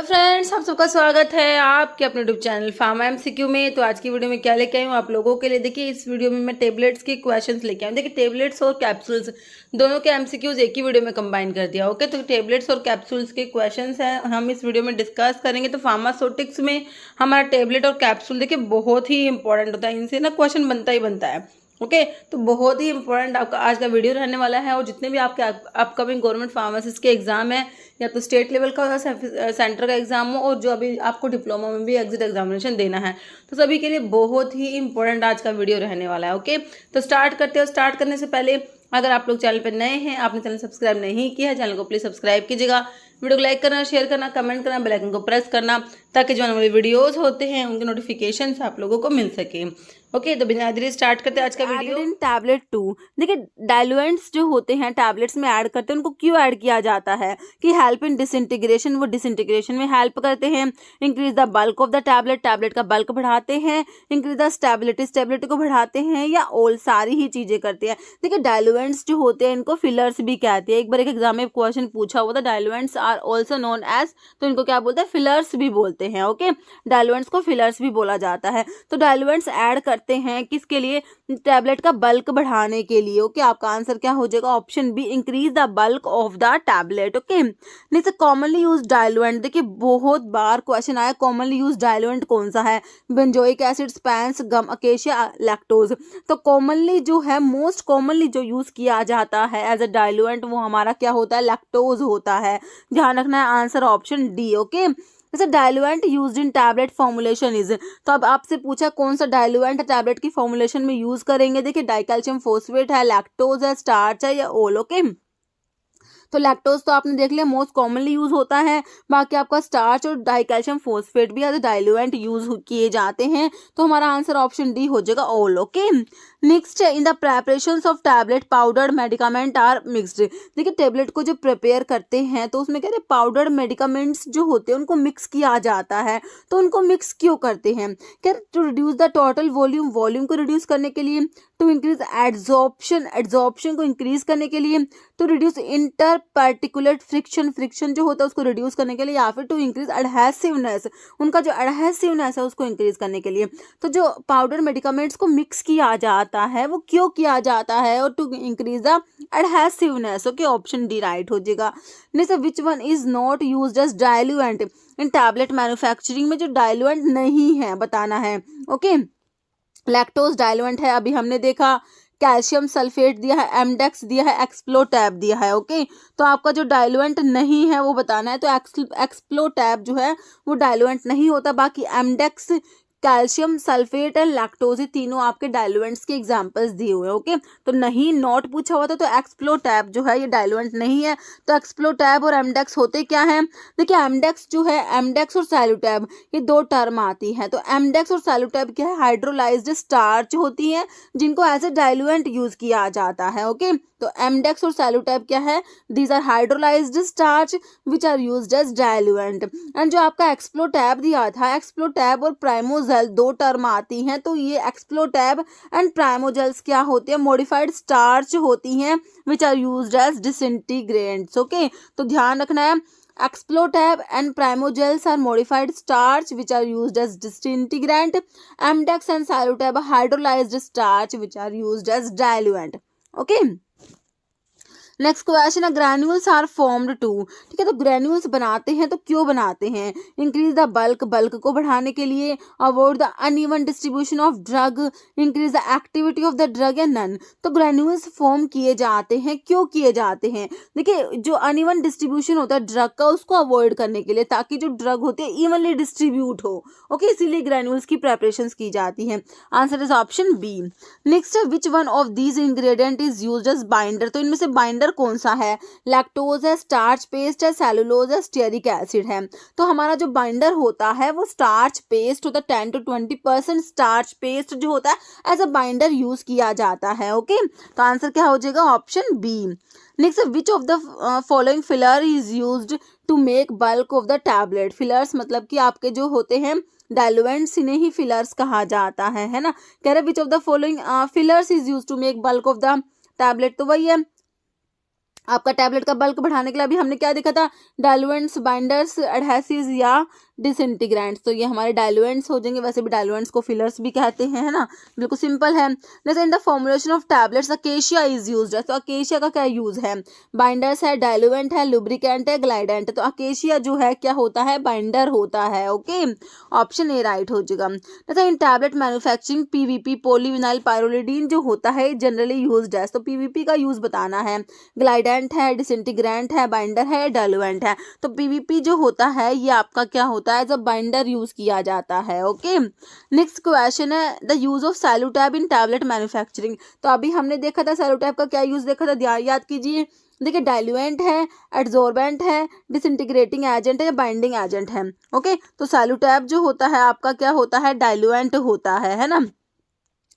Hello friends, आप सबका स्वागत है आपके अपने यूट्यूब चैनल फार्मा एमसीक्यू में। तो आज की वीडियो में क्या लेके आई हूँ आप लोगों के लिए। देखिए, इस वीडियो में मैं टेबलेट्स के क्वेश्चंस लेके आई हूँ। देखिए, टेबलेट्स और कैप्सूल्स दोनों के एमसीक्यूज एक ही वीडियो में कंबाइन कर दिया। ओके, तो टेबलेट्स और कैप्सूल्स के क्वेश्चंस हैं, हम इस वीडियो में डिस्कस करेंगे। तो फार्मास्यूटिक्स में हमारा टेबलेट और कैप्सूल देखिए बहुत ही इंपॉर्टेंट होता है, इनसे ना क्वेश्चन बनता ही बनता है। ओके, तो बहुत ही इंपॉर्टेंट आपका आज का वीडियो रहने वाला है। और जितने भी आपके अपकमिंग गवर्नमेंट फार्मासिस्ट के एग्जाम है, या तो स्टेट लेवल का सेंटर का एग्जाम हो, और जो अभी आपको डिप्लोमा में भी एग्जिट एग्जामिनेशन देना है, तो सभी के लिए बहुत ही इंपॉर्टेंट आज का वीडियो रहने वाला है। ओके, तो स्टार्ट करते हो। स्टार्ट करने से पहले अगर आप लोग चैनल पर नए हैं, आपने चैनल सब्सक्राइब नहीं किया है, चैनल को प्लीज सब्सक्राइब कीजिएगा। वीडियो को लाइक करना, शेयर करना, कमेंट करना, बेल आइकन को प्रेस करना, ताकि जो आने वाले वीडियोस होते हैं उनके नोटिफिकेशन आप लोगों को मिल सके। ओके, तो बिना देरी स्टार्ट करते हैं आज का वीडियो। इन टैबलेट 2 देखिए, डाइल्यूएंट्स जो होते हैं टैबलेट्स में ऐड करते हैं, उनको क्यों ऐड किया जाता है कि हेल्प इन डिसइंटीग्रेशन, वो डिसइंटीग्रेशन में हेल्प करते हैं। Increase the bulk of the tablet, tablet का बल्क बढ़ाते हैं। इंक्रीज द स्टेबिलिटी, स्टेबिलिटी को बढ़ाते हैं, या ऑल सारी ही चीजें करते हैं। देखिए, डाइल्यूएंट्स जो होते हैं इनको फिलर्स भी कहते हैं। एक बार एक एग्जाम में क्वेश्चन पूछा हुआ था, diluents are also known as, तो इनको क्या बोलते हैं, फिलर्स भी बोलते हैं। ओके, डाइल्यूएंट्स को फिलर्स भी बोला जाता है। तो डाइल्यूएंट्स ऐड करते हैं किसके लिए, टैबलेट का बल्क बढ़ाने के लिए। ओके, आपका आंसर क्या हो जाएगा, option B, increase the bulk of the tablet. Okay, next commonly use diluent. देखिए, बहुत बार क्वेश्चन आया, कॉमनली यूज डाइल्यूएंट कौन सा है, benzoic acid, spans, gum acacia, lactose. तो कॉमनली जो है, मोस्ट कॉमनली जो यूज किया जाता है एज अ डाइल्यूएंट, वो हमारा क्या होता है, लैक्टोज होता है। ध्यान रखना है, आंसर ऑप्शन डी। ओके, जैसे diluent used in tablet formulation is, तो अब आपसे पूछा कौन सा डाइल्यूएंट टैबलेट की फॉर्मुलेशन में यूज करेंगे। देखिए, डाइकैल्शियम फोस्फेट है, लैक्टोज है, स्टार्च है, या ओल। ओके, तो लैक्टोज तो आपने देख लिया मोस्ट कॉमनली यूज होता है। बाकी आपका स्टार्च और डाइकैल्शियम फोस्फेट भी एज डाइल्यूएंट यूज किए जाते हैं। तो हमारा आंसर ऑप्शन डी हो जाएगा, all. Okay, next in the preparation of tablet powdered medicament are mixed. देखिए, टेबलेट को जो प्रिपेयर करते हैं तो उसमें क्या है, पाउडर्ड मेडिकामेंट्स जो होते हैं उनको मिक्स किया जाता है। तो उनको मिक्स क्यों करते हैं, क्या, to reduce the total volume, volume को रिड्यूस करने के लिए, टू इंक्रीज एड्सॉर्प्शन, एड्सॉर्प्शन को इंक्रीज करने के लिए, to reduce inter particulate friction, friction जो होता है उसको रिड्यूस करने के लिए, या फिर टू इंक्रीज एडहेसिवनेस, उनका जो एडहेसिवनेस है उसको इंक्रीज करने के लिए। तो जो पाउडर मेडिकामेंट्स को मिक्स किया जाता है वो क्यों किया जाता है, और to increase the adhesiveness. Okay, option D right हो जाएगा। Next, which one is not used as diluent in tablet manufacturing, में जो डाइल्यूएंट नहीं है बताना है। ओके, लैक्टोज डाइल्यूएंट है, अभी हमने देखा। कैल्शियम सल्फेट दिया है, एमडेक्स दिया है, एक्सप्लोटैब दिया है। ओके, तो आपका जो डाइल्यूएंट नहीं है वो बताना है। तो एक्सप्लोटैब जो है वो डाइल्यूएंट नहीं होता। बाकी एमडेक्स, कैल्शियम सल्फेट एंड लैक्टोज, ये तीनों आपके डाइल्यूएंट्स के एग्जांपल्स दिए हुए हैं। ओके, तो नहीं नॉट पूछा हुआ था, तो एक्सप्लोटैब जो है ये डाइल्यूएंट नहीं है। तो एक्सप्लोटैब और एमडेक्स होते क्या हैं, देखिए, एमडेक्स जो है, एमडेक्स और सैलुटैब ये दो टर्म आती हैं। तो एमडेक्स और सैलुटैब क्या है, हाइड्रोलाइज्ड स्टार्च होती हैं जिनको एज ए डाइल्यूएंट यूज किया जाता है। ओके, तो एमडेक्स और सैलुटैब क्या है, these are hydrolysed starch which are used as diluent. And जो आपका एक्सप्लोटैब दिया था, एक्सप्लोटैब और प्राइमोजेल दो टर्म आती हैं। तो ये एक्सप्लोटैब एंड प्राइमोजेल्स क्या होती है, मॉडिफाइड स्टार्च होती हैं which are used as disintegrants. Okay, तो ध्यान रखना है, explotab and primojels are modified starch which are used as disintegrant. Amdex and Salutab are hydrolyzed starch which are used as diluent. Okay. Next question है, granules are formed to. ठीक है, तो granules बनाते हैं तो क्यों बनाते हैं, इंक्रीज द बल्क, बल्क को बढ़ाने के लिए, avoid the uneven distribution of drug, increase the activity of the drug, या नन। तो ग्रैन्यूल्स फॉर्म किए जाते हैं, क्यों किए जाते हैं, देखिए, जो अनइवन डिस्ट्रीब्यूशन होता है ड्रग का उसको अवॉइड करने के लिए, ताकि जो ड्रग होती है इवनली डिस्ट्रीब्यूट हो। ओके, इसीलिए ग्रैन्यूल्स की प्रेपरेशन की जाती है। Answer is option B. Next, which one of these ingredient is used as binder. तो इनमें से बाइंडर कौन सा है, लैक्टोज है, स्टार्च पेस्ट है, सेलुलोज है, स्टेरिक एसिड है। तो हमारा जो बाइंडर होता है वो स्टार्च पेस्ट होता है। 10 to 20% स्टार्च पेस्ट जो होता है एज अ बाइंडर यूज किया जाता है। ओके, तो आंसर क्या हो जाएगा, option B. Next, which of the following filler is used to make bulk of the tablet. Fillers मतलब कि आपके जो होते हैं डाइल्यूएंट्स, इन्हें ही फिलर्स कहा जाता है ना। कह रहे which of the following fillers is used to make bulk of the tablet, तो वही है आपका टैबलेट का बल्क बढ़ाने के लिए अभी हमने क्या देखा था, डाइल्यूएंट्स, बाइंडर्स, एडहेसिव्स या डिसइंटीग्रेंट्स। तो ये हमारे डाइल्यूएंट्स हो जाएंगे, वैसे भी डाइल्यूएंट्स को फिलर्स भी कहते हैं, है ना, बिल्कुल सिंपल है। जैसे इन the formulation of tablets acacia is used है, तो अकेशिया का क्या यूज है, बाइंडर्स है, डाइल्यूएंट है, लुब्रिकेंट है, ग्लाइडेंट। तो अकेशिया जो है क्या होता है, बाइंडर होता है। ओके, ऑप्शन ए राइट हो जाएगा। जैसे in tablet manufacturing PVP polyvinyl pyrrolidine जो होता है जनरली यूज्ड है, तो पीवीपी का यूज बताना है। ग्लाइडेंट है, डिसइंटीग्रेंट है, बाइंडर है, डाइल्यूएंट है। तो पीवीपी जो होता है ये आपका क्या होता है, जब बाइंडर यूज किया जाता है। ओके, नेक्स्ट क्वेश्चन है the use of salutab in tablet manufacturing. तो अभी हमने देखा था सैलूटैब का क्या यूज देखा था, ध्यान याद कीजिए। देखिए, डाइल्यूएंट है, एड्सॉर्बेंट है, डिसइंटीग्रेटिंग एजेंट है या बाइंडिंग एजेंट है। ओके, तो सैलूटैब जो होता है आपका क्या होता है, डाइल्यूएंट होता है ना।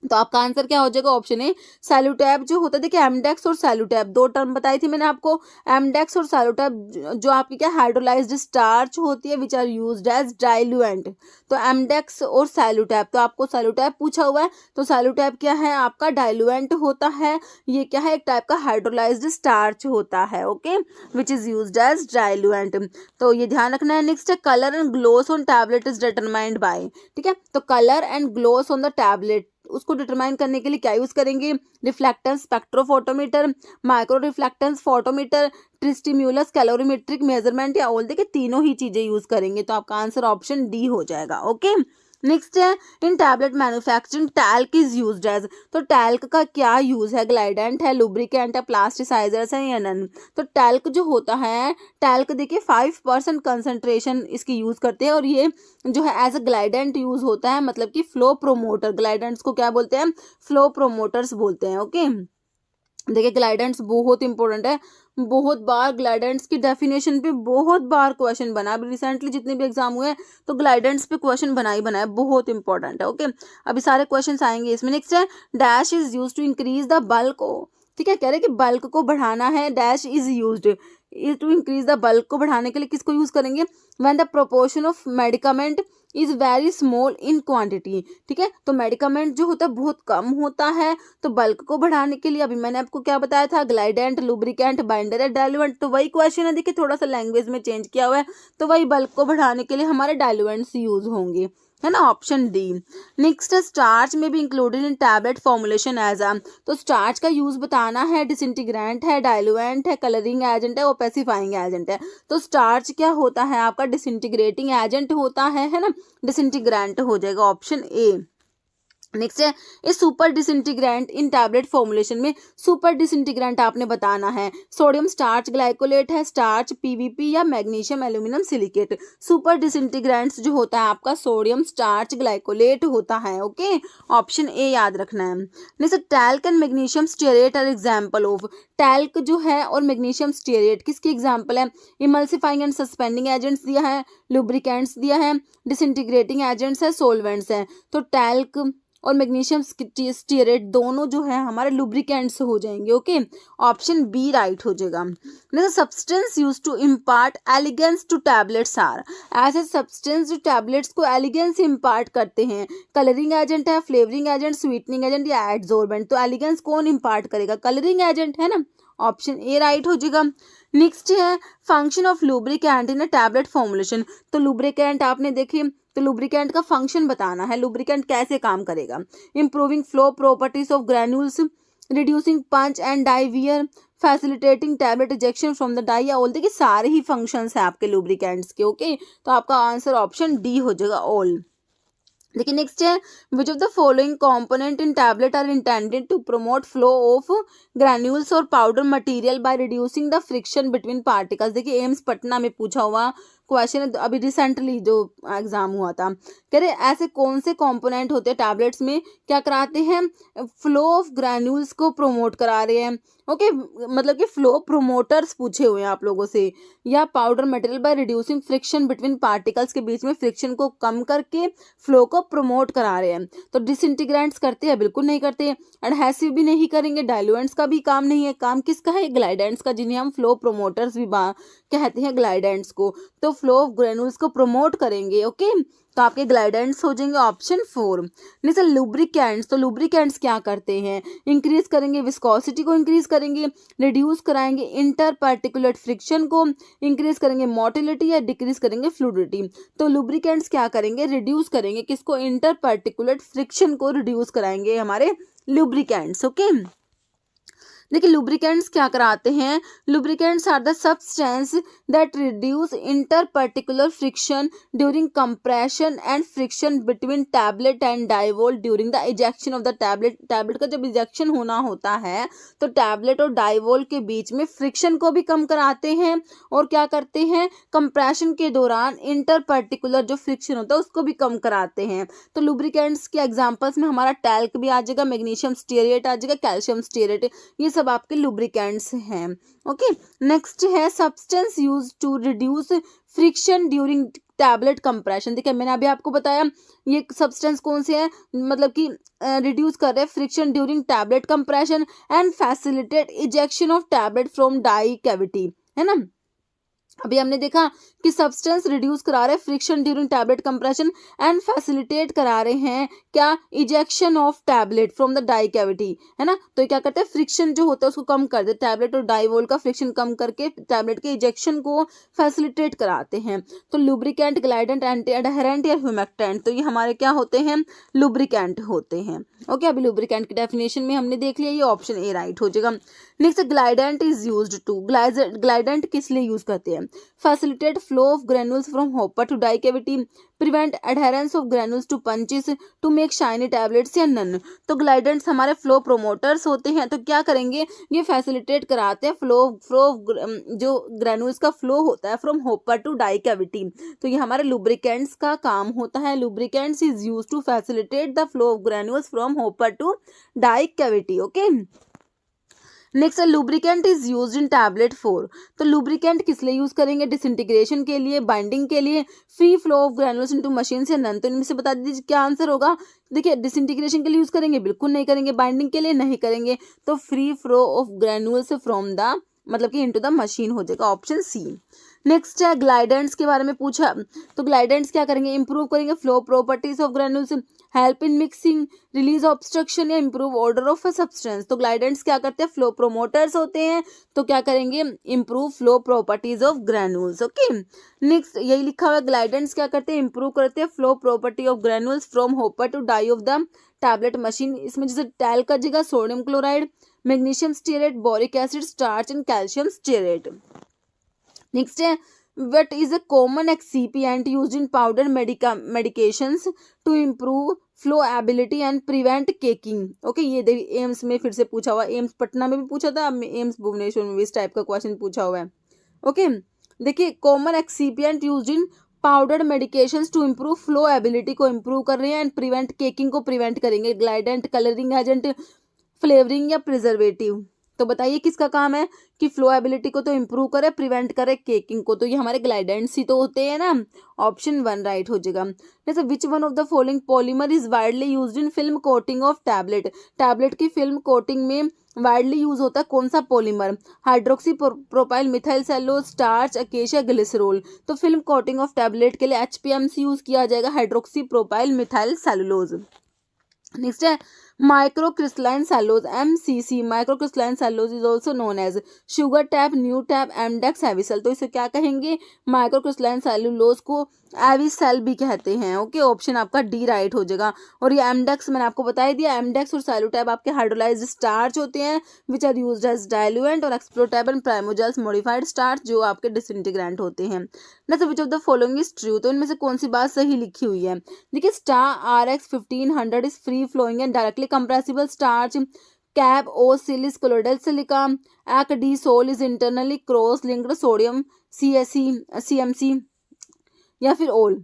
तो आपका आंसर क्या हो जाएगा, ऑप्शन ए सैलूटैब जो होता है। देखिए, एमडेक्स और सैलूटैब दो टर्म बताई थी मैंने आपको। एमडेक्स और सैलूटैब जो आपकी क्या हाइड्रोलाइज्ड स्टार्च होती है which are used as diluent. तो एमडेक्स और सैलूटैब, तो आपको सैलूटैब पूछा हुआ है, तो सैलूटैब क्या है आपका, डाइल्यूएंट होता है। ये क्या है, एक टाइप का हाइड्रोलाइज्ड स्टार्च होता है। Okay, which is used as diluent. तो ये ध्यान रखना है। नेक्स्ट है colour and gloss on tablet is determined by. ठीक है, तो colour and gloss on the tablet उसको डिटरमाइन करने के लिए क्या यूज करेंगे, reflectance spectrophotometer, micro reflectance photometer, tristimulus calorimetric measurement या ऑल। देखिए, तीनों ही चीजें यूज करेंगे। तो आपका आंसर ऑप्शन डी हो जाएगा। ओके, नेक्स्ट है in tablet manufacturing talc is used as. तो टैल्क का क्या यूज है, ग्लाइडेंट है, लुब्रिकेंट है, प्लास्टिसाइजर्स है या नन। तो टैल्क जो होता है, टैल्क देखिए 5% कंसंट्रेशन इसकी यूज करते हैं, और ये जो है एज अ ग्लाइडेंट यूज होता है, मतलब कि फ्लो प्रोमोटर। ग्लाइडेंट्स को क्या बोलते हैं, फ्लो प्रोमोटर्स बोलते हैं। ओके, देखिए ग्लाइडेंट्स बहुत इंपॉर्टेंट है, बहुत बार ग्लाइडेंट्स की डेफिनेशन पे बहुत बार क्वेश्चन बना। अभी रिसेंटली जितने भी एग्जाम हुए तो ग्लाइडेंट्स पे क्वेश्चन बना ही बना है, बहुत इंपॉर्टेंट है। ओके, अभी सारे क्वेश्चंस आएंगे इसमें। नेक्स्ट है dash is use to increase the bulk. ठीक है, कह रहे हैं कि बल्क को बढ़ाना है, dash is used to increase the bulk को बढ़ाने के लिए किसको यूज करेंगे, when the proportion of medicament is very small in quantity. ठीक है, तो मेडिकामेंट जो होता है बहुत कम होता है, तो बल्क को बढ़ाने के लिए अभी मैंने आपको क्या बताया था, ग्लाइडेंट, लुब्रिकेंट, बाइंडर है, डाइल्यूएंट। तो वही क्वेश्चन है, देखिए थोड़ा सा लैंग्वेज में चेंज किया हुआ है, तो वही बल्क को बढ़ाने के लिए हमारे डाइल्यूएंट्स यूज होंगे, है ना, ऑप्शन डी। नेक्स्ट है स्टार्च में भी included in tablet formulation as a. तो स्टार्च का यूज बताना है, डिसइंटीग्रेंट है, डाइल्यूएंट है, कलरिंग एजेंट है, ओपेसिफाइंग एजेंट है। तो स्टार्च क्या होता है आपका, डिसइंटीग्रेटिंग एजेंट होता है ना, डिसइंटीग्रेंट हो जाएगा ऑप्शन ए। नेक्स्ट है इस सुपर डिसइंटीग्रेंट इन टैबलेट फॉर्मुलेशन में, सुपर डिसइंटीग्रेंट आपने बताना है, सोडियम स्टार्च ग्लाइकोलेट है, स्टार्च, पीवीपी या magnesium aluminium silicate. Super disintegrants जो होता है आपका सोडियम स्टार्च ग्लाइकोलेट होता है। ओके, ऑप्शन ए याद रखना है। Next talc and magnesium stearate are example of. Talc जो है और मैग्नीशियम स्टीयरेट किसकी एग्जांपल है, इमल्सिफाइंग एंड सस्पेंडिंग एजेंट्स दिया है, लुब्रिकेंट्स दिया है, डिसइंटीग्रेटिंग एजेंट्स है, सोलवेंट्स है। तो टैल्क और मैग्नीशियम स्टीयरेट दोनों जो है हमारे लुब्रिकेंट्स हो जाएंगे। ओके, ऑप्शन बी राइट हो जाएगा। Substance use to impart elegance to tablets are. ऐसे सब्सटेंस जो टैबलेट्स को एलिगेंस इम्पार्ट करते हैं, कलरिंग एजेंट है, फ्लेवरिंग एजेंट, स्वीटनिंग एजेंट या एडसॉर्बेंट। तो एलिगेंस कौन इम्पार्ट करेगा, कलरिंग एजेंट है ना, ऑप्शन ए राइट हो जाएगा। नेक्स्ट है function of lubricant in a tablet formulation. तो लुब्रिकेंट आपने देखिए, तो लुब्रिकेंट का फंक्शन बताना है, लुब्रिकेंट कैसे काम करेगा, improving flow properties of granules, reducing punch and die wear, facilitating tablet ejection from the die या ऑल। देखिए सारे ही फंक्शंस हैं आपके लुब्रिकेंट्स के। ओके, तो आपका आंसर ऑप्शन डी हो जाएगा, ऑल। देखिए नेक्स्ट है which of the following component in tablet are intended to promote flow of granules और powder material by reducing the friction between particles. देखिए एम्स पटना में पूछा हुआ क्वेश्चन है, अभी रिसेंटली जो एग्जाम हुआ था, कह रहे ऐसे कौन से कंपोनेंट होते हैं टैबलेट्स में, क्या कराते हैं, फ्लो ऑफ ग्रैन्यूल्स को प्रोमोट करा रहे हैं। ओके, मतलब कि फ्लो प्रोमोटर्स पूछे हुए हैं आप लोगों से, या powder material by reducing friction between particles, के बीच में फ्रिक्शन को कम करके फ्लो को प्रमोट करा रहे हैं। तो डिसइंटीग्रेंट्स करते हैं, बिल्कुल नहीं करते, एडहेसिव भी नहीं करेंगे, डाइल्यूएंट्स का भी काम नहीं है, काम किसका है, ग्लाइडेंट्स का, जिन्हें हम फ्लो प्रोमोटर्स भी कहते हैं ग्लाइडेंट्स को। तो फ्लो ऑफ ग्रेन्यूल्स को प्रमोट करेंगे। ओके, तो आपके ग्लाइडेंट्स हो जाएंगे ऑप्शन 4। नेक्स्ट लुब्रिकेंट्स, तो लुब्रिकेंट्स क्या करते हैं, इंक्रीज करेंगे विस्कोसिटी को, इंक्रीज करेंगे, रिड्यूस कराएंगे इंटर पार्टिकुलेट फ्रिक्शन को, इंक्रीज करेंगे मोटिलिटी या डिक्रीज करेंगे फ्लूइडिटी। तो लुब्रिकेंट्स क्या करेंगे, रिड्यूस करेंगे किसको, इंटर पार्टिकुलेट फ्रिक्शन को रिड्यूस कराएंगे हमारे लुब्रिकेंट्स। ओके, देखिए लुब्रिकेंट्स क्या कराते हैं, lubricants are the substance that reduce inter particular friction during compression and friction between tablet and die wall during the ejection of the tablet. Tablet का जब ejection होना होता है तो टैबलेट और डाइवोल के बीच में फ्रिक्शन को भी कम कराते हैं, और क्या करते हैं, कंप्रेशन के दौरान इंटर पर्टिकुलर जो फ्रिक्शन होता है उसको भी कम कराते हैं। तो लुब्रिकेंट्स के एग्जाम्पल्स में हमारा टैल्क भी आ जाएगा, मैग्नीशियम स्टीरेट आ जाएगा, कैल्शियम स्टीरेट, ये सब आपके लुब्रिकेंट्स हैं। ओके, नेक्स्ट है substance use to reduce friction during tablet compression. देखिए मैंने अभी आपको बताया ये सब्सटेंस कौन से है, मतलब कि रिड्यूस कर रहे हैं friction during tablet compression and facilitate ejection of tablet from die cavity, है ना। अभी हमने देखा कि सब्सटेंस रिड्यूस करा रहे हैं friction during tablet compression and facilitate करा रहे हैं क्या, ejection of tablet from the die cavity, है ना। तो ये क्या करते हैं, फ्रिक्शन जो होता है उसको कम कर देते, टैबलेट और डाइवोल का फ्रिक्शन कम करके टैबलेट के इजेक्शन को फैसिलिटेट कराते हैं। तो लुब्रिकेंट, ग्लाइडेंट, एंटी एडहेरेंट या ह्यूमेक्टेंट, तो ये हमारे क्या होते हैं, लुब्रिकेंट होते हैं। ओके, अभी लुब्रिकेंट की डेफिनेशन में हमने देख लिया, ये ऑप्शन ए राइट हो जाएगा। Next glidant is used to, glidant किस लिए यूज करते हैं, facilitate flow of granules from hopper to die cavity, prevent adherence of granules to punches, to make shiny tablets या none। तो ग्लाइडेंट्स हमारे फ्लो प्रोमोटर्स होते हैं, तो क्या करेंगे, ये फैसिलिटेट कराते हैं फ्लो जो ग्रेन्यूल्स का फ्लो होता है from hopper to die cavity, तो ये हमारे लुब्रिकेंट्स का काम होता है। Lubricants is use to facilitate the flow of granules from hopper to die cavity. Okay, next lubricant is used in tablet 4। तो लुब्रिकेंट किस लिए यूज करेंगे, डिसइंटीग्रेशन के लिए, बाइंडिंग के लिए, free flow of granules into machine से none. तो इनमें से बता दीजिए क्या आंसर होगा। देखिए डिसइंटीग्रेशन के लिए यूज करेंगे, बिल्कुल नहीं करेंगे, बाइंडिंग के लिए नहीं करेंगे, तो free flow of granules from the, मतलब कि इनटू द मशीन हो जाएगा, ऑप्शन सी। नेक्स्ट है ग्लाइडेंट्स के बारे में पूछा, तो ग्लाइडेंट्स क्या करेंगे, इंप्रूव करेंगे flow properties of granules, help in mixing, release obstruction या improve order of a substance. तो ग्लाइडेंट्स क्या करते हैं, फ्लो प्रोमोटर्स होते हैं, तो क्या करेंगे, improve flow properties of granules. Okay, next यही लिखा हुआ है, ग्लाइडेंट्स क्या करते हैं, इंप्रूव करते हैं flow property of granules from hopper to die of the tablet machine. इसमें जैसे टैल्क का जगह sodium chloride, magnesium stearate, boric acid, starch and calcium stearate. Next है what is a common excipient used in powder medications to improve flowability and prevent caking। Okay, ये देखिए AIIMS में फिर से पूछा हुआ, एम्स पटना में भी पूछा था, अब एम्स भुवनेश्वर में भी इस टाइप का क्वेश्चन पूछा हुआ है। ओके, देखिए common excipient used in powdered medications to improve flowability को इम्प्रूव कर रहे हैं एंड प्रिवेंट केकिंग को प्रिवेंट करेंगे, ग्लाइडेंट, कलरिंग एजेंट, फ्लेवरिंग या प्रिजर्वेटिव। तो बताइए किसका काम है कि फ्लोएबिलिटी को तो इम्प्रूव करे, प्रिवेंट करे केकिंग को, तो ये हमारे ग्लाइडेंट्स ही तो होते हैं ना, ऑप्शन 1 राइट हो जाएगा। जैसे which one of the following polymer is widely used in film coating of tablet. Tablet की फिल्म कोटिंग में वाइडली यूज होता है कौन सा polymer, hydroxy propyl methyl cellulose, starch, acacia, glycerol. तो फिल्म कोटिंग ऑफ टैबलेट के लिए HPMC use किया जाएगा, hydroxy propyl methyl cellulose. Next है micro crystalline cellulose, MCC, micro crystalline cellulose is also known as sugar tab, new tab, एमडेक्स, एविसेल। तो इसे क्या कहेंगे, माइक्रो क्रिस्टलाइन सेलुलोज को एविसेल भी कहते हैं। ओके, ऑप्शन आपका डी राइट हो जाएगा। और ये एमडेक्स मैंने आपको बता दिया, एमडेक्स और सेलुटैप आपके हाइड्रोलाइज्ड स्टार्च होते हैं which are used as diluent, और Explotab and Primojels modified starch जो आपके डिसइंटीग्रेंट होते हैं। Next which of the following is true, तो इनमें से कौन सी बात सही लिखी हुई है। देखिए star RX 1500 is free flowing and directly compressible starch, cap O silis colloidal silica, ac D sol is internally cross linked sodium CMC या फिर all,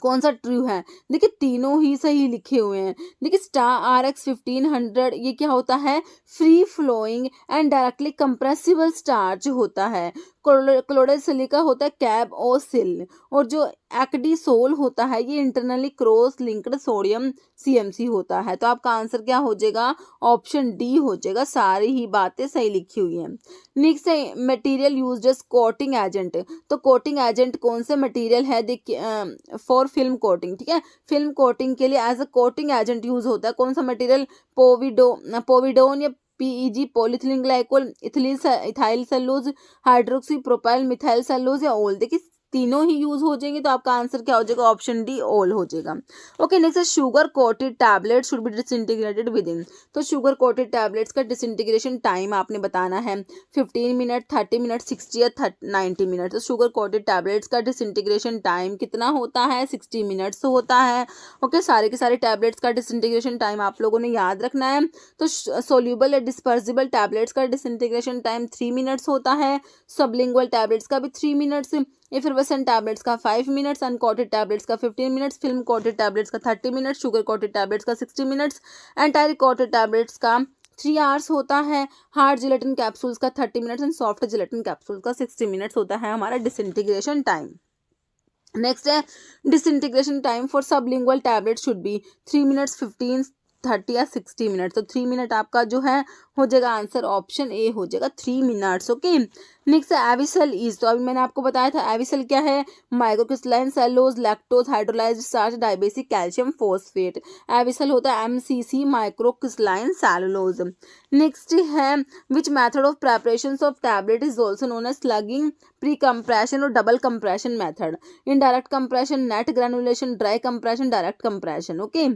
कौन सा ट्रू है। देखिए तीनों ही सही लिखे हुए हैं। देखिए स्टार RX 1500 ये क्या होता है, free flowing and directly compressible starch होता है। क्लोराइड सिलिका होता है कैब और सिल, और जो एक्डीसोल होता है ये internally cross linked sodium CMC होता है। तो आपका आंसर क्या हो जाएगा? ऑप्शन डी हो जाएगा। सारी ही बातें सही लिखी हुई हैं। नेक्स्ट है material used as coating agent. तो कोटिंग एजेंट कौन से मटेरियल है? देखिए फॉर फिल्म कोटिंग, ठीक है, फिल्म कोटिंग के लिए as a coating agent use होता है कौन सा मटेरियल? पोविडोन या PEG polyethylene glycol, ethyl cellulose, hydroxy propyl methyl cellulose या ओल। देखिए तीनों ही यूज हो जाएंगे, तो आपका आंसर क्या हो जाएगा? ऑप्शन डी ओल हो जाएगा। ओके, नेक्स्ट है sugar coated tablet should be disintegrated with in. तो शुगर कोटेड टैबलेट्स का डिसइंटीग्रेशन टाइम आपने बताना है 15 मिनट, 30 मिनट, 60 या 90 मिनट। तो शुगर कोटेड टैबलेट्स का डिसइंटीग्रेशन टाइम कितना होता है? 60 मिनट्स होता है। ओके, सारे के सारे टैबलेट्स का डिसइंटीग्रेशन टाइम आप लोगों ने याद रखना है। तो सोल्यूबल या डिस्पर्सिबल टैबलेट्स का डिसइंटीग्रेशन टाइम 3 मिनट्स होता है। सबलिंगुअल टैबलेट्स का भी 3 मिनट्स, एफरवेसेंट टैबलेट्स का 5 मिनट्स, अनकोटेड टैबलेट्स का 15 मिनट्स, फिल्म कोटेड टैबलेट्स का 30 मिनट्स, शुगर कोटेड टैबलेट्स का 60 मिनट्स, एंटायर कोटेड टैबलेट्स का 3 आवर्स होता है। हार्ड जिलेटिन कैप्सूल्स का 30 minutes and soft gelatin capsule का 60 मिनट्स होता है हमारा डिसइंटीग्रेशन टाइम। नेक्स्ट है disintegration time for sublingual tablet should be 3 minutes, 15, 30 या 60 मिनट। तो 3 मिनट आपका जो है हो जाएगा आंसर ऑप्शन ए हो जाएगा 3 मिनट्स। ओके, नेक्स्ट है एविसल इज। तो अभी मैंने आपको बताया था एविसल क्या है? Microcrystalline cellulose, lactose, hydrolysed starch, dibasic calcium phosphate. Avicel होता है MCC माइक्रोक्रिस्टलाइन सेलुलोज। नेक्स्ट है which method of preparation of tablet is also known as slugging, pre compression और double compression method. Indirect compression, wet granulation, dry compression, direct compression. Okay,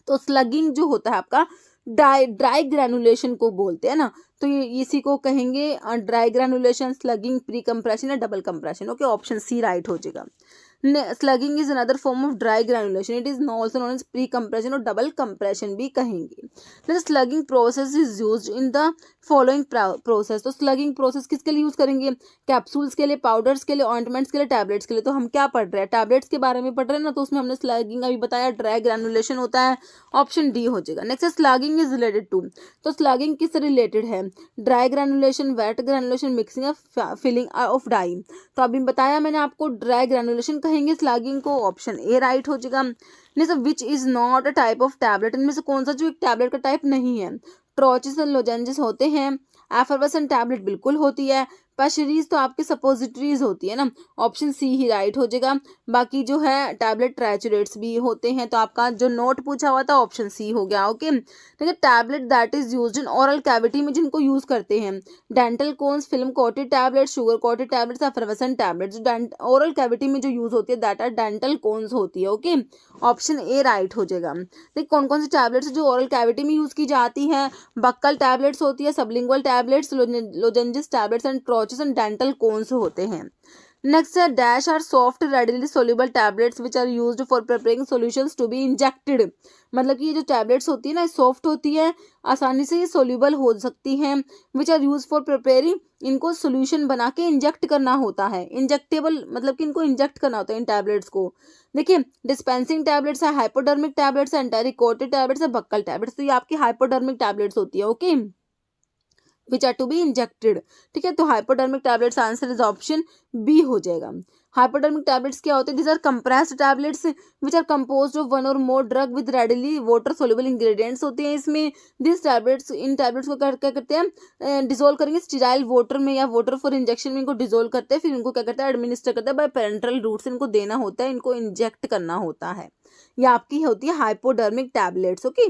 तो slugging जो होता है आपका dry granulation को बोलते हैं ना, तो ये इसी को कहेंगे dry granulation, slugging, pre compression या double compression. Okay, option C right हो जाएगा। Slugging is another form of dry granulation, it is also known as pre compression और डबल कंप्रेशन भी कहेंगे। Slugging process is used in the following process. तो slugging process किसके लिए use करेंगे? Capsules के लिए, पाउडर्स के लिए, ऑइंटमेंट्स के लिए, टैबलेट्स के लिए। तो हम क्या पढ़ रहे हैं? टैबलेट्स के बारे में पढ़ रहे हैं ना, तो उसमें हमने स्लगिंग अभी बताया ड्राई ग्रेनुलेशन होता है, ऑप्शन डी हो जाएगा। Next slugging is related to. तो स्लगिंग किससे रिलेटेड है? Dry granulation, wet granulation, mixing of filling of die. तो अभी बताया मैंने आपको ड्राई ग्रेनुलेशन कहेंगे स्लगिंग को, ऑप्शन ए राइट हो जाएगा। Next which is not a type of tablet. इनमें से कौन सा जो एक टैबलेट का टाइप नहीं है? ट्रोचिस एंड लोजेंजेस होते हैं, एफरवेसेंट टैबलेट बिल्कुल होती है, पैशरीज तो आपके सपोजिटरीज होती है ना, ऑप्शन सी ही राइट हो जाएगा। बाकी जो है टैबलेट ट्राइचुरेट्स भी होते हैं, तो आपका जो नोट पूछा हुआ था ऑप्शन सी हो गया। ओके, ठीक है, tablet that is used in oral cavity में जिनको यूज करते हैं, dental cones, film coated tablet, sugar coated tablets, effervescent tablets. Oral cavity में जो यूज होती है दैट आर डेंटल कोन्स होती है। ओके, ऑप्शन ए राइट हो जाएगा। देखिए कौन कौन सी टैबलेट्स जो ओरल कैविटी में यूज की जाती है? बक्कल टैबलेट्स होती है, sublingual tablets, lozenges tablets and troches and dental cones होते हैं। नेक्स्ट है dash are soft readily soluble tablets which are used for preparing solutions to be injected. मतलब कि ये जो टैबलेट्स होती है ना, सॉफ्ट होती है, आसानी से ये सोल्यूबल हो सकती हैं। Which are use for preparing, इनको सोल्यूशन बना के इंजेक्ट करना होता है। इंजेक्टेबल मतलब कि इनको इंजेक्ट करना होता है इन टैबलेट्स को। देखिए डिस्पेंसिंग टैबलेट्स है, हाइपोडर्मिक टैबलेट्स है, एंटेरिकोटेड टैबलेट्स है, बक्कल टैबलेट्स। तो ये आपकी हाइपोडर्मिक टैबलेट्स होती है। Okay, which are to be injected. ठीक है, तो hypodermic tablets answer is option B हो जाएगा। हाइपोडर्मिक टैबलेट्स क्या होते हैं? This are compressed tablets which are composed of one or more drug with readily water soluble ingredients होते हैं इसमें। दिस टैबलेट्स, इन टैबलेट्स को क्या करते हैं? डिजोल्व करेंगे स्टीराइल वाटर में या वाटर फॉर इंजेक्शन में इनको डिजोल्व करते हैं, फिर इनको क्या करते हैं? एडमिनिस्टर करते हैं बाय पेरेंट्रल रूट से इनको देना होता है, इनको इंजेक्ट करना होता है। ये आपकी होती है hypodermic tablets. Okay,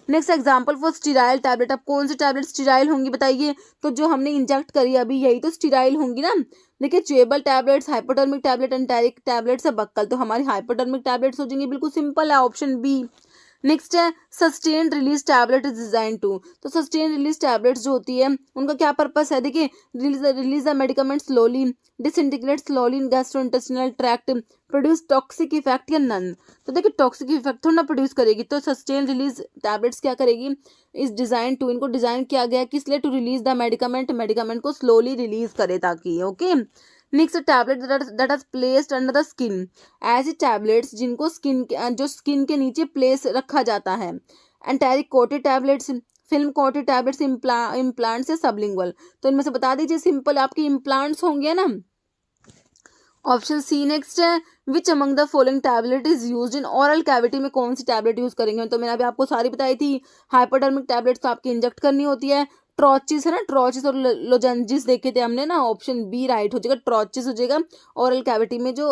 next example for sterile tablet. अब कौन सी टैबलेट स्टीराइल होंगी बताइए? तो जो हमने इंजेक्ट करी अभी यही तो स्टीराइल होंगी ना। देखिए chewable tablets, hypodermic tablet, enteric tablets है, बक्कल। तो हमारी हाइपोडर्मिक टैबलेट्स हो जाएंगी, बिल्कुल सिंपल है, ऑप्शन बी। नेक्स्ट है sustained release tablet is design to. तो सस्टेन्ड रिलीज टैबलेट्स जो होती है उनका क्या पर्पस है? देखिए release the medicament slowly, disintegrate slowly in gastrointestinal tract, produce toxic effect या नन। तो देखिए टॉक्सिक इफेक्ट थोड़ा ना प्रोड्यूस करेगी, तो सस्टेन रिलीज टैबलेट्स क्या करेगी? इस डिजाइन टू, इनको डिजाइन किया गया किस लिए? टू रिलीज द मेडिकमेंट को स्लोली रिलीज करे ताकि। Okay, next tablet that are placed under the skin. ऐसे टैबलेट्स जिनको स्किन के नीचे प्लेस रखा जाता है। Enteric coated tablets, film coated tablets, implants या सबलिंगुअल? तो इनमें से बता दीजिए, सिंपल आपके इम्प्लांट्स होंगे ना। ऑप्शन सी नेक्स्ट है, which among the following tablet is used in oral cavity, में कौन सी टैबलेट यूज करेंगे? तो मैंने अभी आपको सारी बताई थी। हाइपोडर्मिक टैबलेट्स तो आपकी इंजेक्ट करनी होती है। ट्रॉचिस है ना, ट्रॉचिस और लोजेंजिस देखे थे हमने ना, ऑप्शन बी राइट हो जाएगा, ट्रॉचिस हो जाएगा ओरल कैविटी में जो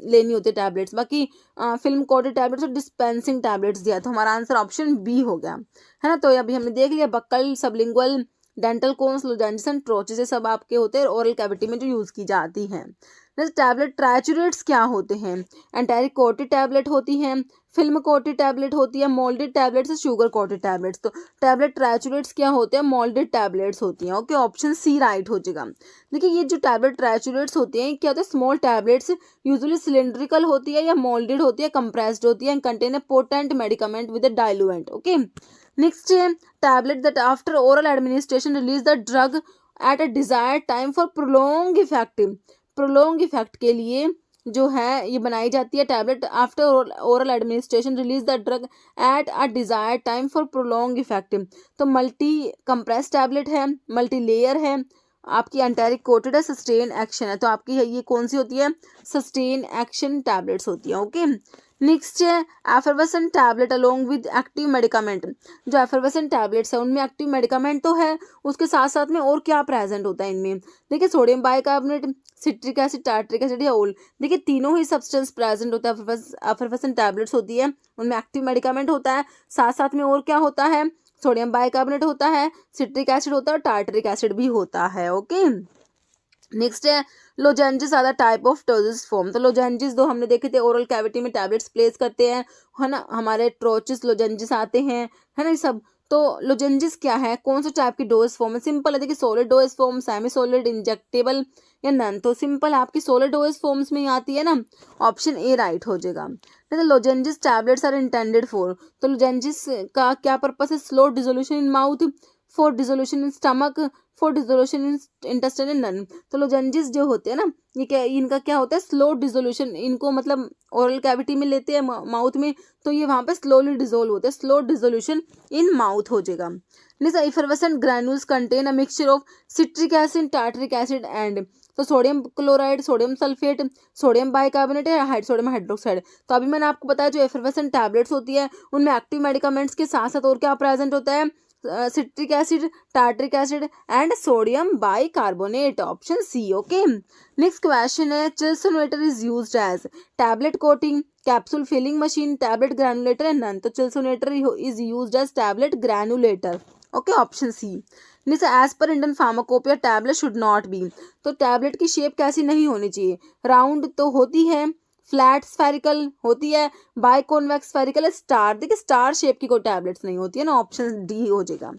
लेनी होती है टैबलेट्स। बाकी फिल्म कोटेड टैबलेट्स और डिस्पेंसिंग टैबलेट्स दिया, तो हमारा आंसर ऑप्शन बी हो गया, है ना। तो अभी हमने देख लिया buccal, sublingual, dental cones, lozenges and troches, ये सब आपके होते हैं ओरल कैविटी में जो यूज की जाती हैं। टैबलेट ट्राइचुरेट्स क्या होते हैं? एंटारिक कोटेड टैबलेट होती हैं, फिल्म कोटेड टैबलेट होती है, moulded tablets, sugar coated tablets. तो टैबलेट ट्राइचुरेट्स क्या होते हैं? मोल्डेड टैबलेट्स होती हैं। ओके, ऑप्शन सी राइट हो जाएगा। देखिए ये जो टैबलेट ट्राइचुरेट्स होते हैं क्या होता है? स्मॉल टैबलेट्स, यूजुअली सिलेंड्रिकल होती है या मोल्डेड होती है, कंप्रेस्ड होती है, contain a potent medicament with a diluent. Okay, next है tablet that after oral administration release the drug at a desired time for prolong effective. Prolong effect के लिए जो है ये बनाई जाती है tablet after oral administration release the drug at a desired time for prolong effective. तो multi compress tablet है, मल्टी लेयर है, आपकी एंटारिक कोटेड है, सस्टेन एक्शन है। तो आपकी ये कौन सी होती है? सस्टेन एक्शन टैबलेट्स होती है। ओके, नेक्स्ट है effervescent tablet along with active medicament. जो एफरवेसेंट टैबलेट्स है उनमें एक्टिव मेडिकामेंट तो है, उसके साथ साथ में और क्या प्रेजेंट होता है इनमें? देखिए sodium bicarbonate, citric acid, tartaric acid या ओल। देखिए तीनों ही सब्सटेंस प्रेजेंट होता है। एफरवेसेंट टैबलेट्स होती है उनमें एक्टिव मेडिकामेंट होता है, साथ साथ में और क्या होता है? सोडियम बाइकार्बोनेट होता है, सिट्रिक एसिड होता है और टार्ट्रिक एसिड भी होता है। ओके, नेक्स्ट है lozenges are the type of doses form. तो लोजेंजिस दो हमने देखे थे, ओरल कैविटी में टैबलेट्स प्लेस करते हैं, है ना। हमारे ट्रोचिस लोजेंजिस आते हैं, है ना, ये सब। तो लोजेंजिस क्या है, कौन सा टाइप की डोज फॉर्म है? सिंपल है, देखिए solid dose form, semi solid, injectable या नन। तो सिंपल आपकी सॉलिड डोज फॉर्म्स में ही आती है ना, ऑप्शन ए राइट हो जाएगा। जैसे lozenges tablets are intended for, तो लोजेंजिस का क्या पर्पस है? Slow dissolution in mouth, for dissolution in stomach, for dissolution in intestine in none. तो लोजेंजिस जो होते हैं ना, ये क्या, इनका क्या होता है? स्लो डिसोल्यूशन, इनको मतलब ओरल कैविटी में लेते हैं माउथ में, तो ये वहाँ पे स्लोली डिसोल्व होते हैं, स्लो डिसोल्यूशन इन माउथ हो जाएगा। Next, effervescent granules contain a mixture of citric acid, tartaric acid and, तो sodium chloride, sodium sulphate, sodium bicarbonate या सोडियम हाइड्रोक्साइड। तो अभी मैंने आपको बताया जो एफरवेसेंट टैबलेट्स होती है उनमें एक्टिव मेडिकामेंट्स के साथ साथ और क्या प्रेजेंट होता है? Citric acid, tartaric acid and sodium bicarbonate, option C. Okay, next question है, chilsonator is used as tablet coating, capsule filling machine, tablet granulator and none. तो chilsonator is used as tablet granulator. Okay, option C. Next, as per Indian pharmacopoeia tablet should not be. तो tablet की shape कैसी नहीं होनी चाहिए? Round तो होती है, फ्लैट स्फेरिकल होती है, बाय कॉन्वेक्स स्फेरिकल है, स्टार। देखिए स्टार शेप की कोई टैबलेट्स नहीं होती है ना, ऑप्शन डी हो जाएगा।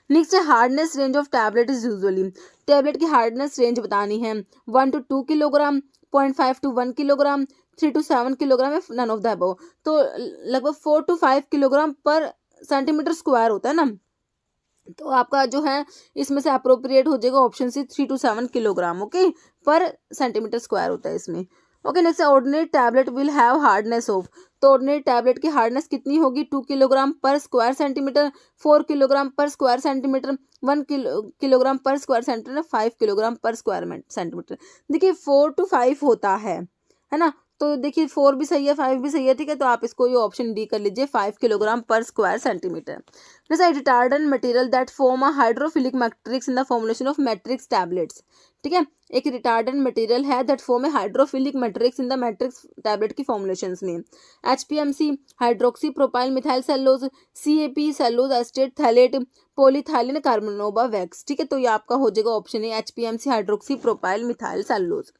नेक्स्ट है, hardness range of tablet is usually. Tablet की हार्डनेस रेंज बतानी है, 1 to 2 kilogram, 0.5 to 1 kilogram, 3 to 7 kilogram, none of the above. तो लगभग 4 to 5 kilogram per centimetre square होता है ना, तो आपका जो है इसमें से अप्रोप्रिएट हो जाएगा option C, 3 to 7 kilogram. Okay, per centimetre square होता है इसमें। Okay, next, ordinary tablet will have hardness of. तो ऑर्डिनरी टैबलेट की हार्डनेस कितनी होगी? 2 kilogram per square centimetre, 4 kilogram per square centimetre, 1 kilogram per square centimetre, 5 kilogram per square centimetre. देखिए 4 to 5 होता है ना। तो देखिए 4 भी सही है, 5 भी सही है, ठीक है। तो आप इसको ये ऑप्शन डी कर लीजिए, 5 किलोग्राम पर स्क्वायर सेंटीमीटर। जैसे retardant material that form a hydrophilic matrix in the formulation of matrix tablets. ठीक है, एक रिटार्डेंट मटेरियल है that form a hydrophilic matrix in the matrix tablet की फॉर्मुलेशंस में। HPMC, hydroxy propyl methyl cellulose, CAP, cellulose acetate phthalate, polyethylene carnauba wax. ठीक है, तो ये आपका हो जाएगा option A, HPMC, hydroxy propyl methyl cellulose.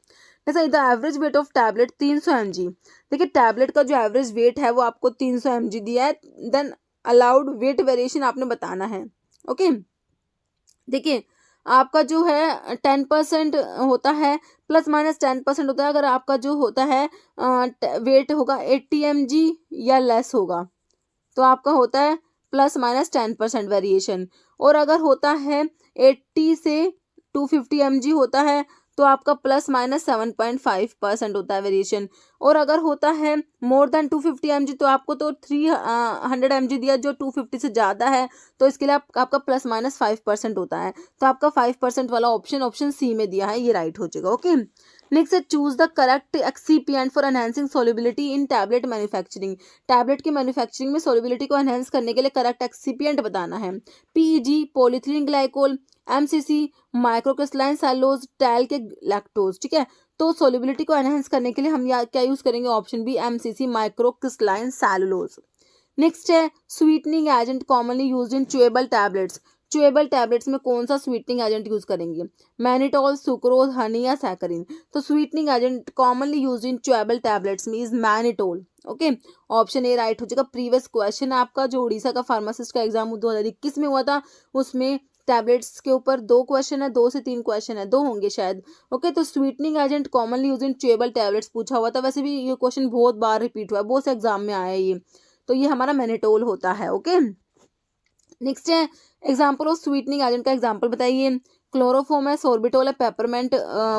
जैसे the average weight of tablet 300 mg। देखिए टैबलेट का जो एवरेज वेट है वो आपको 300 mg दिया है, देन अलाउड वेट वेरिएशन आपने बताना है। ओके, देखिए आपका जो है 10% होता है, प्लस माइनस 10% होता है। अगर आपका जो होता है वेट होगा 80 mg या लेस होगा तो आपका होता है प्लस माइनस 10% वेरिएशन, और अगर होता है 80 से 250 mg होता है तो आपका ±7.5% होता है वेरिएशन। और अगर होता है मोर देन 250 mg तो आपको तो 300 mg दिया जो 250 से ज़्यादा है, तो इसके लिए आपका ±5% होता है। तो आपका 5% वाला ऑप्शन सी में दिया है, ये राइट हो जाएगा। ओके, नेक्स्ट है choose the correct excipient for enhancing solubility in tablet manufacturing. Tablet की मैन्युफैक्चरिंग में सॉल्युबिलिटी को एनहांस करने के लिए करेक्ट एक्सीपिएंट बताना है। PEG, polyethylene glycol, MCC, microcrystalline cellulose, talc के लैक्टोज। ठीक है, तो सॉल्युबिलिटी को एनहांस करने के लिए हम क्या यूज करेंगे? Option B MCC, microcrystalline cellulose. Next है sweetening agent commonly used in chewable tablets. Chewable tablets में कौन सा स्वीटनिंग एजेंट यूज करेंगे? मैनिटोल, सुक्रोज, हनी या सैकरिन। तो sweetening agent commonly used in chewable tablets में is mannitol. Okay, option A right हो जाएगा। प्रीवियस क्वेश्चन आपका जो उड़ीसा का फार्मासिस्ट का एग्जाम 2021 में हुआ था, उसमें टैबलेट्स के ऊपर 2 क्वेश्चन है, 2 से 3 क्वेश्चन है, 2 होंगे शायद। ओके, तो sweetening agent commonly use in chewable tablets पूछा हुआ था। वैसे भी ये क्वेश्चन बहुत बार रिपीट हुआ है, बहुत से एग्जाम में आया है ये, तो ये हमारा मैनिटोल होता है। ओके, नेक्स्ट है एग्जाम्पल ऑफ स्वीटनिंग एजेंट का एग्जाम्पल बताइए। क्लोरोफॉर्म है, सॉर्बिटोल है, पेपरमेंट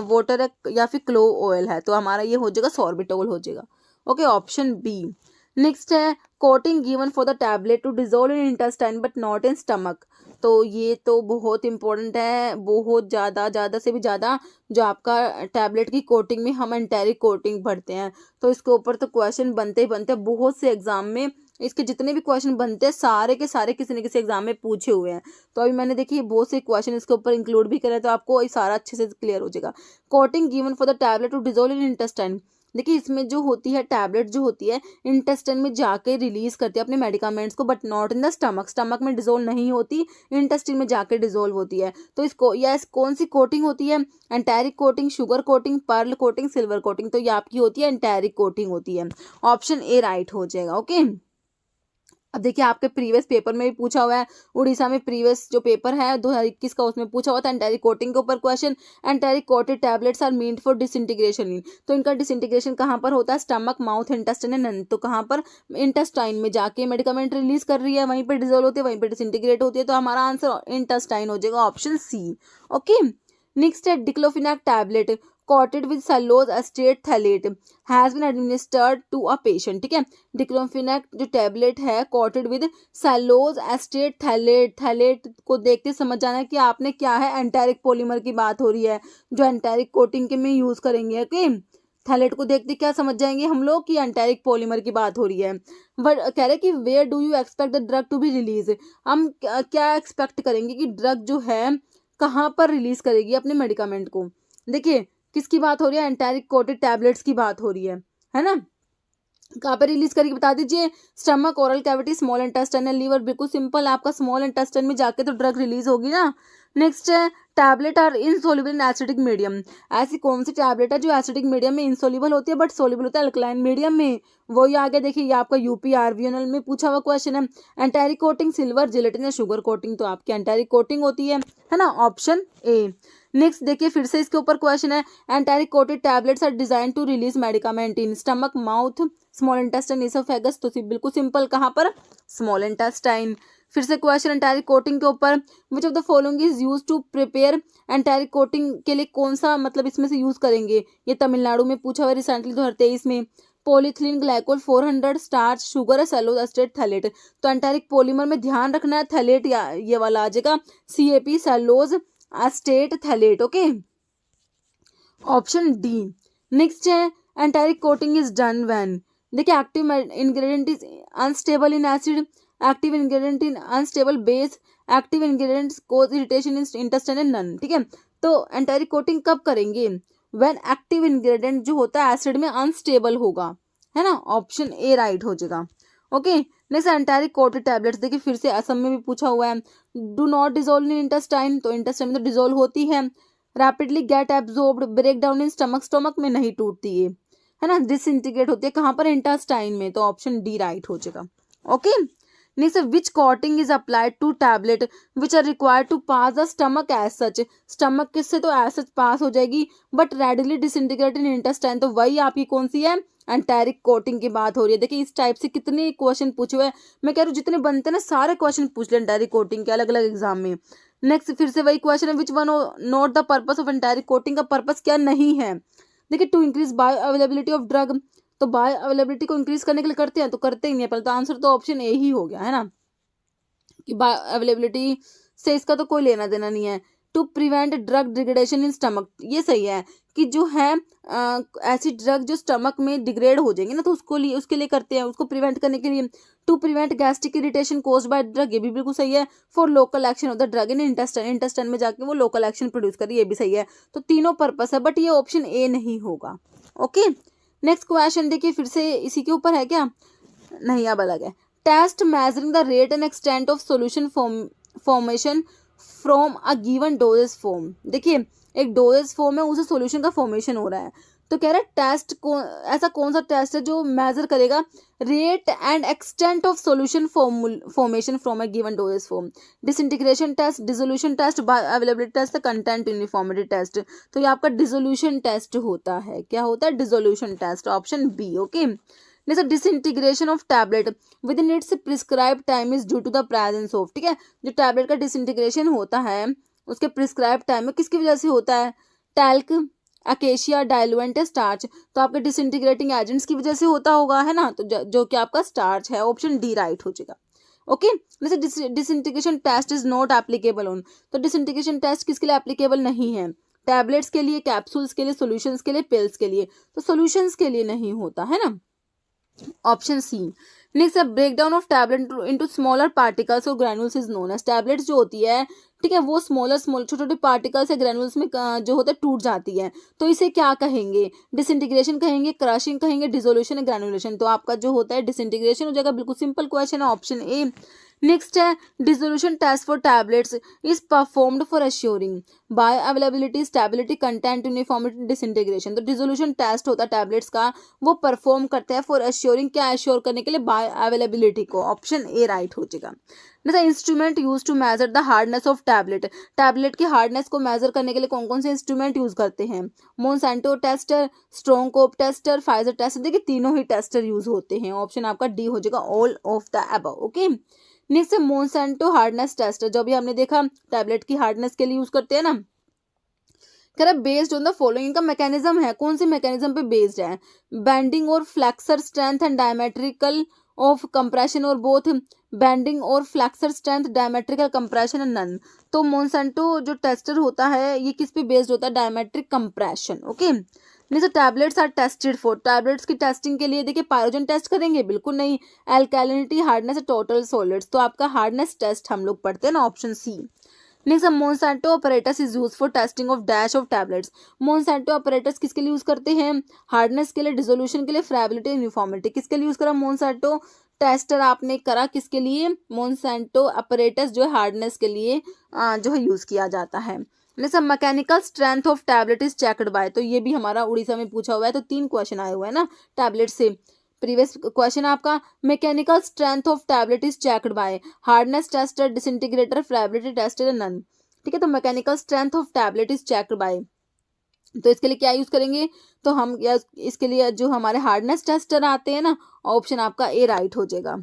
वाटर है, या फिर क्लो ऑयल है। तो हमारा ये हो जाएगा सॉर्बिटोल हो जाएगा। Okay, option B. नेक्स्ट है coating given for the tablet to dissolve in intestine but not in stomach. तो ये तो बहुत इंपॉर्टेंट है, बहुत ज़्यादा से भी ज़्यादा। जो आपका टैबलेट की कोटिंग में हम एंटेरिक कोटिंग भरते हैं, तो इसके ऊपर तो क्वेश्चन बनते ही बनते हैं बहुत से एग्जाम में। इसके जितने भी क्वेश्चन बनते हैं सारे के सारे किसी न किसी एग्जाम में पूछे हुए हैं। तो अभी मैंने देखिए बहुत से क्वेश्चन इसके ऊपर इंक्लूड भी करे, तो आपको ये सारा अच्छे से क्लियर हो जाएगा। Coating given for the tablet to dissolve in intestine. देखिए इसमें जो होती है टैबलेट जो होती है इंटेस्टाइन में जाके रिलीज करती है अपने मेडिकामेंट्स को, but not in the stomach. Stomach में डिजोल्व नहीं होती, इंटेस्टाइन में जाके डिजोल्व होती है। तो इसको कौन सी कोटिंग होती है? Enteric coating, sugar coating, pearl coating, silver coating. तो ये आपकी होती है एंटेरिक कोटिंग होती है। ऑप्शन ए राइट हो जाएगा। ओके, अब देखिए आपके प्रीवियस पेपर में भी पूछा हुआ है, उड़ीसा में प्रीवियस जो पेपर है 2021 का, उसमें पूछा हुआ था एंटेरिक कोटिंग के ऊपर question. Enteric coated tablets are meant for disintegration in. तो इनका डिसइंटीग्रेशन कहाँ पर होता है? Stomach, mouth, intestine and. तो कहाँ पर? इंटेस्टाइन में जाके मेडिकामेंट रिलीज कर रही है, वहीं पर डिजोल्व होती है, वहीं पर डिसइंटीग्रेट होती है। तो हमारा आंसर इंटेस्टाइन हो जाएगा, ऑप्शन सी। ओके, नेक्स्ट है डिक्लोफिनैक tablet coated with cellulose acetate thalate has been administered to a patient। ठीक है, डिक्लोफिनैक जो टैबलेट है coated with cellulose acetate thalate। Phthalate को देखते समझ जाना कि आपने क्या है, एंटेरिक पॉलीमर की बात हो रही है जो एंटेरिक कोटिंग के में यूज करेंगे। ओके, थैलेट को देखते क्या समझ जाएंगे हम लोग कि एंटेरिक पॉलीमर की बात हो रही है। बट कह रहे कि where do you expect the drug to be release. हम क्या एक्सपेक्ट करेंगे कि ड्रग जो है कहाँ पर रिलीज करेगी अपने मेडिकामेंट को। देखिए किसकी बात हो रही है? एंटेरिक कोटेड टैबलेट्स की बात हो रही है ना। कहाँ पे रिलीज करेगी बता दीजिए? Stomach, oral cavity, small intestine, liver. बिल्कुल सिंपल, आपका स्मॉल इंटेस्टाइन में जाके तो ड्रग रिलीज होगी ना। नेक्स्ट है tablet are insoluble in acidic medium. ऐसी कौन सी टैबलेट है जो एसिडिक मीडियम में इनसोल्युबल होती है बट सोल्युबल होता है अल्कलाइन मीडियम में? वही आगे देखिए, ये आपका यूपी आरवीएनएल में पूछा हुआ क्वेश्चन है। एंटेरिक कोटिंग, सिल्वर, जिलेटिन या शुगर कोटिंग। तो आपकी एंटेरिक कोटिंग होती है ना, ऑप्शन ए। नेक्स्ट देखिए फिर से इसके ऊपर क्वेश्चन है, enteric coated tablets are design to release medicament in stomach, mouth, small intestine, oesophagus. तो बिल्कुल सिंपल, कहाँ पर? Small intestine. फिर से क्वेश्चन एंटेरिक कोटिंग के ऊपर, which of the following is use to prepare. Enteric coating के लिए कौन सा मतलब इसमें से यूज करेंगे? ये तमिलनाडु में पूछा हुआ रिसेंटली 2023 में। पॉलीथिलीन ग्लाइकोल, 400 स्टार्च, शुगर है, सेलुलोज एस्टेट, थैलेट। तो एंटेरिक पॉलीमर में ध्यान रखना है थैलेट, या ये वाला आ जाएगा CAP, cellulose acetate phthalate. Okay, option D. Next है enteric coating is done when. देखिए active ingredient is unstable in acid, active ingredient in unstable base, active ingredients cause irritation in intestine and none. ठीक है, तो enteric coating कब करेंगे? When active ingredient जो होता है एसिड में अनस्टेबल होगा, है ना। ऑप्शन ए राइट हो जाएगा। Okay, next enteric coated tablets. देखिए फिर से असम में भी पूछा हुआ है, do not dissolve in intestine. तो इंटेस्टाइन में तो डिजोल्व होती है। Rapidly get absorbed, break down in stomach, stomach में नहीं टूटती है ना। डिसइंटीग्रेट होती है कहाँ पर? इंटेस्टाइन में। तो ऑप्शन डी राइट हो जाएगा। Okay, next which coating is applied to tablet which are required to pass the stomach as such. Stomach किससे तो एज सच पास हो जाएगी, but readily disintegrate in intestine. तो वही आपकी कौन सी है? एंटेरिक कोटिंग की बात हो रही है। देखिए इस टाइप से कितने क्वेश्चन पूछे हुए हैं, मैं कह रही हूँ जितने बनते हैं ना सारे क्वेश्चन पूछ ले एंटेरिक कोटिंग के अलग अलग एग्जाम में। नेक्स्ट फिर से वही क्वेश्चन है, which one not the purpose of enteric coating का पर्पस क्या नहीं है। देखिए to increase bioavailability of drug, तो बायो अवेलेबिलिटी को इंक्रीज करने के लिए करते हैं, तो करते ही नहीं है, पहले तो आंसर तो ऑप्शन ए ही हो गया है ना, कि बायो अवेलेबिलिटी से इसका तो कोई लेना देना नहीं है। To prevent drug degradation in stomach, ये सही है कि जो है ऐसी ड्रग जो स्टमक में डिग्रेड हो जाएंगे ना, तो उसके लिए करते हैं, उसको प्रिवेंट करने के लिए। To prevent gastric irritation caused by drug, ये भी बिल्कुल सही है। For local action of the drug in intestine में जाके वो लोकल एक्शन प्रोड्यूस करे, ये भी सही है। तो तीनों पर्पस है, बट ये ऑप्शन ए नहीं होगा। ओके, नेक्स्ट क्वेश्चन देखिए, फिर से इसी के ऊपर है क्या, नहीं अब अलग है। Test measuring the rate and extent of solution formation from a given doses form. देखिए एक डोजेस फॉर्म है, उसे सॉल्यूशन का फॉर्मेशन हो रहा है, तो कह रहा है टेस्ट ऐसा कौन सा टेस्ट है जो मेजर करेगा rate and extent of solution formation from a given doses form. Disintegration test, dissolution test, bioavailability test, content uniformity test. तो ये आपका डिसोल्यूशन टेस्ट होता है, क्या होता है, dissolution test, option B. Okay, जैसे disintegration of tablet within its prescribe time is due to the presence of, ठीक है, जो टैबलेट का डिसइंटीग्रेशन होता है उसके प्रिस्क्राइब टाइम में किसकी वजह से होता है, टैल्क, अकेशिया, डाइलुएंट, स्टार्च। तो आपके डिसइंटीग्रेटिंग एजेंट्स की वजह से होता होगा, है ना, तो जो कि आपका स्टार्च है, ऑप्शन डी राइट हो जाएगा। ओके, जैसे disintegration test is not applicable on, तो डिसइंटीग्रेशन टेस्ट किसके लिए एप्लीकेबल नहीं है, टैबलेट्स के लिए, कैप्सूल्स के लिए, सॉल्यूशंस के लिए, पिल्स के लिए, तो सॉल्यूशंस के लिए नहीं होता है ना, ऑप्शन सी। नेक्स्ट है breakdown of tablet into smaller particles or granules is known as, tablets जो होती है, ठीक है, वो स्मॉलर छोटे छोटे पार्टिकल्स या ग्रैनुल्स में जो होता है टूट जाती है, तो इसे क्या कहेंगे, डिसइंटीग्रेशन कहेंगे, क्रशिंग कहेंगे, डिसोल्यूशन या ग्रैनुलेशन। तो आपका जो होता है डिसइंटीग्रेशन हो जाएगा, बिल्कुल सिंपल क्वेश्चन है, ऑप्शन ए। नेक्स्ट है dissolution test for tablets is performed for assuring bioavailability, stability, content uniformity, disintegration. तो डिसोल्यूशन टेस्ट होता है टैबलेट्स का, वो परफॉर्म करते हैं फॉर एश्योरिंग, क्या एश्योर करने के लिए, बायो अवेलेबिलिटी को, ऑप्शन ए राइट हो जाएगा। जैसा instrument use to measure the hardness of tablet, tablet की हार्डनेस को मेजर करने के लिए कौन कौन से इंस्ट्रूमेंट यूज करते हैं, Monsanto tester, Strong Cobb tester, Pfizer tester. देखिए तीनों ही टेस्टर यूज होते हैं, ऑप्शन आपका डी हो जाएगा, all of the above. Okay, next है मोनसैंटो हार्डनेस टेस्टर, जो भी हमने देखा टैबलेट की हार्डनेस के लिए यूज करते हैं ना, कह रहा है बेस्ड ऑन द फॉलोइंग, इनका मैकेनिज्म है, कौन से मैकेनिज्म पे बेस्ड है, बेंडिंग और flexure strength and diametrical of compression, और बोथ बेंडिंग और flexure strength, diametrical compression and none. तो मोनसैंटो जो टेस्टर होता है ये किस पे बेस्ड होता है, डायमेट्रिक कंप्रेशन। ओके, जैसे tablets are tested for, tablets की टेस्टिंग के लिए देखिए पायरोजन टेस्ट करेंगे, बिल्कुल नहीं, एल्कैलिनिटी, हार्डनेस, टोटल सॉलिड्स। तो आपका हार्डनेस टेस्ट हम लोग पढ़ते हैं ना, option C. Next Monsanto apparatus is use for testing of dash of tablets, Monsanto apparatus किसके लिए यूज करते हैं, हार्डनेस के लिए, डिसोल्यूशन के लिए, फ्रेबिलिटी, यूनिफॉर्मिटी। किसके लिए यूज करा मोनसैंटो टेस्टर आपने करा, किसके लिए, मोनसैंटो ऑपरेटस जो है हार्डनेस के लिए जो है यूज किया जाता है। जैसे mechanical strength of tablet is checked by, तो ये भी हमारा उड़ीसा में पूछा हुआ है, तो 3 क्वेश्चन आए हुए हैं ना टैबलेट से। प्रीवियस क्वेश्चन आपका mechanical strength of tablet is checked by hardness tester, disintegrator, friability tester, none. ठीक है, तो mechanical strength of tablet is checked by, तो इसके लिए क्या यूज करेंगे, तो हम इसके लिए जो हमारे हार्डनेस टेस्टर आते हैं ना, ऑप्शन आपका ए राइट हो जाएगा।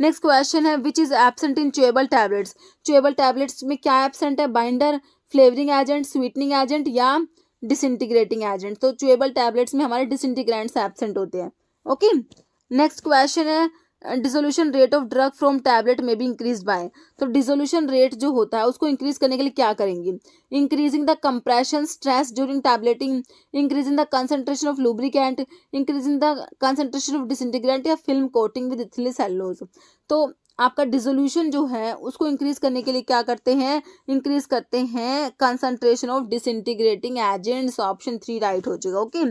नेक्स्ट क्वेश्चन है which is absent in chewable tablets, chewable tablets में क्या एब्सेंट है, binder, flavouring agent, sweetening agent या डिसइंटीग्रेटिंग एजेंट। तो च्यूएबल टैबलेट्स में हमारे डिसइंटीग्रेंट्स एब्सेंट होते हैं। ओके, नेक्स्ट क्वेश्चन है dissolution rate of drug from tablet में बी इंक्रीज बाय, तो डिसोल्यूशन रेट जो होता है उसको इंक्रीज करने के लिए क्या करेंगे, increasing the compression stress during tableting, increasing the concentration of lubricant, increasing the concentration of disintegrant या film coating with ethylene cellulose. तो आपका डिसोल्यूशन जो है उसको इंक्रीज करने के लिए क्या करते हैं, इंक्रीज करते हैं concentration of disintegrating agents, option 3 right हो जाएगा। ओके,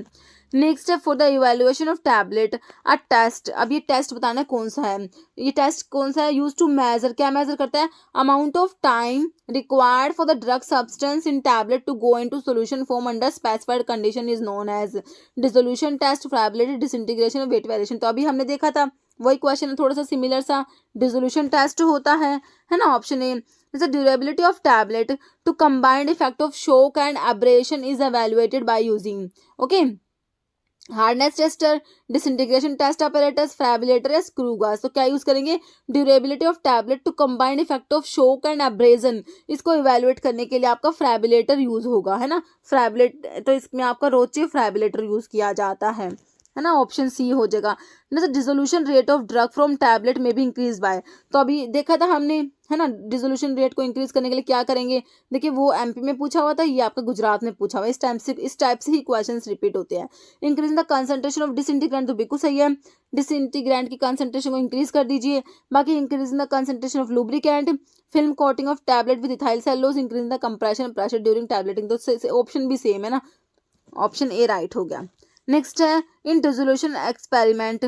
नेक्स्ट है for the evaluation of tablet a test, अब ये टेस्ट बताना है कौन सा है, ये टेस्ट कौन सा है, यूज टू मेजर, क्या मेजर करता है, amount of time required for the drug substance in tablet to go into solution form under specified condition is known as dissolution test, friability, disintegration, weight variation. तो अभी हमने देखा था वही question है, थोड़ा सा सिमिलर सा, डिसोल्यूशन टेस्ट होता है ना, ऑप्शन ए। जैसे durability of tablet to combined effect of shock and abrasion is evaluated by using, okay, hardness tester, disintegration test apparatus, friabulator या स्क्रू गाज। तो क्या यूज करेंगे? Durability of tablet to combined effect of shock and abrasion, इसको evaluate करने के लिए आपका फ्रैबुलेटर use होगा, है ना। फ्रैबुलेट तो इसमें आपका रोचे फ्रैबुलेटर यूज किया जाता है ना। ऑप्शन सी हो जाएगा। Dissolution rate of drug from tablet में भी इंक्रीज बाय, तो अभी देखा था हमने, है ना। डिसोल्यूशन रेट को इंक्रीज करने के लिए क्या करेंगे? देखिए वो एमपी में पूछा हुआ था, ये आपका गुजरात में पूछा हुआ है। इस टाइप से ही क्वेश्चंस रिपीट होते हैं। Increase the concentration of disintegrant, तो बिल्कुल सही है। डिसइंटीग्रेंट की कंसंट्रेशन को इंक्रीज कर दीजिए। बाकी increase the concentration of lubricant, film coating of tablet with ethyl cellulose, increase the compression pressure during tableting. तो ऑप्शन भी सेम है ना, ऑप्शन ए राइट हो गया। नेक्स्ट है in dissolution experiment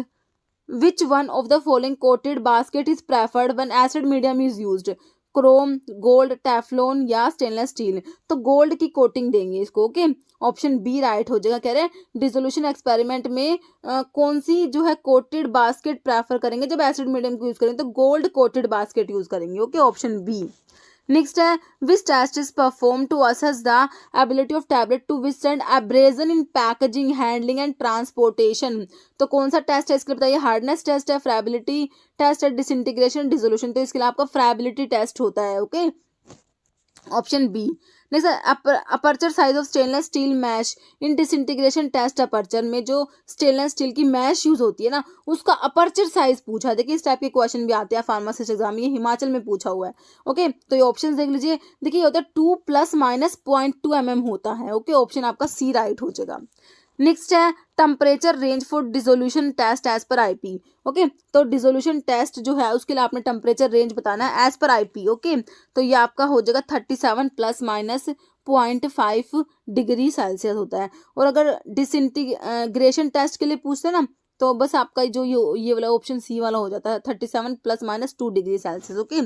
which one of the following coated basket is preferred when acid medium is used? Chrome, gold, Teflon या stainless steel. तो gold की कोटिंग देंगे इसको, ओके। ऑप्शन बी राइट हो जाएगा। कह रहे हैं डिसोल्यूशन एक्सपेरिमेंट में कौन सी जो है कोटेड बास्केट प्रेफर करेंगे जब एसिड मीडियम को यूज करेंगे? तो गोल्ड कोटेड बास्केट यूज करेंगे, ओके। Option B. नेक्स्ट है which test is perform to assess the ability of tablet to withstand abrasion in packaging, handling and transportation. तो कौन सा टेस्ट है इसके लिए बताइए? हार्डनेस टेस्ट है, फ्रैबिलिटी टेस्ट है, डिसइंटीग्रेशन, डिसोल्यूशन। तो इसके लिए आपका फ्रैबिलिटी टेस्ट होता है, okay. Option B. Next aperture size of stainless steel mesh in disintegration test. Aperture में जो स्टेनलेस स्टील की मैश यूज होती है ना, उसका अपर्चर साइज पूछा। देखिए इस टाइप के क्वेश्चन भी आते हैं फार्मासिस्ट एग्जाम में, ये हिमाचल में पूछा हुआ है, ओके। तो ये ऑप्शन देख लीजिए। देखिए ये होता है 2 ± 0.2 mm होता है, ओके। ऑप्शन आपका सी राइट हो जाएगा। नेक्स्ट है temperature range for dissolution test as per IP, okay. तो डिसोल्यूशन टेस्ट जो है उसके लिए आपने टेम्परेचर रेंज बताना है एज पर आईपी, ओके। तो ये आपका हो जाएगा 37 ± 0.5 डिग्री सेल्सियस होता है। और अगर डिसइंटीग्रेशन टेस्ट के लिए पूछते हैं ना, तो बस आपका जो ये वाला ऑप्शन सी वाला हो जाता है 37 ± 2 डिग्री सेल्सियस, ओके।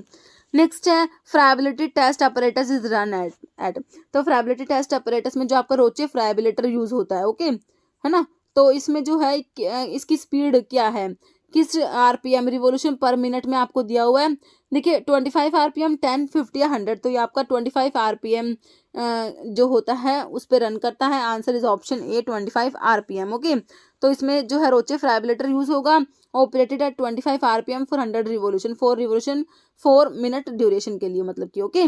नेक्स्ट है friability test apparatus is run at. तो फ्रैबिलिटी टेस्ट अपैरेटस में जो आपका रोचे फ्रैबिलेटर यूज होता है, ओके, है ना। तो इसमें जो है इसकी स्पीड क्या है, किस आरपीएम रिवोल्यूशन पर मिनट में आपको दिया हुआ है? देखिए 25 आरपीएम, 10, 50 या 100। तो ये आपका 25 आरपीएम जो होता है उस पर रन करता है। Answer is option A 25 RPM, okay. तो इसमें जो है रोचे फ्रैबिलेटर यूज होगा, operated at 25 RPM for 100 revolution, 4 minute duration के लिए, मतलब कि ओके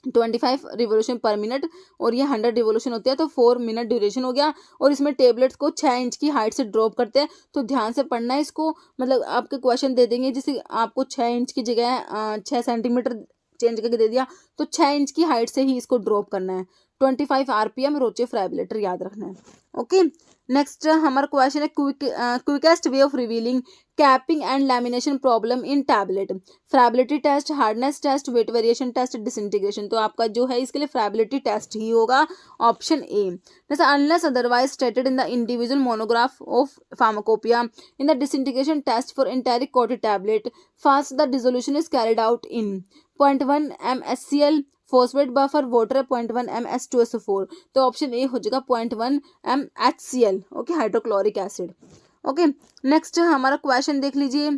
25 रिवोल्यूशन पर मिनट और ये 100 रिवोल्यूशन होती है, तो 4 मिनट ड्यूरेशन हो गया। और इसमें टेबलेट्स को 6 इंच की हाइट से ड्रॉप करते हैं, तो ध्यान से पढ़ना है इसको। मतलब आपके क्वेश्चन दे देंगे जिसे आपको 6 इंच की जगह 6 सेंटीमीटर चेंज करके दे दिया, तो 6 इंच की हाइट से ही इसको ड्रॉप करना है। 25 आरपीएम रोचे फ्रैबिलेटर याद रखना है, ओके। नेक्स्ट हमारा क्वेश्चन है quickest way of revealing capping and lamination problem in tablet. Friability test, hardness test, weight variation test, disintegration. तो आपका जो है इसके लिए फ्रैबिलिटी टेस्ट ही होगा, ऑप्शन ए। जैसे unless otherwise stated in the individual monograph of pharmacopoeia in the disintegration test for enteric coated tablet first the dissolution is carried out in 0.1 mSCl phosphate buffer water 0.1 mH2SO4। तो option A हो जाएगा 0.1 mHCl, okay, hydrochloric acid, okay. Next हमारा question देख लीजिए।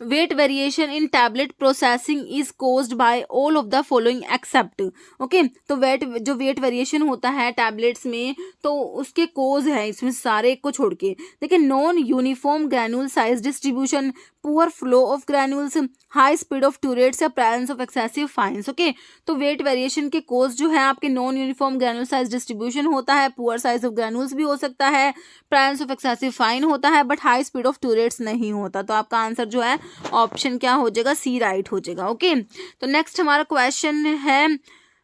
Weight variation in tablet processing is caused by all of the following except, okay. तो weight variation होता है tablets में, तो उसके कोज है इसमें सारे को छोड़ के। देखिए non uniform granule size distribution, poor flow of granules, high speed of turrets या presence of excessive fines, okay. तो वेट वेरिएशन के कोज जो है आपके non uniform granule size distribution होता है, पुअर साइज ऑफ ग्रैन्यूल्स भी हो सकता है, प्रेजेंस ऑफ एक्सेसिव फाइन होता है, बट हाई स्पीड ऑफ ट्यूरेट्स नहीं होता। तो आपका आंसर जो है ऑप्शन क्या हो जाएगा? सी राइट हो जाएगा, ओके। तो नेक्स्ट हमारा क्वेश्चन है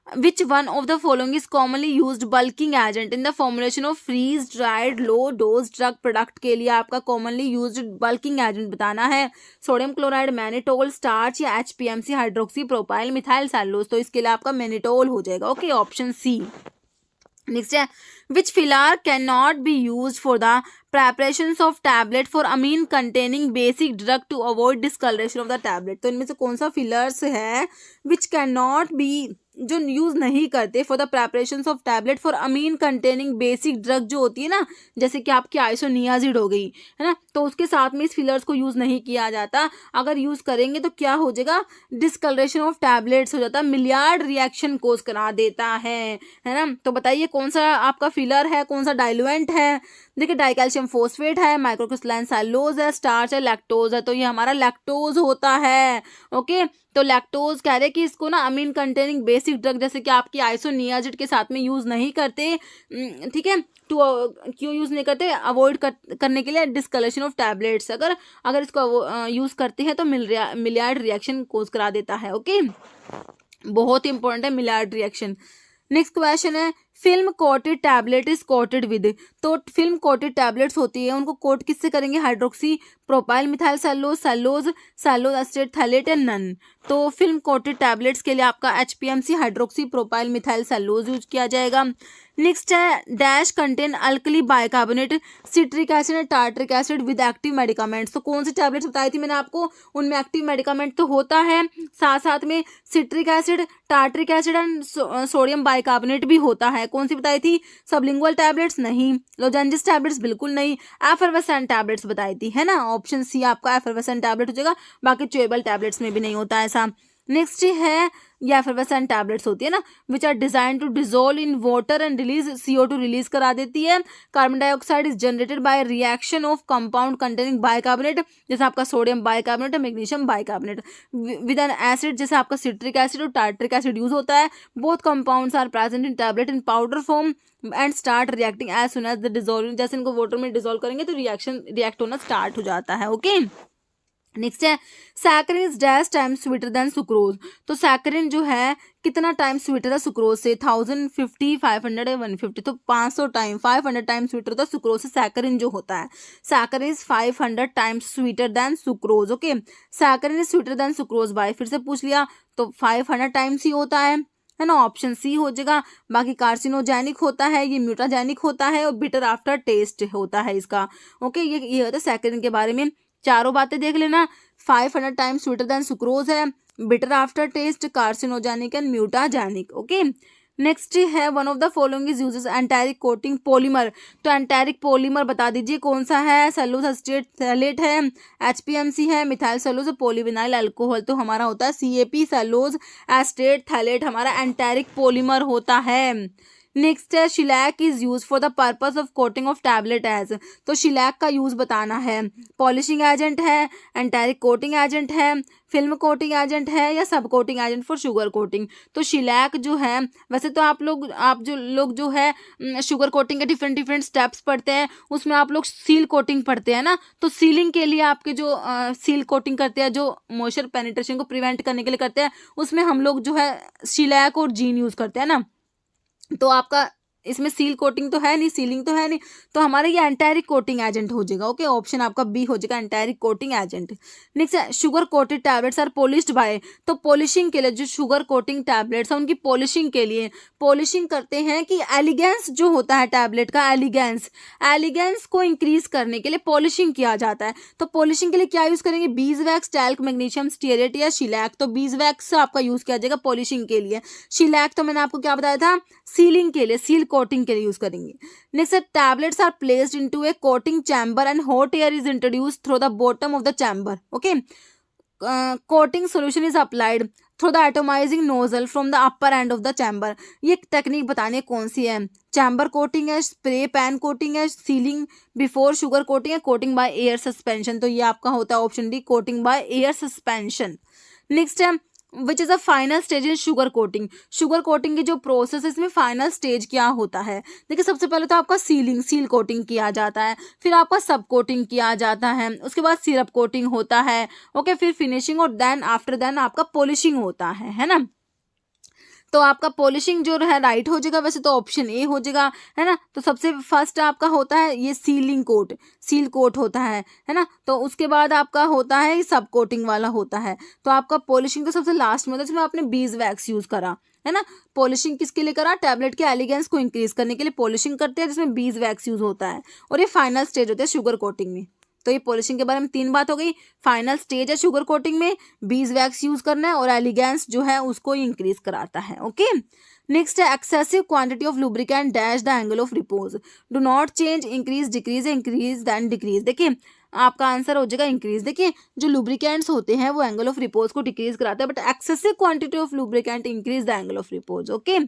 Which one of the following is commonly used bulking agent in the formulation of freeze dried low dose drug product? के लिए आपका commonly used bulking agent बताना है। सोडियम क्लोराइड, मैनिटोल, स्टार्च या HPMC hydroxy propyl methyl cellulose. तो इसके लिए आपका मैनिटोल हो जाएगा, ओके, ऑप्शन सी। नेक्स्ट है which filler can not be use for the preparations of tablet for amine containing basic drug to avoid discoloration of the tablet। तो इनमें से कौन सा फिलर्स है which cannot be जो यूज़ नहीं करते for the preparation of tablet for amine containing basic drug जो होती है ना, जैसे कि आपकी आइसोनियाजिड हो गई है ना, तो उसके साथ में इस फिलर्स को यूज़ नहीं किया जाता। अगर यूज़ करेंगे तो क्या हो जाएगा, डिस्कलरेशन ऑफ टैबलेट्स हो जाता है, मिलियार्ड रिएक्शन कोज करा देता है ना। तो बताइए कौन सा आपका फिलर है, कौन सा डाइल्यूएंट है। देखिए डाइकैल्शियम फोस्फेट है, माइक्रोक्रिस्टलाइन सेलुलोज है, स्टार्च है, लैक्टोज है, तो ये हमारा लैक्टोज होता है। ओके, तो लैक्टोज कह रहे हैं कि इसको ना अमीन कंटेनिंग बेसिक ड्रग जैसे कि आपकी आइसोनियाजिड के साथ में यूज़ नहीं करते, ठीक है। टू क्यों यूज़ नहीं करते, अवॉइड करने के लिए डिस्कलरेशन ऑफ टैबलेट्स। अगर इसको यूज़ करते हैं तो मिलियार्ड रिएक्शन कोज करा देता है। ओके, बहुत इंपॉर्टेंट है मिलियार्ड रिएक्शन। नेक्स्ट क्वेश्चन है, film coated tablet is coated with, तो फिल्म कोटेड टैबलेट्स होती है उनको कोट किससे करेंगे, hydroxy propyl methyl cellulose, cellulose acetate phthalate and none. तो फिल्म कोटेड टैबलेट्स के लिए आपका HPMC hydroxy propyl methyl cellulose use किया जाएगा। नेक्स्ट है, dash contain alkali bicarbonate citric acid and tartaric acid with active medicaments. तो कौन सी टैबलेट्स बताई थी मैंने आपको, उनमें एक्टिव मेडिकामेंट तो होता है, साथ साथ में citric acid, tartaric acid and sodium bicarbonate भी होता है। कौन सी बताई थी, सबलिंगुअल टैबलेट्स नहीं, लोजेंजिस टैबलेट्स बिल्कुल नहीं, एफरवेसेंट टैबलेट्स बताई थी, है ना। ऑप्शन सी आपका एफरवेसेंट टैबलेट हो जाएगा, बाकी च्यूएबल टैबलेट्स में भी नहीं होता ऐसा। नेक्स्ट है, ये एफरवेसेंट टैबलेट्स होती है ना, which are design to dissolve in water and release CO2 release करा देती है। Carbon dioxide is generated by reaction of compound containing bicarbonate, जैसे आपका सोडियम बाइकार्बोनेट और magnesium bicarbonate with an acid, जैसे आपका सिट्रिक एसिड और टार्ट्रिक एसिड यूज होता है। Both compounds are present in tablet in powder form and start reacting as soon as the dissolving, जैसे इनको वाटर में डिजोल्व करेंगे तो रिएक्ट होना स्टार्ट हो जाता है। ओके, नेक्स्ट है, saccharin is dash time sweater than sucrose. तो सैकरिन जो है कितना टाइम स्वीटर है सुक्रोज से, 1050, 500 या 150, तो 500 टाइम, 500 टाइम स्वीटर होता है सुक्रोज से सैकरिन जो होता है। Saccharin is 500 times sweeter than sucrose. Okay, saccharin is sweeter than sucrose by, फिर से पूछ लिया तो 500 टाइम्स ही होता है ना। ऑप्शन सी हो जाएगा। बाकी कार्सिनोजेनिक होता है, ये म्यूटाजेनिक होता है और बिटर आफ्टर टेस्ट होता है इसका। ओके, ये होता है सैकरिन के बारे में। चारों बातें देख लेना, 500 टाइम्स स्वीटर देन सुक्रोज है, bitter after taste, carcinogenic and mutagenic. Okay, next है, one of the following is uses enteric coating polymer. तो एंटारिक पॉलीमर बता दीजिए कौन सा है, सेलुलोज एस्टेट थैलेट है, HPMC है, मिथाइल सेलुलोज, पॉलीविनाइल अल्कोहल। तो हमारा होता है CAP, सेलुलोज एस्टेट थैलेट हमारा एंटारिक पॉलीमर होता है। नेक्स्ट है, shellac is use for the purpose of coating of tablet as. तो शिलैक का यूज बताना है, पॉलिशिंग एजेंट है, एंटारिक कोटिंग एजेंट है, फिल्म कोटिंग एजेंट है या sub coating agent for sugar coating. तो शिलैक जो है, वैसे तो आप लोग जो है शुगर कोटिंग के डिफरेंट स्टेप्स पढ़ते हैं, उसमें आप लोग सील कोटिंग पढ़ते हैं ना। तो सीलिंग के लिए आपके जो सील कोटिंग करते हैं, जो मॉइस्चर पेनिट्रेशन को प्रिवेंट करने के लिए करते हैं, उसमें हम लोग जो है शिलैक और जीन यूज करते हैं ना। तो आपका इसमें सील कोटिंग तो है नहीं, सीलिंग तो है नहीं, तो हमारा ये एंटारिक कोटिंग एजेंट हो जाएगा। ओके, ऑप्शन आपका बी हो जाएगा, एंटारिक कोटिंग एजेंट। नेक्स्ट है, sugar coated tablets are polished by. तो पॉलिशिंग के लिए जो शुगर कोटिंग टैबलेट्स है उनकी पॉलिशिंग के लिए पॉलिशिंग करते हैं कि एलिगेंस जो होता है टैबलेट का, एलिगेंस को इंक्रीज करने के लिए पॉलिशिंग किया जाता है। तो पॉलिशिंग के लिए क्या यूज करेंगे, bees wax, talc, magnesium stearate या शिलैक। तो बीज वैक्स आपका यूज किया जाएगा पॉलिशिंग के लिए। शिलैक तो मैंने आपको क्या बताया था, सीलिंग के लिए, सील कोटिंग के लिए यूज करेंगे। Next, tablets are placed into a coating chamber and hot air is introduced through the bottom of the chamber. Okay, coating solution is applied through the atomising nozzle from the upper end of the chamber. ये technique बतानी है कौन सी है, chamber coating है, spray pan coating है, sealing before sugar coating है, coating by air suspension. तो ये आपका होता है option D, coating by air suspension. Next है, which is a final stage in sugar coating. Sugar coating की जो प्रोसेस है इसमें फाइनल स्टेज क्या होता है, देखिए सबसे पहले तो आपका सील कोटिंग किया जाता है, फिर आपका सब कोटिंग किया जाता है, उसके बाद सिरप कोटिंग होता है। ओके, फिर फिनिशिंग और देन आफ्टर देन आपका पॉलिशिंग होता है ना। तो आपका पॉलिशिंग जो है राइट हो जाएगा, वैसे तो ऑप्शन ए हो जाएगा, है ना। तो सबसे फर्स्ट आपका होता है ये सील कोट होता है ना। तो उसके बाद आपका होता है सब कोटिंग वाला होता है। तो आपका पॉलिशिंग तो सबसे लास्ट में होता है, जिसमें आपने बीज वैक्स यूज करा है ना। पॉलिशिंग किसके लिए करा, टैबलेट के एलिगेंस को इंक्रीज करने के लिए पॉलिशिंग करते हैं, जिसमें बीज वैक्स यूज होता है। और ये फाइनल स्टेज होता है शुगर कोटिंग में। तो ये पॉलिशिंग के बारे में 3 बात हो गई। फाइनल स्टेज है शुगर कोटिंग में, बीज वैक्स यूज करना है और एलिगेंस जो है उसको इंक्रीज कराता है। ओके, नेक्स्ट है excessive quantity of lubricant dash the angle of repose, do not change, increase, decrease, increase than decrease. देखिए आपका आंसर हो जाएगा इंक्रीज। देखिए जो लुब्रिकेंट्स होते हैं वो एंगल ऑफ रिपोज को डिक्रीज कराते हैं, but excessive quantity of lubricant increase the angle of repose. Okay,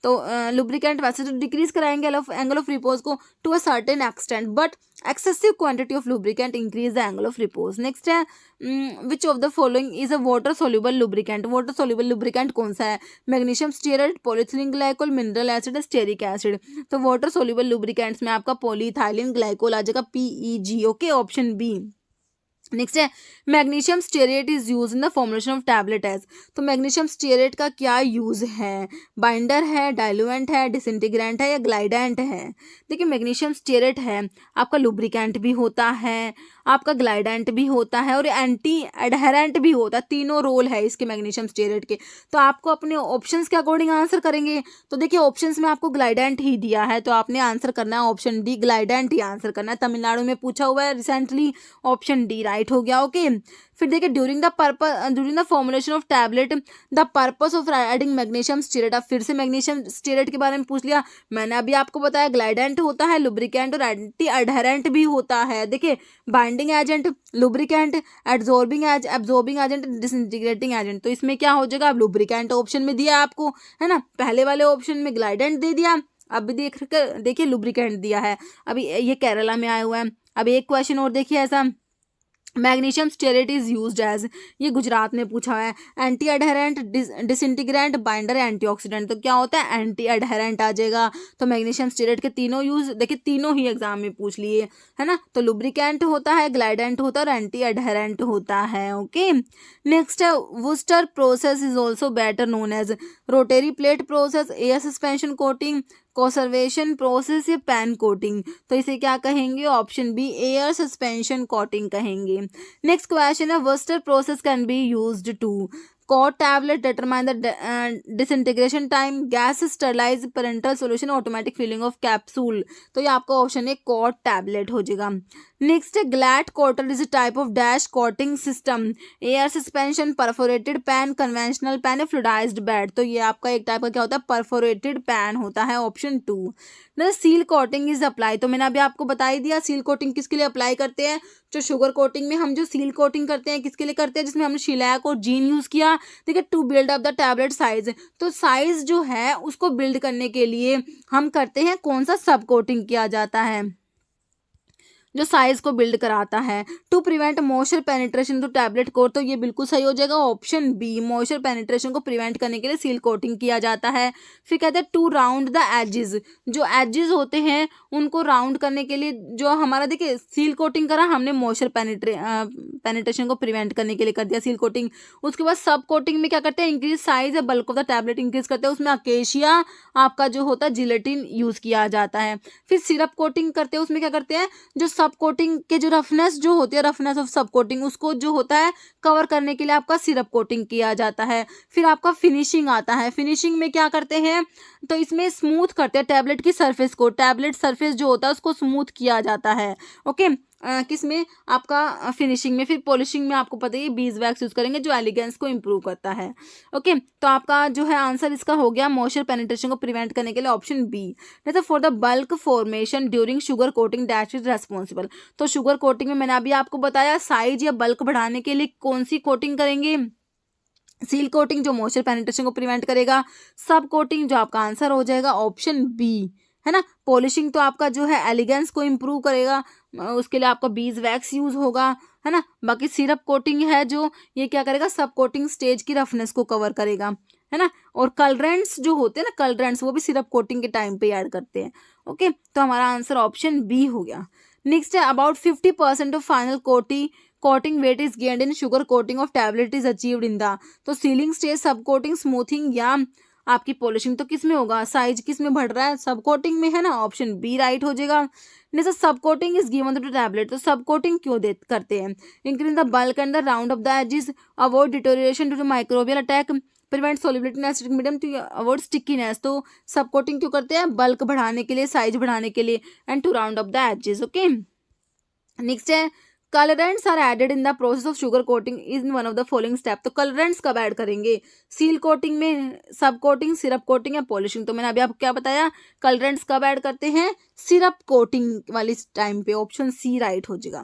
तो लुब्रिकेंट वैसे तो डिक्रीज कराएंगे एंगल ऑफ रिपोज को to a certain extent, but excessive quantity of lubricant increase the angle of repose. Next है which of the following is a water soluble lubricant, water soluble lubricant कौन सा है? Magnesium stearate, polyethylene glycol, mineral acid, stearic acid. तो water soluble lubricants में आपका polyethylene glycol आ जाएगा, PEG। Okay, option B. Next है magnesium stearate is use in the formulation of tablet as, तो मैग्नीशियम स्टीयरेट का क्या यूज है? बाइंडर है, डाइल्यूएंट है, डिसइंटीग्रेंट है या ग्लाइडेंट है? देखिए मैग्नीशियम स्टीयरेट है आपका लुब्रिकेंट भी होता है, आपका ग्लाइडेंट भी होता है और एंटी एडहेरेंट भी होता है, तीनों रोल है इसके मैग्नीशियम स्टीयरेट के। तो आपको अपने ऑप्शंस के अकॉर्डिंग आंसर करेंगे। तो देखिए ऑप्शंस में आपको ग्लाइडेंट ही दिया है, तो आपने आंसर करना है ऑप्शन डी, ग्लाइडेंट ही आंसर करना है। तमिलनाडु में पूछा हुआ है रिसेंटली, ऑप्शन डी राइट हो गया। ओके, फिर देखिए during the formulation of tablet the purpose of adding magnesium stearate, आप फिर से मैग्नीशियम स्टीयरेट के बारे में पूछ लिया। मैंने अभी आपको बताया ग्लाइडेंट होता है, लुब्रिकेंट और एंटी एडहेरेंट भी होता है। देखिए binding agent, lubricant, absorbing agent, disintegrating agent. तो इसमें क्या हो जाएगा? अब लुब्रिकेंट ऑप्शन में दिया आपको, है ना, पहले वाले ऑप्शन में ग्लाइडेंट दे दिया, अब देखिए लुब्रिकेंट दिया है। अभी ये केरला में आया हुआ है। अब एक क्वेश्चन और देखिए ऐसा, magnesium stearate is used as, ये गुजरात में पूछा हुआ है, anti adherent, disintegrant, binder, antioxidant. तो क्या होता है? एंटी एडहेरेंट आ जाएगा। तो मैग्नीशियम स्टीयरेट के तीनों यूज देखिए, तीनों ही एग्जाम में पूछ लिए, है ना। तो लुब्रिकेंट होता है, ग्लाइडेंट होता है और एंटी एडहेरेंट होता है। ओके, नेक्स्ट है Wurster process is also better known as, rotary plate process, air suspension coating, conservation process या पैन कोटिंग। तो इसे क्या कहेंगे? Option B, air suspension coating कहेंगे। नेक्स्ट क्वेश्चन है Wurster process can be used to coat tablet, determine the disintegration time, gas sterilise parental solution, automatic filling of capsule. तो ये आपका ऑप्शन है कोट टैबलेट हो जाएगा। नेक्स्ट है Glatt coater is a type of dash coating system, air suspension, perforated pan, conventional pan या fluidised bed. तो ये आपका एक टाइप का क्या होता है? परफोरेटेड पैन होता है, ऑप्शन 2। ना सील कोटिंग इज अप्लाई, तो मैंने अभी आपको बता ही दिया सील कोटिंग किसके लिए अप्लाई करते हैं। जो शुगर कोटिंग में हम जो सील कोटिंग करते हैं किसके लिए करते हैं? जिसमें हमने शिलैक और जीन यूज किया, ठीक है, to build up the tablet size. तो साइज जो है उसको बिल्ड करने के लिए हम करते हैं कौन सा? सब कोटिंग किया जाता है जो साइज को बिल्ड कराता है। To prevent moisture penetration to tablet coat, तो ये बिल्कुल सही हो जाएगा, ऑप्शन बी, मॉइस्चर पेनिट्रेशन को प्रिवेंट करने के लिए सील कोटिंग किया जाता है। फिर कहते हैं टू राउंड द एजेस, जो एजेस होते हैं उनको राउंड करने के लिए जो हमारा देखिए सील कोटिंग करा हमने, मॉइस्चर पेनिट्रेशन को प्रिवेंट करने के लिए कर दिया सील कोटिंग। उसके बाद सब कोटिंग में क्या करते हैं? इंक्रीज साइज या bulk of the tablet increase करते हैं, उसमें अकेशिया आपका जो होता है जिलेटिन यूज किया जाता है। फिर सिरप कोटिंग करते हैं, उसमें क्या करते हैं? जो सब कोटिंग के जो रफनेस जो होती है, रफनेस ऑफ सब कोटिंग, उसको जो होता है कवर करने के लिए आपका सिरप कोटिंग किया जाता है। फिर आपका फिनिशिंग आता है, फिनिशिंग में क्या करते हैं? तो इसमें स्मूथ करते हैं टैबलेट की सरफेस को, टैबलेट सरफेस जो होता है उसको स्मूथ किया जाता है। ओके, किसमें? आपका फिनिशिंग में। फिर पॉलिशिंग में आपको पता है बीज वैक्स यूज करेंगे जो एलिगेंस को इंप्रूव करता है। ओके, तो आपका जो है आंसर इसका हो गया मॉइस्चर पेनिट्रेशन को प्रिवेंट करने के लिए, ऑप्शन बी। नहीं तो for the bulk formation during sugar coating that is responsible, तो शुगर कोटिंग में मैंने अभी आपको बताया साइज या बल्क बढ़ाने के लिए कौन सी कोटिंग करेंगे? सील कोटिंग जो मॉइस्चर पेनिट्रेशन को प्रिवेंट करेगा, सब कोटिंग जो आपका आंसर हो जाएगा ऑप्शन बी, है ना। पॉलिशिंग तो आपका जो है एलिगेंस को इम्प्रूव करेगा, उसके लिए आपका बीज वैक्स यूज होगा, है ना। बाकी सिरप कोटिंग है जो ये क्या करेगा? सब कोटिंग स्टेज की रफनेस को कवर करेगा, है ना। और कलरेंट्स जो होते हैं ना, कलरेंट्स वो भी सिरप कोटिंग के टाइम पे ऐड करते हैं। ओके, तो हमारा आंसर ऑप्शन बी हो गया। नेक्स्ट है about 50% of final coating weight is gained in sugar coating of tablet is achieved in the, तो sealing stage, sub coating, smoothing या आपकी पॉलिशिंग। तो किस में होगा? साइज किस में बढ़ रहा है? सब कोटिंग में, है ना, ऑप्शन बी राइट हो जाएगा। नहीं, sub coating is given to tablet, तो सब कोटिंग क्यों करते हैं? Increase the bulk and the round of the edges, avoid deterioration due to microbial attack, prevent solubility in acidic medium to avoid stickiness. तो sub coating क्यों करते हैं? Bulk बढ़ाने के लिए, साइज बढ़ाने के लिए, and to round of the edges. Okay, next है colourants are added in the process of sugar coating in one of the following step. तो कलरेंट्स कब ऐड करेंगे? सील कोटिंग में, सब कोटिंग, सिरप कोटिंग या polishing. तो मैंने अभी आपको क्या बताया, कलरेंट्स कब ऐड करते हैं? सिरप कोटिंग वाली टाइम पे। ऑप्शन सी राइट हो जाएगा।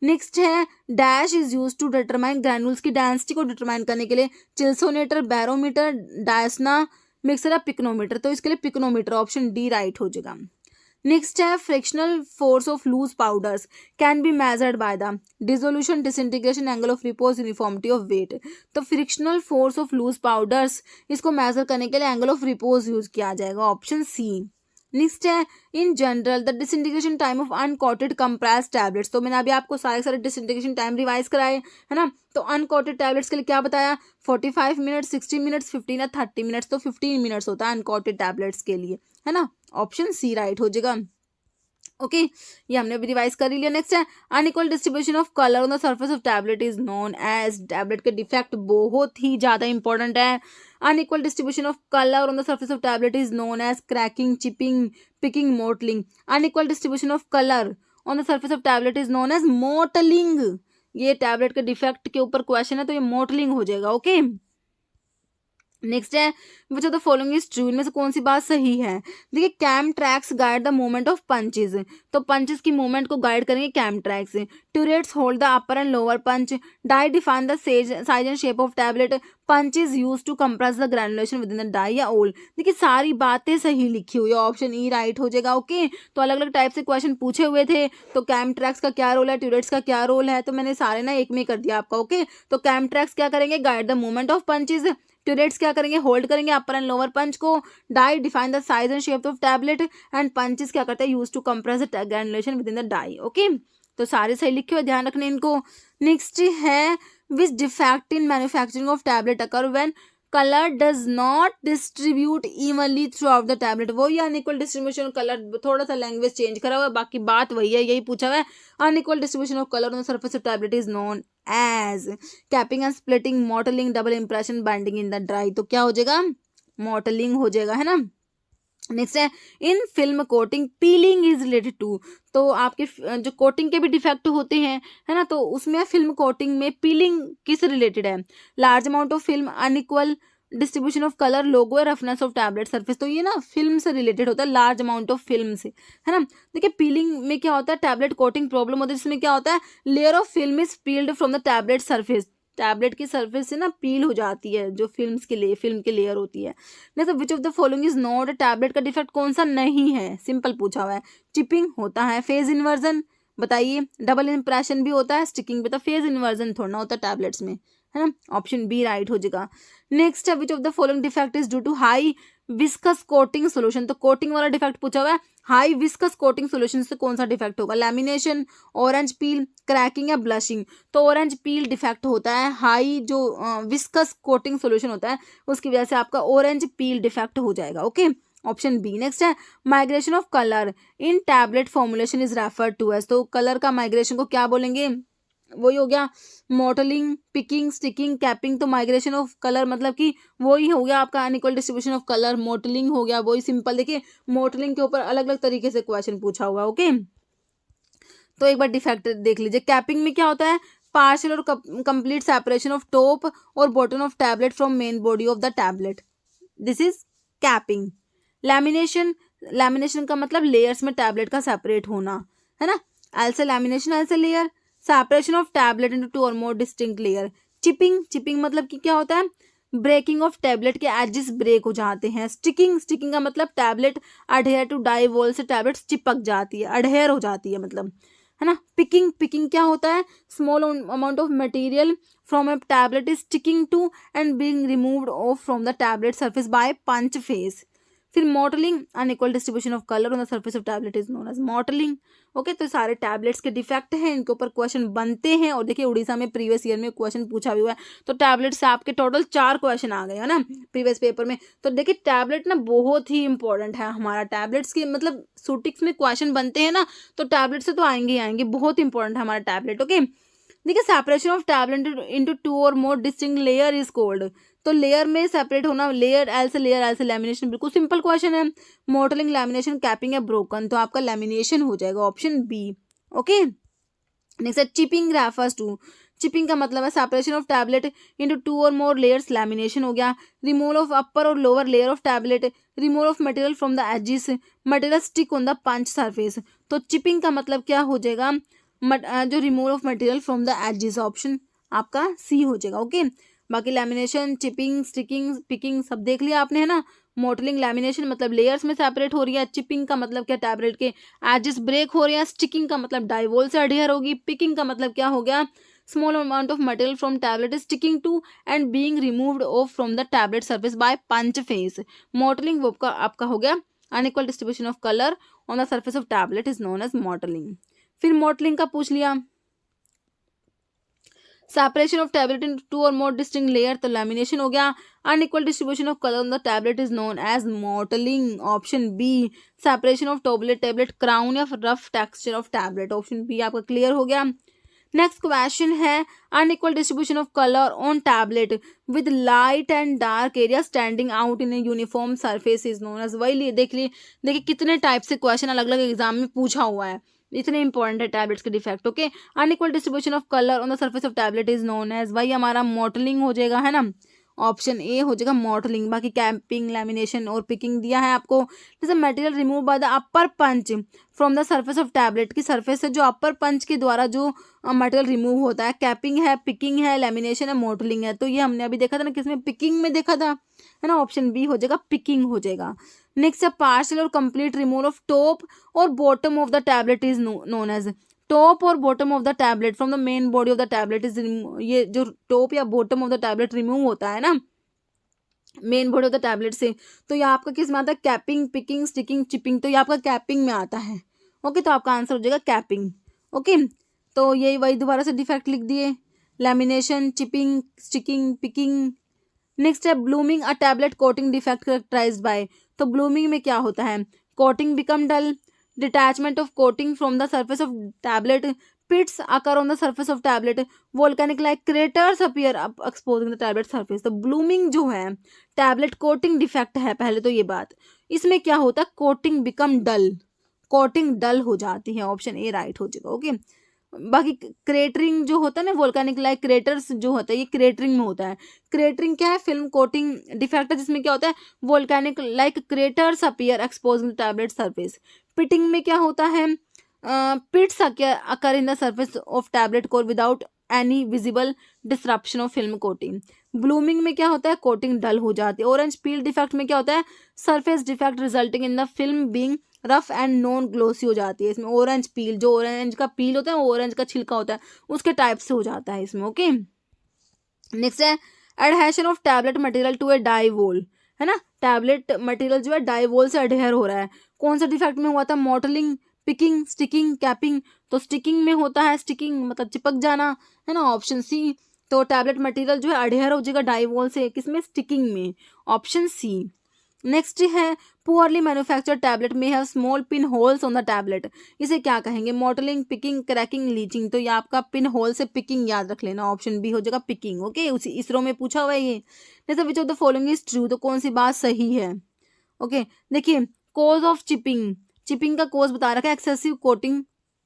नेक्स्ट है dash is use to determine granules की डेंसिटी को डिटरमाइन करने के लिए, चिल्सोमीटर, बैरोमीटर, डायसना मिक्सर या पिकनोमीटर। तो इसके लिए पिकनोमीटर, ऑप्शन डी राइट हो जाएगा। नेक्स्ट है frictional force of loose powders can be measured by the dissolution, disintegration, angle of repose, uniformity of weight. तो frictional force of loose powders, इसको मेजर करने के लिए एंगल ऑफ रिपोज यूज किया जाएगा, ऑप्शन सी। नेक्स्ट है in general the disintegration time of uncoated compressed tablets. तो मैंने अभी आपको सारे डिसइंटीग्रेशन टाइम रिवाइज कराए है ना। तो अनकोटेड टैबलेट्स के लिए क्या बताया, 45 मिनट्स, 60 मिनट्स, 15 या 30 मिनट्स। तो 15 मिनट्स होता है अनकोटेड टैबलेट्स के लिए, है ना। ऑप्शन सी राइट हो जाएगा। ओके ये हमने अभी रिवाइज कर लिया। नेक्स्ट है unequal distribution of colour on the surface of tablet is known as. Tablet के डिफेक्ट बहुत ही ज्यादा इंपॉर्टेंट है। Unequal distribution of colour on the surface of tablet is known as cracking, chipping, picking, mottling. Unequal distribution of colour on the surface of tablet is known as mottling. ये tablet के defect के ऊपर question है, तो ये mottling हो जाएगा। Okay next है which of the following is true. इनमें से कौन सी बात सही है? देखिए cam tracks guide the movement of punches. तो पंचेस की मूवमेंट को गाइड करेंगे cam tracks. Turrets hold the upper and lower punch. Die define the size and shape of tablet. Punch is use to compress the granulation within the die या ओल। देखिए सारी बातें सही लिखी हुई है, ऑप्शन ई राइट हो जाएगा। ओके तो अलग अलग टाइप से क्वेश्चन पूछे हुए थे, तो कैम ट्रैक्स का क्या रोल है, टूरेट्स का क्या रोल है, तो मैंने सारे ना एक में कर दिया आपका। ओके तो कैम ट्रैक्स क्या करेंगे, guide the movement of punches. Turrets क्या करेंगे, होल्ड करेंगे अपर एंड लोअर पंच को। Die define the size and shape of tablet. And punches क्या करते हैं, use to compress the granulation within the die. Okay तो सारे सही लिखे हुए, ध्यान रखने इनको। नेक्स्ट है which defect in manufacturing of tablet occur when colour does not distribute evenly throughout the tablet. वही अनइक्वल डिस्ट्रीब्यूशन, कलर थोड़ा सा लैंग्वेज चेंज करा हुआ है, बाकी बात वही है, यही पूछा हुआ है। Unequal distribution of colour on the surface of tablet is known as capping and splitting, mottling, double impression, binding in the dry. तो क्या हो जाएगा, मॉटलिंग हो जाएगा, है ना। नेक्स्ट है in film coating peeling is related to. तो आपके जो कोटिंग के भी डिफेक्ट होते हैं, है ना, तो उसमें फिल्म कोटिंग में पीलिंग किस रिलेटेड है? Large amount of film, unequal distribution of colour, logo, roughness of tablet surface. तो ये ना फिल्म से रिलेटेड होता है, लार्ज अमाउंट ऑफ फिल्म से, है ना। देखिए पीलिंग में क्या होता है, टैबलेट कोटिंग प्रॉब्लम होता है, जिसमें क्या होता है, layer of film is peeled from the tablet surface. Tablet की सरफेस से ना पील हो जाती है जो फिल्म की लेयर होती है। नहीं विच of the following is not. Tablet का डिफेक्ट कौन सा नहीं है, सिंपल पूछा हुआ है। चिपिंग होता है, फेज इन्वर्जन बताइए, डबल इंप्रेशन भी होता है, स्टिकिंग पे, तो फेज इन्वर्जन थोड़ा होता है टैबलेट्स में, है ना। ऑप्शन बी राइट हो जाएगा। नेक्स्ट है which of the following defect is due to high viscous coating solution. तो कोटिंग वाला डिफेक्ट पूछा हुआ है, हाई विस्कस कोटिंग सोल्यूशन से कौन सा डिफेक्ट होगा? लैमिनेशन, ऑरेंज पील, क्रैकिंग या ब्लशिंग। तो ऑरेंज पील डिफेक्ट होता है, हाई जो विस्कस कोटिंग सोल्यूशन होता है उसकी वजह से आपका ऑरेंज पील डिफेक्ट हो जाएगा। Okay option B. नेक्स्ट है migration of colour in tablet formulation is referred to as. तो कलर का माइग्रेशन को क्या बोलेंगे, वही हो गया मॉटलिंग, पिकिंग, स्टिकिंग, कैपिंग। तो माइग्रेशन ऑफ कलर मतलब कि वही हो गया आपका unequal distribution of colour. Mottling हो गया वही सिंपल। देखिए मॉटलिंग के ऊपर अलग अलग तरीके से क्वेश्चन पूछा हुआ। ओके तो एक बार डिफेक्ट देख लीजिए। कैपिंग में क्या होता है, पार्शियल और कंप्लीट सेपरेशन ऑफ टॉप और bottom of tablet from main body of the tablet, this is capping. Lamination, lamination का मतलब लेयर्स में टैबलेट का सेपरेट होना, है ना। एल से लैमिनेशन, एल से layer, separation of tablet into two और more distinct layer. Chipping, chipping मतलब कि क्या होता है, ब्रेकिंग ऑफ टैबलेट के एजेस ब्रेक हो जाते हैं। स्टिकिंग, स्टिकिंग का मतलब tablet adhere to die wall से टैबलेट चिपक जाती है, अडहेयर हो जाती है मतलब, है ना। पिकिंग, पिकिंग क्या होता है, small amount of material from a tablet is sticking to and being removed off from the tablet surface by punch face. फिर mottling, unequal distribution of colour on the surface of tablet is known as mottling. Okay तो सारे tablets के defect हैं, इनके ऊपर question बनते हैं। और देखिए उड़ीसा में प्रीवियस ईयर में क्वेश्चन पूछा भी हुआ है, तो टैबलेट से आपके टोटल 4 क्वेश्चन आ गए, है ना, प्रीवियस पेपर में। तो देखिए टैबलेट ना बहुत ही इंपॉर्टेंट है हमारा। टैबलेट्स के मतलब सूटिक्स में क्वेश्चन बनते हैं ना, तो टैबलेट से तो आएंगे ही आएंगे, बहुत इंपॉर्टेंट है हमारा टैबलेट। ओके देखिए सेपरेशन ऑफ टैबलेट इनटू 2 और more distinct layer is called. तो लेयर में सेपरेट होना, लेयर, एल से लैमिनेशन, बिल्कुल सिंपल क्वेश्चन है। मॉटलिंग, लैमिनेशन, कैपिंग या ब्रोकन, तो आपका लैमिनेशन हो जाएगा, ऑप्शन बी। ओके नेक्स्ट है चिपिंग रेफर्स टू, चिपिंग का मतलब है सेपरेशन ऑफ टैबलेट इनटू 2 और मोर लेयर्स, लैमिनेशन हो गया, रिमूवल ऑफ अपर और lower layer of tablet, removal of material from the edges, material stick on the punch surface. तो chipping का मतलब क्या हो जाएगा, जो removal of material from the edges, option आपका सी हो जाएगा। ओके, बाकी लैमिनेशन, चिपिंग, स्टिकिंग, पिकिंग सब देख लिया आपने, है ना। मोटलिंग, लैमिनेशन मतलब लेयर्स में सेपरेट हो रही है, चिपिंग का मतलब क्या, टैबलेट के एजेस ब्रेक हो रहे हैं, स्टिकिंग का मतलब डाइवोल से अडेयर होगी, पिकिंग का मतलब क्या हो गया, small amount of material from tablet is sticking to and being removed off from the tablet surface by punch face. Mottling वो आपका हो गया unequal distribution of color on the surface of tablet is known as mottling. फिर mottling का पूछ लिया, separation of tablet into 2 or more distinct layer, तो lamination हो गया, unequal distribution of color on the tablet is known as mottling, option B. separation of tablet crown या rough texture of tablet, option B आपका clear हो गया। Next question है unequal distribution of colour on tablet with light and dark area standing out in a uniform surface is known as, वही देखिए कितने type से question अलग अलग एग्जाम में पूछा हुआ है, इतने इंपॉर्टेंट है टैबलेट्स के defect. Okay, unequal distribution of colour on the surface of tablet is known as, वही हमारा मॉटलिंग हो जाएगा, है ना, ऑप्शन ए हो जाएगा मॉटलिंग। बाकी कैपिंग, लैमिनेशन और पिकिंग दिया है आपको। जैसे material remove by the upper punch from the surface of tablet, की सरफेस से जो अपर पंच के द्वारा जो मटेरियल रिमूव होता है, कैपिंग है, पिकिंग है, लैमिनेशन है, मॉटलिंग है। तो ये हमने अभी देखा था ना, किसमें, पिकिंग में देखा था, है ना, ऑप्शन बी हो जाएगा पिकिंग हो जाएगा। नेक्स्ट है पार्शियल और कंप्लीट रिमूवल ऑफ टॉप और bottom of the tablet is known as, top और bottom of the tablet from the main body of the tablet is, ये जो टॉप या bottom of the tablet remove होता है ना main body of the tablet से, तो ये आपका किस में आता है, कैपिंग, पिकिंग, स्टिकिंग, चिपिंग, तो ये आपका कैपिंग में आता है। ओके, तो आपका आंसर हो जाएगा कैपिंग। ओके, तो यही वही दोबारा से डिफेक्ट लिख दिए, lamination, chipping, sticking, picking. Next है blooming, a tablet coating defect characterised by, तो ब्लूमिंग में क्या होता है, coating become dull, detachment of coating from the surface of tablet, pits occur on the surface of tablet, volcanic like craters appear exposing the tablet surface. तो blooming जो है tablet coating defect है, पहले तो ये बात, इसमें क्या होता है, कोटिंग बिकम डल, कोटिंग डल हो जाती है, ऑप्शन ए राइट हो जाएगा। ओके, बाकी क्रेटरिंग जो होता है ना, वोल्केनिक लाइक क्रेटर्स जो होता है, ये क्रेटरिंग में होता है। क्रेटरिंग क्या है, फिल्म कोटिंग डिफेक्ट है, जिसमें क्या होता है, volcanic like craters appear exposing tablet surface. Pitting में क्या होता है, pits occur in the surface of tablet core without any visible disruption of film coating. Blooming में क्या होता है, कोटिंग डल हो जाती है। ऑरेंज पील डिफेक्ट में क्या होता है, surface defect resulting in the film being rough and non glossy हो जाती है। इसमें ऑरेंज पील, जो ऑरेंज का पील होता है, ऑरेंज का छिलका होता है, उसके टाइप से हो जाता है इसमें। ओके, नेक्स्ट है adhesion of tablet material to a die wall, है ना, टैबलेट मटेरियल जो है डाइवोल से अडेयर हो रहा है। कौन सा डिफेक्ट में हुआ था, मॉटलिंग, पिकिंग, स्टिकिंग, कैपिंग, तो स्टिकिंग में होता है, स्टिकिंग मतलब चिपक जाना, है ना, ऑप्शन सी। तो टैबलेट मटेरियल जो है अडेयर हो जाएगा डाइवोल से, किसमें, स्टिकिंग में, ऑप्शन सी। नेक्स्ट है पुअरली मैन्युफैक्चर्ड टैबलेट में have small pin holes on the tablet, इसे क्या कहेंगे, मॉटलिंग, पिकिंग, क्रैकिंग, लीचिंग। तो ये आपका पिन होल से पिकिंग याद रख लेना, ऑप्शन बी हो जाएगा पिकिंग। ओके, उसी इसरो में पूछा हुआ है ये। जैसे विच of the following is true, तो कौन सी बात सही है। ओके, देखिए कॉज ऑफ चिपिंग, चिपिंग का कॉज बता रखा है excessive coating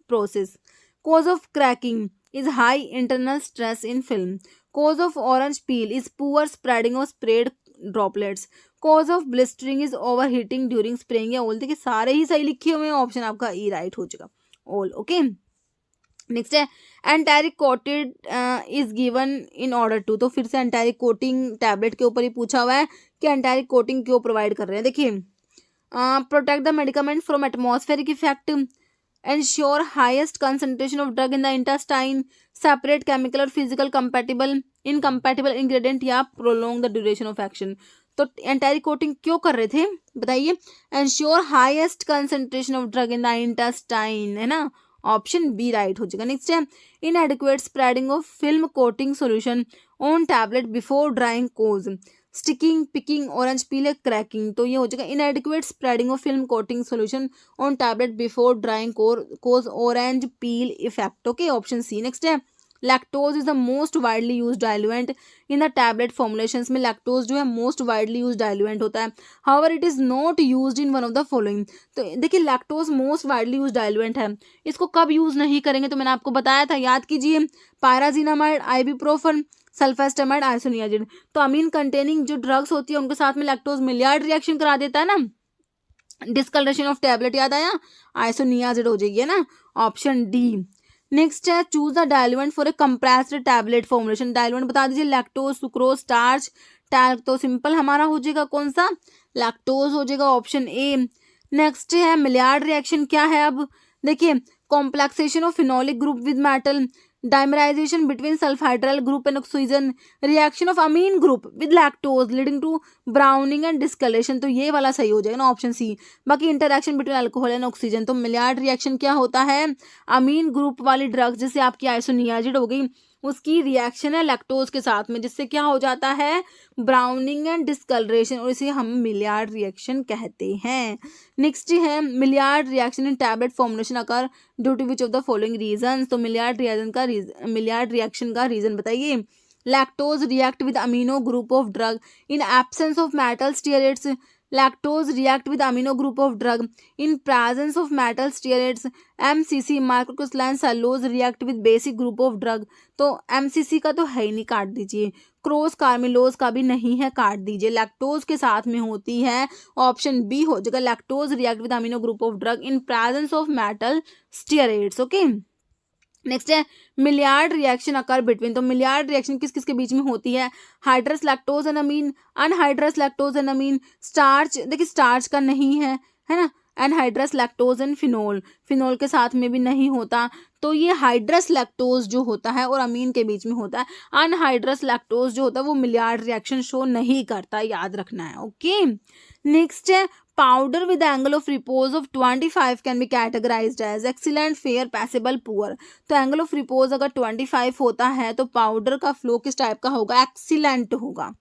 process. Cause of cracking is high internal stress in film. Cause of orange peel is poor spreading of spread droplets. Cause of blistering is over heating during spraying. या all, देखिए सारे ही सही लिखे हुए हैं, option आपका ई right हो जाएगा, ऑल। ओके, नेक्स्ट है enteric coated is given in order to, तो फिर से एंटारिक कोटिंग टैबलेट के ऊपर ही पूछा हुआ है कि एंटारिक कोटिंग क्यों प्रोवाइड कर रहे हैं। देखिए protect the medicament from atmospheric effect, ensure highest concentration of drug in the intestine, separate chemical और physical compatible incompatible ingredient, या prolong the duration of action। तो एंटारी कोटिंग क्यों कर रहे थे बताइए, ensure highest concentration of drug in the intestine, है ना, ऑप्शन बी राइट हो जाएगा। नेक्स्ट है inadequate spreading of film coating solution on tablet before drying cause, sticking, picking, orange peel, cracking. तो ये हो जाएगा inadequate spreading of film coating solution on tablet before drying cause orange peel effect. Okay, option C. Next है lactose is the most widely use diluent in the tablet formulations में lactose जो है most widely use diluent होता है. However it is not used in one of the following. तो देखिए lactose most widely use diluent है, इसको कब यूज नहीं करेंगे तो मैंने आपको बताया था, याद कीजिए, पायराजिनामाइड, आइबुप्रोफेन, सल्फेस्टामाइड, आइसोनियाजिड. तो अमीन कंटेनिंग जो ड्रग्स होती है उनके साथ में लैक्टोज मिलियार्ड रिएक्शन करा देता है ना, डिस्कलरेशन ऑफ टैबलेट याद आया, आइसोनियाजिड हो जाएगी ना, ऑप्शन डी. नेक्स्ट है choose the diluent for a compressed tablet formulation. Diluent बता दीजिए, लैक्टोज, सुक्रोज, स्टार्च, टैल्क. तो सिंपल हमारा हो जाएगा कौन सा, लैक्टोज हो जाएगा, ऑप्शन ए. नेक्स्ट है मिलियार्ड रिएक्शन क्या है, अब देखिए, complexation of phenolic group with metal, dimerization between sulfhydryl group and oxygen, reaction of amine group with lactose leading to browning and discoloration. तो ये वाला सही हो जाएगा ना, ऑप्शन सी. बाकी interaction between alcohol and oxygen, तो मिलियार्ड रिएक्शन क्या होता है, अमीन ग्रुप वाली ड्रग्स जैसे आपकी आइसोनियाजिड हो गई, उसकी रिएक्शन है लैक्टोज के साथ में, जिससे क्या हो जाता है, ब्राउनिंग एंड डिस्कलरेशन, और इसे हम मिलियार्ड रिएक्शन कहते हैं. नेक्स्ट है Maillard reaction in tablet formulation occur due to which of the following reason. तो मिलियार्ड रिएक्शन का रीजन बताइए. Lactose react with amino group of drug in absence of metal stearates. Lactose react with amino group of drug in presence of metal stearates. MCC microcrystalline cellulose react with basic group of drug. तो MCC का तो है ही नहीं, काट दीजिए. Cross कार्मिलोज का भी नहीं है, काट दीजिए. लैक्टोज के साथ में होती है, ऑप्शन बी हो जाएगा, lactose react with amino group of drug in presence of metal stearates. Okay. Next है मिलियार्ड रिएक्शन अकर बिटवीन. तो मिलियार्ड रिएक्शन किस किस के बीच में होती है, hydrous lactose and amine, anhydrous lactose and amine, starch, देखिए स्टार्च का नहीं है ना, anhydrous lactose and phenol, phenol के साथ में भी नहीं होता. तो ये हाइड्रस लैक्टोज जो होता है और अमीन के बीच में होता है. अनहाइड्रस लैक्टोज जो होता है वो मिलियार्ड रिएक्शन शो नहीं करता, याद रखना है. ओके. नेक्स्ट है powder with angle of repose of 25 can be categorised as excellent, fair, passable, poor. तो एंगल ऑफ रिपोज अगर 25 होता है तो पाउडर का फ्लो किस टाइप का होगा, एक्सीलेंट होगा.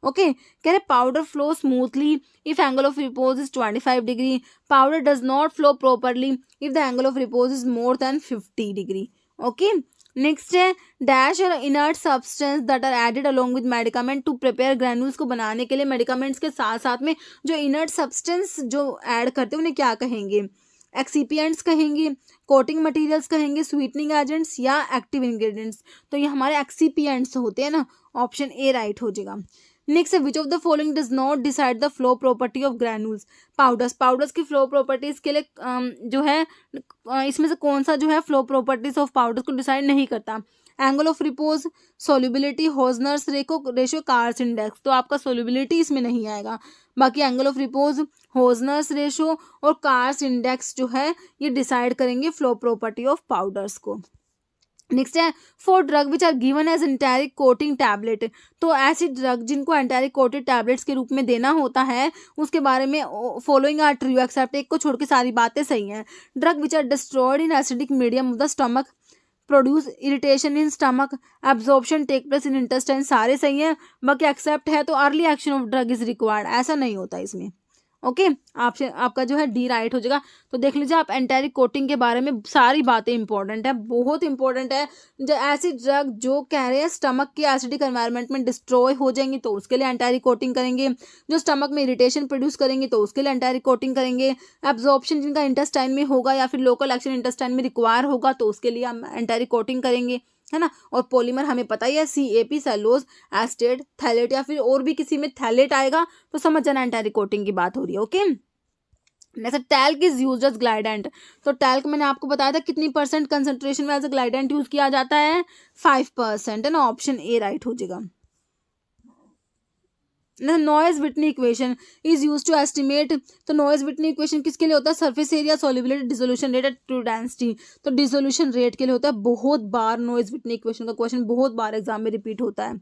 ओके. कह रहे powder flow smoothly if angle of repose is 25 degree. Powder does not flow properly if the angle of repose is more than 50 degree. Okay. Next है डैश और inert substance that are added along with medicament to prepare granules. को बनाने के लिए medicaments के साथ साथ में जो इनर्ट सब्सटेंस जो ऐड करते हैं उन्हें क्या कहेंगे, एक्सीपिएंट्स कहेंगे, कोटिंग मटेरियल्स कहेंगे, स्वीटनिंग एजेंट्स या एक्टिव इंग्रेडिएंट्स. तो ये हमारे एक्सीपिएंट्स होते हैं ना, ऑप्शन ए राइट हो जाएगा. नेक्स्ट है which of the following does not decide the flow property of granules. Powders की फ्लो प्रॉपर्टीज के लिए जो है इसमें से कौन सा जो है फ्लो प्रॉपर्टीज ऑफ पाउडर्स को डिसाइड नहीं करता. Angle of repose, solubility, Hausner's ratio, Carr's index. तो आपका सोल्यूबिलिटी इसमें नहीं आएगा, बाकी angle of repose, Hausner's ratio और कार्स इंडेक्स जो है ये डिसाइड करेंगे फ्लो प्रॉपर्टी ऑफ पाउडर्स को. नेक्स्ट है for drug which are given as enteric coating tablet. तो ऐसी ड्रग जिनको एंटेरिक कोटेड टैबलेट्स के रूप में देना होता है उसके बारे में फॉलोइंग आर ट्रू एक्सेप्ट. एक को छोड़ के सारी बातें सही हैं. Drug which are destroyed in acidic medium of the stomach, produce irritation in stomach, absorption take place in intestine, सारे सही हैं. बाकी एक्सेप्ट है तो early action of drug is required, ऐसा नहीं होता इसमें. ओके. आपका जो है डी राइट हो जाएगा. तो देख लीजिए आप एंटेरिक कोटिंग के बारे में सारी बातें इंपॉर्टेंट है, बहुत इंपॉर्टेंट है. जो ऐसी ड्रग जो कह रहे हैं स्टमक के एसिडिक एनवायरनमेंट में डिस्ट्रॉय हो जाएंगी तो उसके लिए एंटेरिक कोटिंग करेंगे. जो स्टमक में इरिटेशन प्रोड्यूस करेंगे तो उसके लिए एंटेरिक कोटिंग करेंगे. एब्जॉर्प्शन जिनका इंटेस्टाइन में होगा या फिर लोकल एक्शन इंटेस्टाइन में रिक्वायर होगा तो उसके लिए हम एंटेरिक कोटिंग करेंगे, है ना. और पॉलीमर हमें पता ही है, CAP, सेलोज, एस्टेट, थैलेट या फिर और भी किसी में थैलेट आएगा तो समझ जाना एंटेरिक कोटिंग की बात हो रही है. ओके. जैसे talc is used as glidant. तो टैल्क मैंने आपको बताया था कितनी % कंसंट्रेशन में एज अ ग्लाइडेंट यूज किया जाता है, 5%, है ना. ऑप्शन ए राइट हो जाएगा. Noyes Whitney equation is use to estimate. तो नॉइज विटनी इक्वेशन किसके लिए होता है, surface area, solubility, dissolution rate, to density. तो डिसोल्यूशन रेट के लिए होता है. बहुत बार नॉइज विटनी इक्वेशन का क्वेश्चन बहुत बार एग्जाम में रिपीट होता है.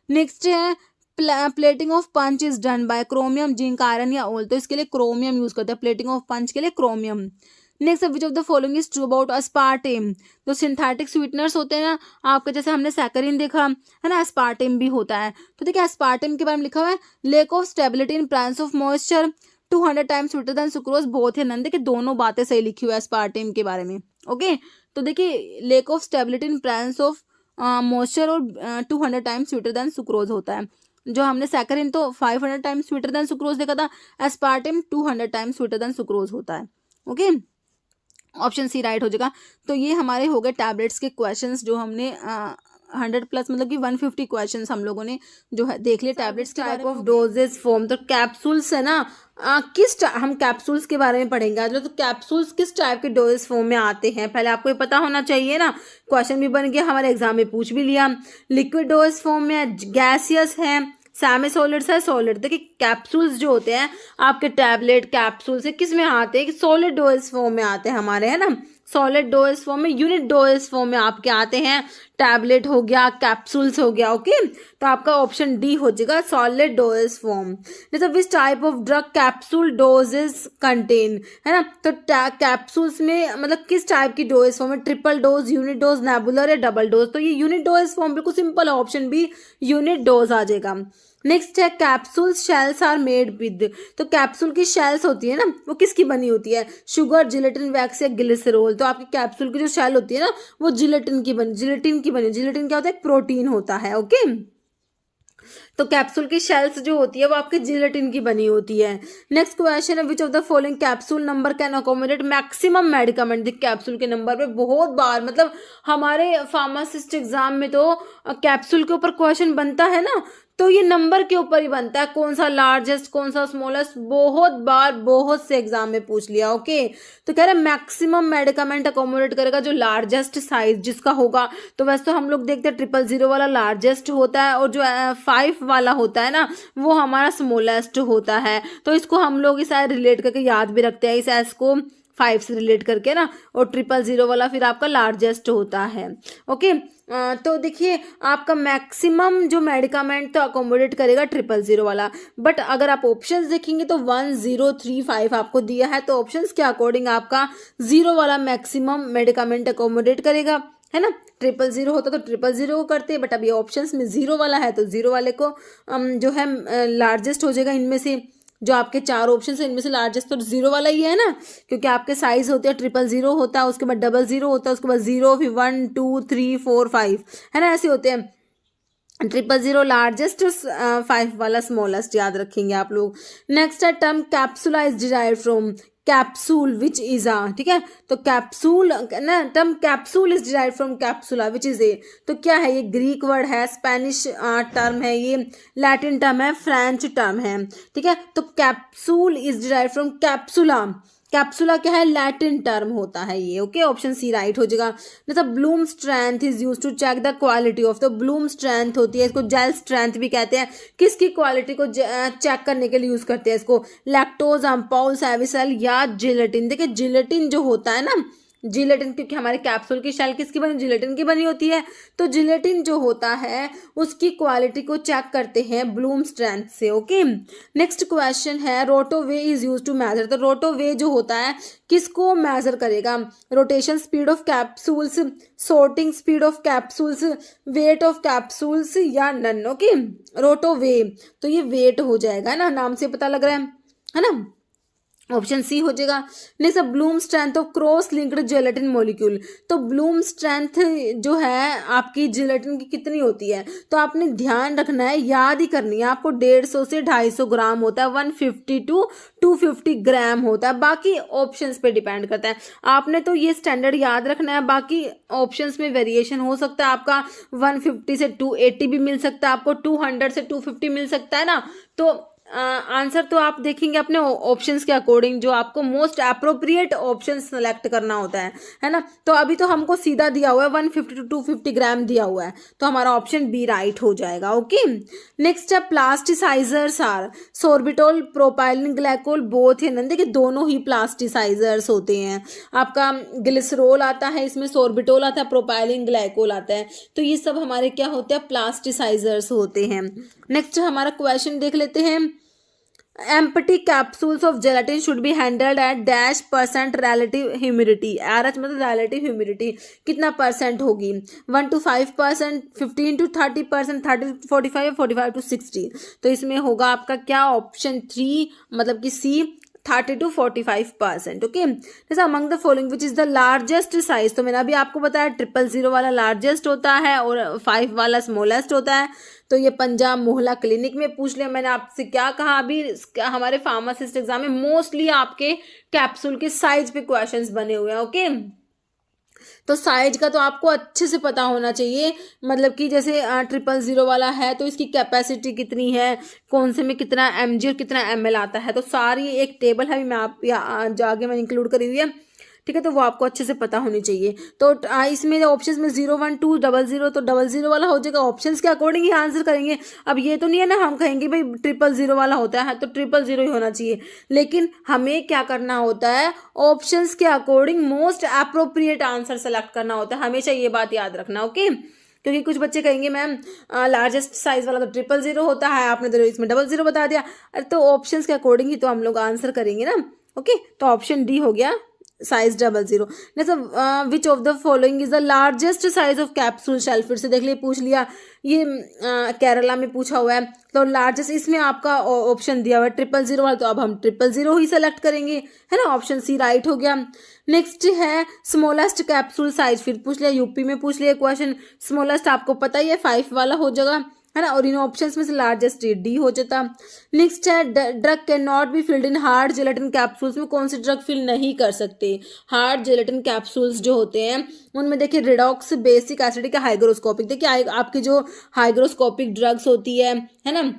नेक्स्ट है plating of punch is done by chromium, zinc, iron या ओल. तो इसके लिए क्रोमियम यूज करते हैं, प्लेटिंग ऑफ पंच के लिए chromium. Next which of the following is true about aspartame. जो सिंथेटिक स्वीटनर्स होते हैं ना आपके, जैसे हमने सैकरिन देखा है ना, अस्पार्टेम भी होता है. तो देखिए अस्पार्टेम के बारे में लिखा हुआ है lake of stability in presence of moisture, 200 times sweeter than sucrose, बहुत है नंद. देखिए दोनों बातें सही लिखी हुई है अस्पार्टेम के बारे में. ओके. तो देखिए lake of stability in presence of moisture और 200 टाइम्स स्वीटर देन सुक्रोज होता है। जो हमने सैकरिन तो 500 टाइम्स स्वीटर देन सुक्रोज देखा था, एस्पार्टिम 200 टाइम्स स्वीटर देन सुक्रोज होता है। ओके, ऑप्शन सी राइट हो जाएगा। तो ये हमारे हो गए टैबलेट्स के क्वेश्चंस जो हमने 100 प्लस मतलब कि 150 क्वेश्चंस हम लोगों ने जो है देख लिए टैबलेट्स के टाइप ऑफ डोजेस फॉर्म। तो कैप्सूल्स है ना, हम कैप्सूल्स के बारे में पढ़ेंगे आज। तो कैप्सूल्स किस टाइप के डोजेस फॉर्म में आते हैं पहले आपको ये पता होना चाहिए ना, क्वेश्चन भी बन गया, हमारे एग्जाम में पूछ भी लिया। लिक्विड डोज फॉर्म में, गैसियस है, सेमी सॉलिड्स है, सॉलिड। देखिए कैप्सूल्स जो होते हैं आपके टैबलेट कैप्सूल से किस में आते हैं कि सॉलिड डोज फॉर्म में आते हैं हमारे, है ना, सॉलिड डोज फॉर्म में, यूनिट डोज फॉर्म में आपके आते हैं। टैबलेट हो गया, कैप्सूल्स हो गया। ओके, तो आपका ऑप्शन डी हो जाएगा सॉलिड डोज फॉर्म। जैसे which type of drug capsule doses contain, है ना, तो कैप्सूल्स में मतलब किस टाइप की डोज फॉर्म है, triple dose, unit dose, nebular या डबल डोज। तो ये यूनिट डोज फॉर्म बिल्कुल सिंपल है, ऑप्शन बी यूनिट डोज आ जाएगा। नेक्स्ट है capsule shells are made with. तो कैप्सूल की शेल्स होती है ना, वो किसकी बनी होती है, शुगर, जिलेटिन, वैक्स या ग्लिसरॉल। तो आपकी कैप्सूल की जो शेल होती है ना वो जिलेटिन की बनी। जिलेटिन क्या होता है, प्रोटीन होता है। ओके, तो कैप्सूल की शेल्स जो होती है वो आपके जिलेटिन की बनी होती है। नेक्स्ट क्वेश्चन है which of the following capsule number can accommodate maximum medicament. The capsule के नंबर पे बहुत बार मतलब हमारे फार्मासिस्ट एग्जाम में तो कैप्सूल के ऊपर क्वेश्चन बनता है ना, तो ये नंबर के ऊपर ही बनता है, कौन सा लार्जेस्ट कौन सा स्मॉलेस्ट, बहुत बार बहुत से एग्जाम में पूछ लिया। ओके, तो कह रहे हैं मैक्सिमम मेडिकामेंट अकोमोडेट करेगा जो लार्जेस्ट साइज जिसका होगा। तो वैसे तो हम लोग देखते हैं 000 वाला लार्जेस्ट होता है और जो 5 वाला होता है ना वो हमारा स्मॉलेस्ट होता है। तो इसको हम लोग इस रिलेट करके याद भी रखते हैं, इस एस को 5 से रिलेट करके ना, और 000 वाला फिर आपका लार्जेस्ट होता है। ओके, तो देखिए आपका मैक्सिमम जो मेडिकामेंट तो अकोमोडेट करेगा 000 वाला, बट अगर आप ऑप्शंस देखेंगे तो 1035 आपको दिया है, तो ऑप्शंस के अकॉर्डिंग आपका 0 वाला मैक्सिमम मेडिकामेंट अकोमोडेट करेगा, है ना। 000 होता तो 000 को करते, बट अभी ऑप्शंस में 0 वाला है तो 0 वाले को जो है लार्जेस्ट हो जाएगा। इनमें से जो आपके 4 ऑप्शन है इनमें से लार्जेस्ट तो 0 वाला ही है ना, क्योंकि आपके साइज होते हैं 000 होता है, उसके बाद 00 होता है, उसके बाद 0 फिर 1 2 3 4 5, है ना, ऐसे होते हैं। 000 लार्जेस्ट, 5 वाला स्मॉलेस्ट, याद रखेंगे आप लोग। नेक्स्ट है term capsula is derived from capsule which is आ, ठीक है, तो कैप्सूल ना, term capsule is derived from capsula which is a. तो क्या है, ये ग्रीक वर्ड है, स्पेनिश टर्म है, ये लैटिन टर्म है, फ्रेंच टर्म है, ठीक है। तो capsule is derived from capsula. Capsula क्या है, लैटिन टर्म होता है ये। ओके, ऑप्शन सी राइट हो जाएगा। जैसा bloom strength is use to check the quality of, तो ब्लूम स्ट्रेंथ होती है, इसको जेल स्ट्रेंथ भी कहते हैं, किसकी क्वालिटी को चेक करने के लिए यूज करते हैं इसको, लैक्टोज, अम्पाउल, सेविसेल या जिलेटिन। देखिए जिलेटिन जो होता है ना, जिलेटिन, क्योंकि हमारे कैप्सूल की शेल किसकी बनी, जिलेटिन की बनी होती है, तो जिलेटिन जो होता है उसकी क्वालिटी को चेक करते हैं ब्लूम स्ट्रेंथ से। ओके, नेक्स्ट क्वेश्चन है रोटोवे इज यूज टू मेजर। तो रोटोवे जो होता है किसको मेजर करेगा, rotation speed of capsules, sorting speed of capsules, weight of capsules या नन। ओके, रोटोवे, तो ये वेट हो जाएगा ना, नाम से पता लग रहा है ना, ऑप्शन सी हो जाएगा। Next bloom strength of cross linked gelatin molecule. तो ब्लूम स्ट्रेंथ जो है आपकी जेलेटिन की कितनी होती है, तो आपने ध्यान रखना है, याद ही करनी है आपको, 150 से 250 ग्राम होता है, 150 to 250 ग्राम होता है, बाकी ऑप्शंस पे डिपेंड करता है। आपने तो ये स्टैंडर्ड याद रखना है, बाकी ऑप्शंस में वेरिएशन हो सकता है, आपका 150 से 280 भी मिल सकता है, आपको 200 से 250 मिल सकता है ना। तो आंसर तो आप देखेंगे अपने ऑप्शंस के अकॉर्डिंग, जो आपको मोस्ट अप्रोप्रिएट ऑप्शन सेलेक्ट करना होता है ना। तो अभी तो हमको सीधा दिया हुआ है 150 to 250 ग्राम दिया हुआ है, तो हमारा ऑप्शन बी राइट हो जाएगा। ओके, नेक्स्ट है plasticizers are sorbitol, propylene glycol, both है नंदे के दोनों ही प्लास्टिसाइजर्स होते हैं। आपका ग्लिसरॉल आता है, इसमें सोर्बिटोल आता है, प्रोपाइलिन ग्लाइकोल आता है, तो ये सब हमारे क्या होते हैं, प्लास्टिसाइजर्स होते हैं। नेक्स्ट हमारा क्वेश्चन देख लेते हैं, empty capsules of gelatin should be handled at -% relative humidity। RH मतलब relative humidity कितना परसेंट होगी, 1 to 5%, 15 to 30%, 30 to 45, 45 to 60। तो इसमें होगा आपका क्या, ऑप्शन 3 मतलब कि सी 30 to 45%। ओके, जैसे among the following which is the largest size, तो मैंने अभी आपको बताया 000 वाला लार्जेस्ट होता है और 5 वाला स्मॉलेस्ट होता है। तो ये पंजाब मोहल्ला क्लिनिक में पूछ लिया। मैंने आपसे क्या कहा अभी, हमारे फार्मासिस्ट एग्जाम में मोस्टली आपके कैप्सूल के साइज पे क्वेश्चंस बने हुए हैं। ओके, तो साइज का तो आपको अच्छे से पता होना चाहिए, मतलब कि जैसे 000 वाला है तो इसकी कैपेसिटी कितनी है, कौन से में कितना mg और कितना ml आता है, तो सारी एक टेबल है, मैं आप आगे मैंने इंक्लूड करी हुई है, ठीक है, तो वो आपको अच्छे से पता होनी चाहिए। तो इसमें ऑप्शंस में 0 1 2 00, तो 00 वाला हो जाएगा, ऑप्शंस के अकॉर्डिंग ही आंसर करेंगे। अब ये तो नहीं है ना हम कहेंगे भाई 000 वाला होता है तो 000 ही होना चाहिए, लेकिन हमें क्या करना होता है, ऑप्शंस के according most appropriate answer select करना होता है, हमेशा ये बात याद रखना। ओके, क्योंकि कुछ बच्चे कहेंगे मैम लार्जेस्ट साइज वाला तो 000 होता है, आपने तो इसमें 00 बता दिया, तो ऑप्शंस के अकॉर्डिंग ही तो हम लोग आंसर करेंगे ना। ओके, तो ऑप्शन डी हो गया size 00। Next, which of the following is the largest size of capsule shell, फिर से देख लिए, पूछ लिया, ये केरला में पूछा हुआ है, तो लार्जेस्ट इसमें आपका ऑप्शन दिया हुआ है 000 वाला, तो अब हम 000 ही सेलेक्ट करेंगे, है ना, ऑप्शन सी राइट हो गया। नेक्स्ट है स्मॉलेस्ट कैप्सूल साइज, फिर पूछ लिया, यूपी में पूछ लिया क्वेश्चन, स्मॉलेस्ट आपको पता ही है 5 वाला हो जाएगा, है ना, और इन ऑप्शंस में से लार्जेस्ट डी हो जाता। नेक्स्ट है drug can not be filled in hard gelatin capsules, में कौन सी ड्रग फिल नहीं कर सकते, हार्ड जेलेटिन कैप्सूल्स जो होते हैं उनमें देखिए रिडॉक्स, बेसिक एसिडिक, हाइग्रोस्कोपिक, देखिए आपकी जो हाइग्रोस्कोपिक ड्रग्स होती है ना,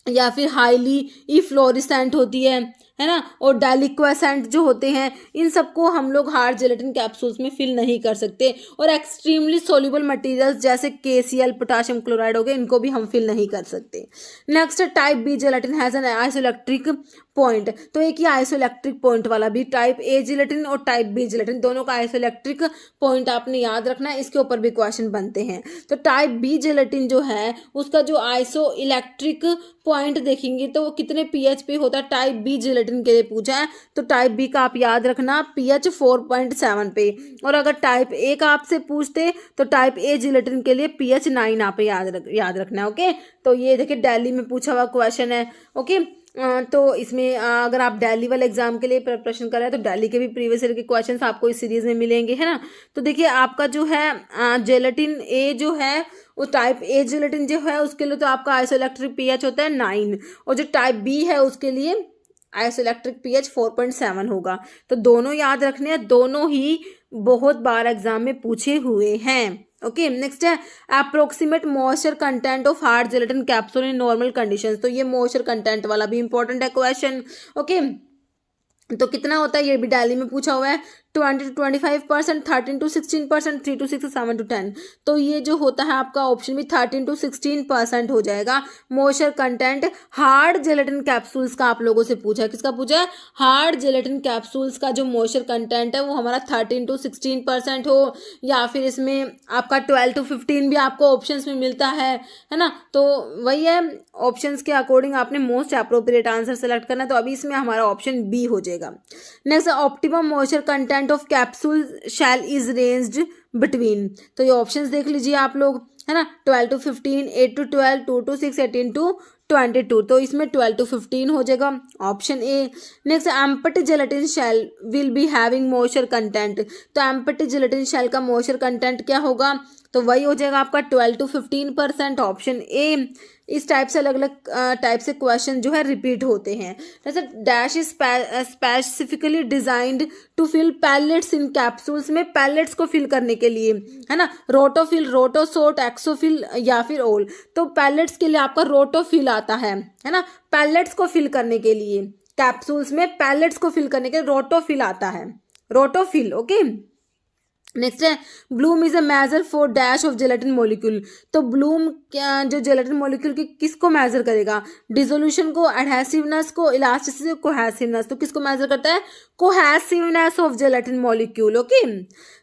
या फिर हाईली इफ्लोरिसेंट होती है ना, और डेलिक्वेसेंट जो होते हैं, इन सबको हम लोग हार्ड जेलेटिन कैप्सूल्स में फिल नहीं कर सकते, और एक्सट्रीमली सोल्यूबल मटेरियल्स जैसे KCl, पोटाशियम क्लोराइड हो गए, इनको भी हम फिल नहीं कर सकते। Next, type B gelatin has an isoelectric point, तो एक ही आइसोइलेक्ट्रिक पॉइंट वाला भी, टाइप ए जेलेटिन और टाइप बी जेलेटिन दोनों का आइसोइलेक्ट्रिक पॉइंट आपने याद रखना है, इसके ऊपर भी क्वेश्चन बनते हैं। तो टाइप बी जेलेटिन जो है उसका जो आइसोइलेक्ट्रिक पॉइंट देखेंगे तो वो कितने pH पे होता है, टाइप बी जेलेटिन के लिए पूछा है, तो टाइप बी का आप याद रखना pH 4.7 पे, और अगर टाइप ए का आपसे पूछते तो टाइप ए जेलेटिन के लिए pH 9 आप याद रखना है। ओके, तो ये देखिए दिल्ली में पूछा हुआ क्वेश्चन है। ओके, तो इसमें अगर आप दिल्ली वाले एग्जाम के लिए प्रिपरेशन कर रहे हैं तो दिल्ली के भी प्रीवियस ईयर के क्वेश्चंस आपको इस सीरीज में मिलेंगे, है ना। तो देखिए आपका जो है जेलेटिन ए जो है वो टाइप ए जेलेटिन जो है उसके लिए तो आपका आइसोइलेक्ट्रिक pH होता है 9, और जो टाइप बी है उसके लिए आइसोइलेक्ट्रिक pH 4.7 होगा। तो दोनों याद रखने हैं, दोनों ही बहुत बार एग्जाम में पूछे हुए हैं। ओके, नेक्स्ट है approximate moisture content of hard gelatin capsule in normal conditions, तो ये मॉइस्चर कंटेंट वाला भी इंपॉर्टेंट है क्वेश्चन। ओके, तो कितना होता है ये भी दिल्ली में पूछा हुआ है, 20 to 25%, 13 to 16%, 3 to 6, 7 to 10, तो ये जो होता है आपका ऑप्शन भी 13 to 16% हो जाएगा। Moisture content hard gelatin capsules का आप लोगों से पूछा है, किसका पूछा है, हार्ड जेलेटिन कैप्सूल्स का जो मॉइस्चर कंटेंट है वो हमारा 13 to 16% हो, या फिर इसमें आपका 12 to 15 भी आपको ऑप्शंस में मिलता है ना। तो वही है, ऑप्शंस के अकॉर्डिंग आपने मोस्ट अप्रोप्रिएट आंसर सेलेक्ट करना है, तो अभी इसमें हमारा ऑप्शन बी हो जाएगा। Next, optimum moisture content of capsule shell is ranged between, तो ये ऑप्शंस देख लीजिए आप लोग, है ना, 12 to 15, 8 to 12, 2 to 6, 18 to 22, तो इसमें 12 to 15 हो जाएगा option A. Next, empty gelatin shell will be having moisture content, तो एम्प्टी जेलेटिन शेल का मॉइस्चर कंटेंट क्या होगा, तो वही हो जाएगा आपका 12 to 15%, ऑप्शन ए। इस टाइप से अलग अलग टाइप से क्वेश्चन जो है रिपीट होते हैं। जैसे dash is specifically designed to fill pellets in capsules, में पैलेट्स को फिल करने के लिए, है ना, रोटोफिल, रोटोसोट, एक्सोफिल या फिर ओल, तो पैलेट्स के लिए आपका रोटोफिल आता है ना, पैलेट्स को फिल करने के लिए, कैप्सूल्स में पैलेट्स को फिल करने के लिए रोटोफिल आता है, रोटोफिल। ओके, नेक्स्ट है bloom is a measure for dash of gelatin molecule, तो ब्लूम जो जेलेटिन मॉलिक्यूल की किसको मेजर करेगा, डिसोल्यूशन को, एडहेसिवनेस को, इलास्टिसिटी, कोहेसिवनेस, तो किसको मेजर करता है, cohesiveness of gelatin molecule. Okay,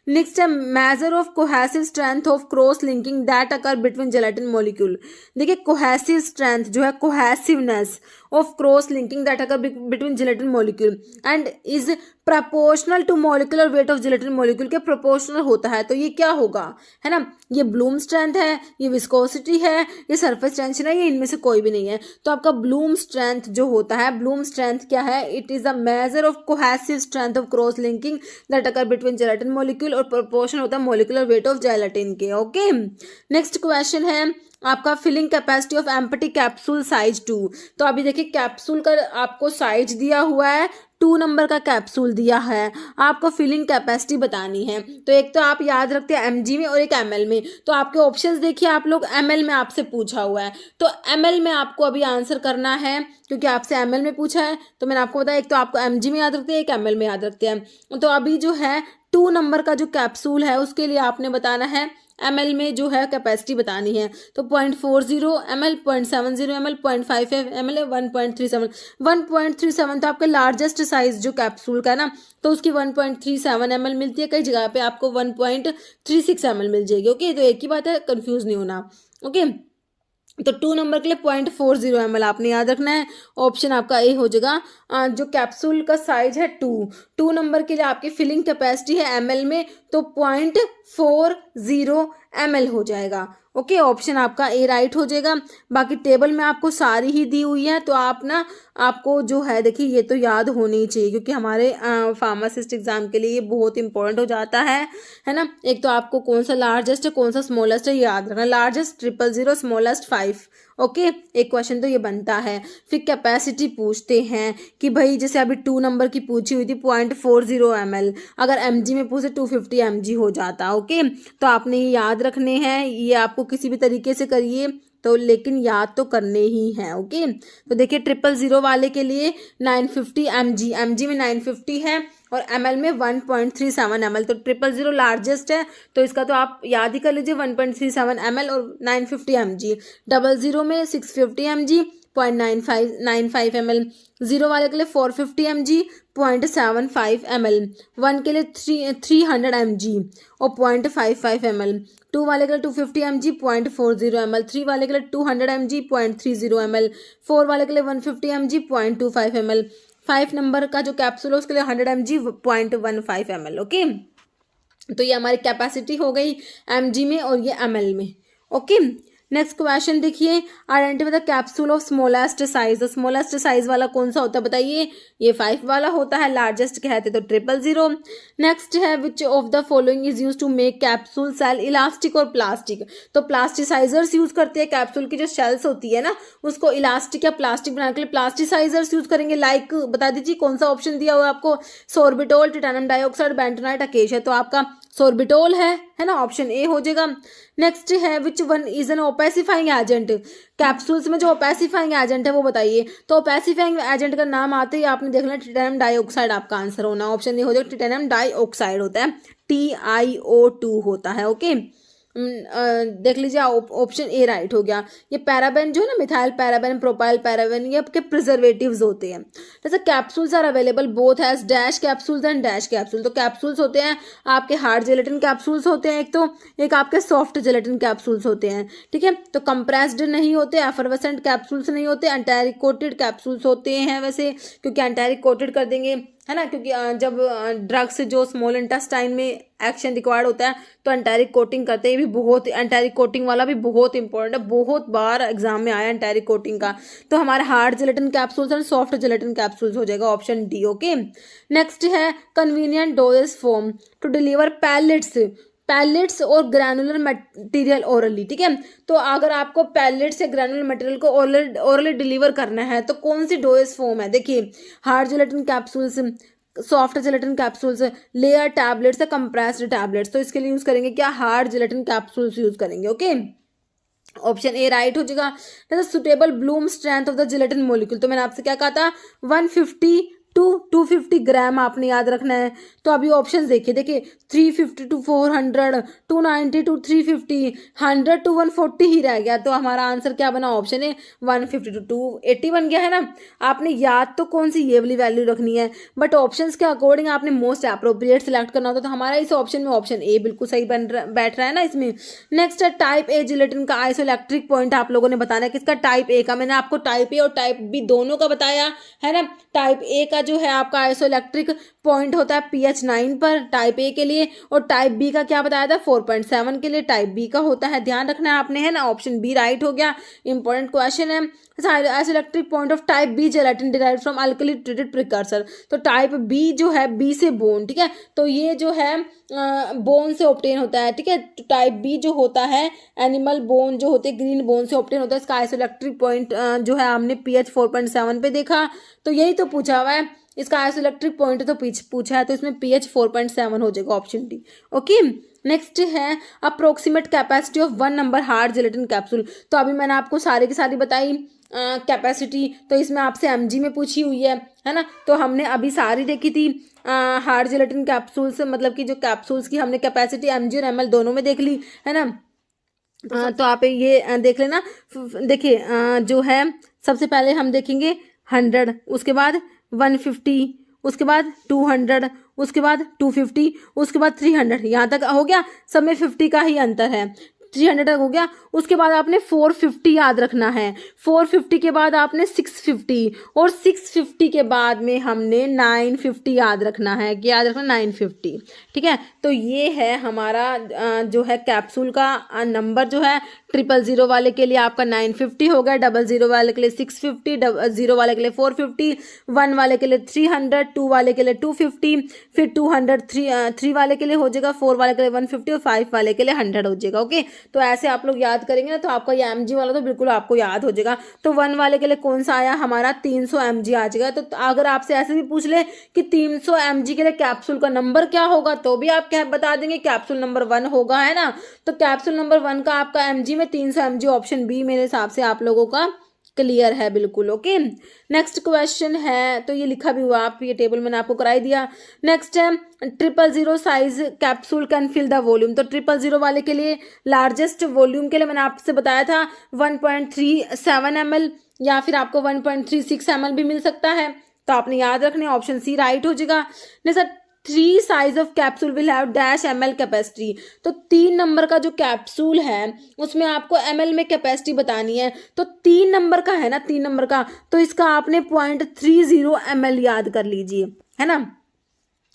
next है measure of cohesive strength of cross linking that occur between gelatin molecule. देखिए cohesive strength जो है cohesiveness of cross linking that occur between gelatin molecule and is proportional to molecular weight of gelatin molecule के proportional होता है. तो ये क्या होगा, है ना, ये ब्लूम स्ट्रेंथ है, ये विस्कोसिटी है, ये सरफेस टेंशन है, ये इनमें से कोई भी नहीं है. तो आपका ब्लूम स्ट्रेंथ जो होता है, ब्लूम स्ट्रेंथ क्या है, it is a measure of cohesive strength of cross linking that occur between gelatin molecule और प्रोपोर्शन होता है मोलिकुलर वेट ऑफ जेलेटिन के. ओके, नेक्स्ट क्वेश्चन है आपका filling capacity of empty capsule size 2. तो अभी देखिए कैप्सूल का आपको साइज दिया हुआ है, 2 नंबर का कैप्सूल दिया है, आपको फिलिंग कैपेसिटी बतानी है. तो एक तो आप याद रखते हैं mg में और एक ml में. तो आपके ऑप्शंस देखिए, आप लोग ml में आपसे पूछा हुआ है, तो ml में आपको अभी आंसर करना है क्योंकि आपसे ml में पूछा है. तो मैंने आपको बताया एक तो आपको mg में याद रखते हैं, एक ml में याद रखते हैं. तो अभी जो है 2 नंबर का जो कैप्सूल है उसके लिए आपने बताना है ml में जो है कैपेसिटी बतानी है. तो 0.40 ml, 0.70 ml, 0.55 ml, 1.37. 1.37 तो आपका लार्जेस्ट साइज जो कैप्सूल का है ना, तो उसकी 1.37 ml मिलती है. कई जगह पे आपको 1.36 ml मिल जाएगी. ओके, तो एक ही बात है, कंफ्यूज नहीं होना. ओके, तो 2 नंबर के लिए 0.40 ml आपने याद रखना है. ऑप्शन आपका ए हो जाएगा. जो कैप्सूल का साइज है 2 नंबर के लिए आपकी फिलिंग कैपेसिटी है ml में, तो 0.40 ml हो जाएगा. ओके, ऑप्शन आपका ए राइट हो जाएगा. बाकी टेबल में आपको सारी ही दी हुई है, तो आप ना आपको जो है देखिए ये तो याद होनी चाहिए क्योंकि हमारे फार्मासिस्ट एग्जाम के लिए ये बहुत इंपॉर्टेंट हो जाता है ना. एक तो आपको कौन सा लार्जेस्ट है कौन सा स्मॉलेस्ट है याद रखना. Largest 000, smallest 5. ओके, एक क्वेश्चन तो ये बनता है. फिर कैपेसिटी पूछते हैं कि भाई जैसे अभी 2 नंबर की पूछी हुई थी 0.40 ml, अगर mg में पूछे 250 mg हो जाता. ओके, तो आपने ये याद रखने हैं, ये आपको किसी भी तरीके से करिए तो, लेकिन याद तो करने ही हैं. ओके, तो देखिए 000 वाले के लिए 950 mg में 950 है और ml में 1.37 ml. तो 000 लार्जेस्ट है, तो इसका तो आप याद ही कर लीजिए 1.37 ml और 950 mg. 00 में 650 mg, 0.95 ml. 0 वाले के लिए 450 mg, 0.75 ml. 1 के लिए 300 mg और 0.55 ml. 2 वाले के लिए 250 mg, 0.40 ml. 3 वाले के लिए 200 mg, 0.30 ml. 4 वाले के लिए 150 mg, 0.25 ml. 5 नंबर का जो कैप्सूल है उसके लिए 100 mg, 0.15 ml. ओके, तो ये हमारी कैपेसिटी हो गई mg में और ये ml में. ओके, नेक्स्ट क्वेश्चन देखिए, identify the capsule of smallest size. Smallest size वाला कौन सा होता है बताइए, ये 5 वाला होता है. लार्जेस्ट कहते तो 000. नेक्स्ट है which of the following is use to make capsule shell elastic और प्लास्टिक. तो प्लास्टिसाइजर्स यूज करते हैं, कैप्सूल की जो शेल्स होती है ना उसको इलास्टिक या प्लास्टिक बनाने के लिए प्लास्टिसाइजर्स यूज करेंगे. लाइक बता दीजिए कौन सा ऑप्शन दिया हुआ है आपको, sorbitol, titanium dioxide, bentonite, acacia. तो आपका सोर्बिटोल है ना, ऑप्शन ए हो जाएगा. नेक्स्ट है which one is an opacifying agent. Capsules में जो ओपेसिफाइंग एजेंट है वो बताइए. तो ओपेसिफाइंग एजेंट का नाम आते ही आपने देखना टाइटेनियम डाइऑक्साइड आपका आंसर होना. ऑप्शन ए हो जाएगा, टाइटेनियम डाइऑक्साइड होता है, TiO2 होता है. ओके, देख लीजिए ऑप्शन ए राइट हो गया. ये पैराबेन जो है ना, मिथाइल पैराबेन, प्रोपाइल पैराबेन, ये आपके प्रिजर्वेटिव्स होते हैं. जैसे capsules are available both as dash capsules and dash capsule. तो कैप्सूल्स होते हैं आपके हार्ड जेलेटिन कैप्सूल्स होते हैं, एक आपके सॉफ्ट जेलेटिन कैप्सूल्स होते हैं. ठीक है, तो कंप्रेस्ड नहीं होते, एफरवेसेंट कैप्सूल्स नहीं होते, एंटारिक कोटेड कैप्सूल्स होते हैं वैसे, क्योंकि एंटारिक कोटेड कर देंगे है ना, क्योंकि जब ड्रग्स जो स्मॉल इंटेस्टाइन में एक्शन रिक्वायर्ड होता है तो एंटारिक कोटिंग करते हैं. भी बहुत एंटारिक कोटिंग वाला भी बहुत इंपॉर्टेंट है, बहुत बार एग्जाम में आया एंटारिक कोटिंग का. तो हमारे हार्ड जेलेटिन कैप्सूल्स और सॉफ्ट जेलेटिन कैप्सूल्स हो जाएगा, ऑप्शन डी. ओके, नेक्स्ट है convenient doses form to deliver pellets और ग्रैनुलर मटेरियल ओरली. ठीक है, तो अगर आपको पैलेट्स या ग्रैनुलर मटेरियल को ओरली डिलीवर करना है तो कौन सी डोजेस फॉर्म है. देखिए hard gelatin capsules, soft gelatin capsules, layer tablets या कंप्रेस्ड टैबलेट्स. तो इसके लिए यूज करेंगे क्या, हार्ड जेलेटिन कैप्सूल्स यूज करेंगे. ओके, ऑप्शन ए राइट हो जाएगा. Suitable bloom strength of the gelatin molecule. तो मैंने आपसे क्या कहा था, 150 टू 250 ग्राम आपने याद रखना है। तो अभी ऑप्शन देखिए 350 टू 400, 290 टू 350, 100 टू 140 ही रह गया। तो हमारा आंसर क्या बना? ऑप्शन है 150 टू 280 बन गया है ना। आपने याद तो कौन सी ये वाली वैल्यू रखनी है, बट ऑप्शंस के अकॉर्डिंग आपने मोस्ट अप्रोप्रिएट सिलेक्ट करना होता। तो हमारा इस ऑप्शन में ऑप्शन ए बिल्कुल सही बैठ रहा है ना इसमें। नेक्स्ट है टाइप ए जिलेटिन का आइसोइलेक्ट्रिक पॉइंट आप लोगों ने बताना है किसका? टाइप ए का। मैंने आपको टाइप ए और टाइप बी दोनों का बताया है ना। टाइप ए का जो है आपका आइसोइलेक्ट्रिक पॉइंट होता है pH 9 पर टाइप ए के लिए, और टाइप बी का क्या बताया था? 4.7 के लिए टाइप बी का होता है। ध्यान रखना है आपने, है ना। ऑप्शन बी राइट हो गया। इंपॉर्टेंट क्वेश्चन है। Isoelectric point of type B gelatin derived from alkali treated precursor. तो टाइप बी जो है बी से बोन, ठीक है, तो ये जो है बोन से ऑब्टेन होता है, ठीक है। तो टाइप बी जो होता है एनिमल बोन जो होते हैं ग्रीन बोन से ऑब्टेन होता है। इसका आइसोइलेक्ट्रिक पॉइंट जो है हमने pH 4.7 पे देखा, तो यही तो पूछा हुआ है। इसका आइसोइलेक्ट्रिक पॉइंट तो पूछा है, तो इसमें pH 4.7 हो जाएगा ऑप्शन डी। ओके, नेक्स्ट है approximate capacity of 1 number hard gelatin capsule. तो अभी मैंने आपको सारी की सारी बताई कैपेसिटी, तो इसमें आपसे mg में पूछी हुई है ना। तो हमने अभी सारी देखी थी हार्ड जिलेटिन कैप्सूल्स, मतलब कि जो कैप्सूल्स की हमने कैपेसिटी mg और ml दोनों में देख ली है ना। तो आप ये देख लेना। देखिए जो है सबसे पहले हम देखेंगे 100, उसके बाद 150, उसके बाद 200, उसके बाद 250, उसके बाद 300। यहाँ तक हो गया, सब में 50 का ही अंतर है। 300 तक हो गया। उसके बाद आपने 450 याद रखना है। 450 के बाद आपने 650, और 650 के बाद में हमने 950 याद रखना है। क्या याद रखना? 950, ठीक है। तो ये है हमारा जो है कैप्सूल का नंबर जो है 000 वाले के लिए आपका 950 हो गया, 00 वाले के लिए 650, 0 वाले के लिए 450, 1 वाले के लिए 300, 2 वाले के लिए 250, फिर 200 3 वाले के लिए हो जाएगा, 4 वाले के लिए 150 और 5 वाले के लिए 100 हो जाएगा। ओके, तो ऐसे आप लोग याद करेंगे ना, तो आपका ये mg वाला तो बिल्कुल आपको याद हो जाएगा। तो 1 वाले के लिए कौन सा आया? हमारा 300 mg आ जाएगा। तो अगर आपसे ऐसे भी पूछ ले कि 300 mg के लिए कैप्सूल का नंबर क्या होगा, तो भी आप क्या बता देंगे? कैप्सूल नंबर 1 होगा, है ना। तो कैप्सूल नंबर 1 का आपका mg में 300 mg, ऑप्शन बी मेरे हिसाब से आप लोगों का क्लियर है बिल्कुल। ओके, नेक्स्ट क्वेश्चन है, तो ये लिखा भी हुआ, आप ये टेबल मैंने आपको कराई दिया। नेक्स्ट है 000 size capsule can fill the volume. तो 000 वाले के लिए लार्जेस्ट वॉल्यूम के लिए मैंने आपसे बताया था 1.37 ml, या फिर आपको 1.36 ml भी मिल सकता है। तो आपने याद रखने, ऑप्शन सी राइट हो जाएगा। नहीं sir, 3 size of capsule will have dash ml capacity. तो 3 नंबर का जो कैप्सूल है उसमें आपको ml में कैपेसिटी बतानी है। तो 3 नंबर का है ना, 3 नंबर का, तो इसका आपने 0.30 ml याद कर लीजिए, है ना।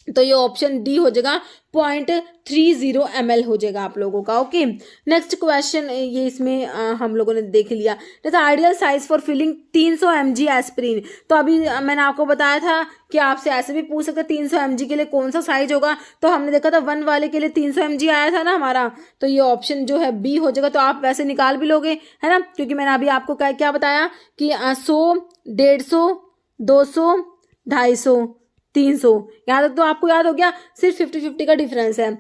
तो ये ऑप्शन डी हो जाएगा, 0.30 ml हो जाएगा आप लोगों का। ओके, नेक्स्ट क्वेश्चन, ये इसमें हम लोगों ने देख लिया। जैसे ideal size for filling 300 mg aspirin. तो अभी मैंने आपको बताया था कि आपसे ऐसे भी पूछ सकते 300 mg के लिए कौन सा साइज होगा। तो हमने देखा था 1 वाले के लिए 300 mg आया था ना हमारा, तो ये ऑप्शन जो है बी हो जाएगा। तो आप वैसे निकाल भी लोगे, है ना, क्योंकि मैंने अभी आपको क्या बताया कि 100, 150, 200, 250, 300, यहाँ तक तो आपको याद हो गया। सिर्फ 50-50 का डिफरेंस है।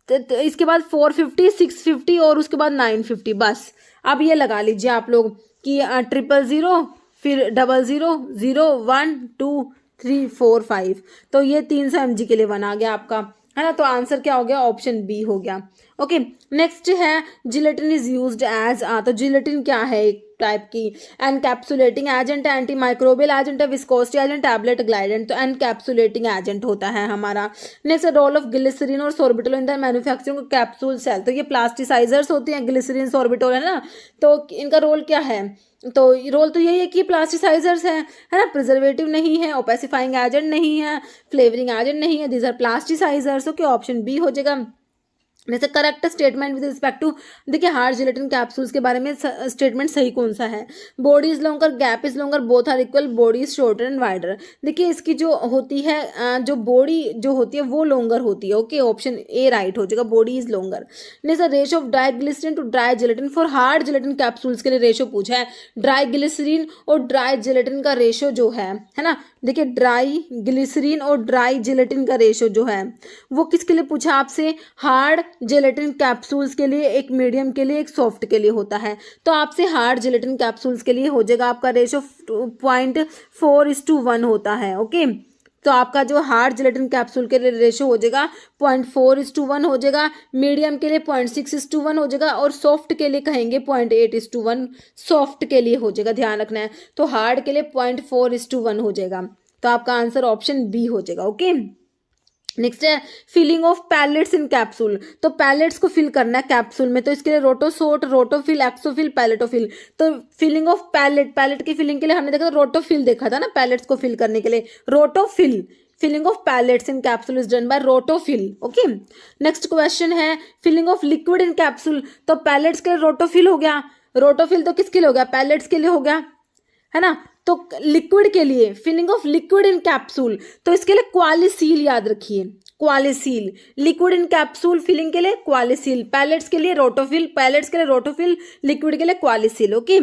तो इसके बाद 450, 650 और उसके बाद 950, बस। अब ये लगा लीजिए आप लोग कि 000, फिर 00, 0, 1, 2, 3, 4, 5। तो ये 300 mg के लिए 1 आ गया आपका, है ना। तो आंसर क्या हो गया? ऑप्शन बी हो गया। ओके, नेक्स्ट है जिलेटिन इज यूज्ड एज। तो जिलेटिन क्या है? एक टाइप की एनकैप्सुलेटिंग एजेंट है, एंटी माइक्रोबियल एजेंट है, विस्कोसिटी एजेंट, टैबलेट ग्लाइडेंट। तो एनकैप्सुलेटिंग एजेंट होता है हमारा। नेक्स्ट रोल ऑफ ग्लिसरीन और sorbitol in the manufacturing of capsule shell. तो ये प्लास्टिसाइजर्स होते हैं, ग्लिसरीन सोर्बिटोल, है ना। तो इनका रोल क्या है? तो रोल तो यही है कि प्लास्टिसाइजर्स है ना, प्रिजर्वेटिव नहीं है, ओपेसिफाइंग एजेंट नहीं है, फ्लेवरिंग एजेंट नहीं है, these are plasticizers. Okay, option B हो जाएगा। जैसे correct statement with respect to, देखिए हार्ड जिलेटिन कैप्सूल्स के बारे में स्टेटमेंट सही कौन सा है? Body is longer, cap is longer, both are equal, body is shorter and wider. देखिए इसकी जो होती है जो बॉडी जो होती है वो लॉन्गर होती है। ओके, ऑप्शन ए राइट हो जाएगा, body is longer. Next ratio of dry glycerin to dry gelatin for hard gelatin capsules के लिए रेशियो पूछा है। ड्राई ग्लिसरीन और ड्राई जिलेटिन का रेशियो जो है ना, देखिए ड्राई ग्लिसरीन और ड्राई जिलेटिन का रेशियो जो है वो किसके लिए पूछा आपसे? हार्ड जिलेटिन कैप्सूल्स के लिए, एक मीडियम के लिए, एक सॉफ्ट के लिए होता है। तो आपसे हार्ड जिलेटिन कैप्सूल्स के लिए हो जाएगा आपका रेशियो 0.4:1 होता है। ओके, तो आपका जो हार्ड जिलेटिन कैप्सूल के लिए रेशो हो जाएगा 0.4:1 हो जाएगा, मीडियम के लिए 0.6:1 हो जाएगा, और सॉफ्ट के लिए कहेंगे 0.8:1 सॉफ्ट के लिए हो जाएगा, ध्यान रखना है। तो हार्ड के लिए 0.4:1 हो जाएगा। तो आपका आंसर ऑप्शन बी हो जाएगा। ओके, नेक्स्ट है filling of pellets in capsule. तो पैलेट्स को फिल करना है कैप्सूल में, तो इसके लिए रोटोसोट, रोटोफिल, एक्सोफिल, पैलेटोफिल। तो फिलिंग ऑफ पैलेट, पैलेट की फिलिंग के लिए हमने देखा था रोटोफिल देखा था ना, पैलेट्स को फिल करने के लिए rotofil. Filling of pellets in capsule is done by rotofil. Okay, next question है filling of liquid in capsule. तो पैलेट्स के लिए रोटोफिल हो गया, रोटोफिल तो किसके लिए हो गया, पैलेट्स के लिए हो गया, है ना। तो लिक्विड के लिए filling of liquid in capsule, तो इसके लिए क्वालिसील याद रखिए, qualiseal. Liquid in capsule filling के लिए क्वालिसील, पैलेट्स के लिए रोटोफिल, पैलेट्स के लिए रोटोफिल, लिक्विड के लिए qualiseal. Okay,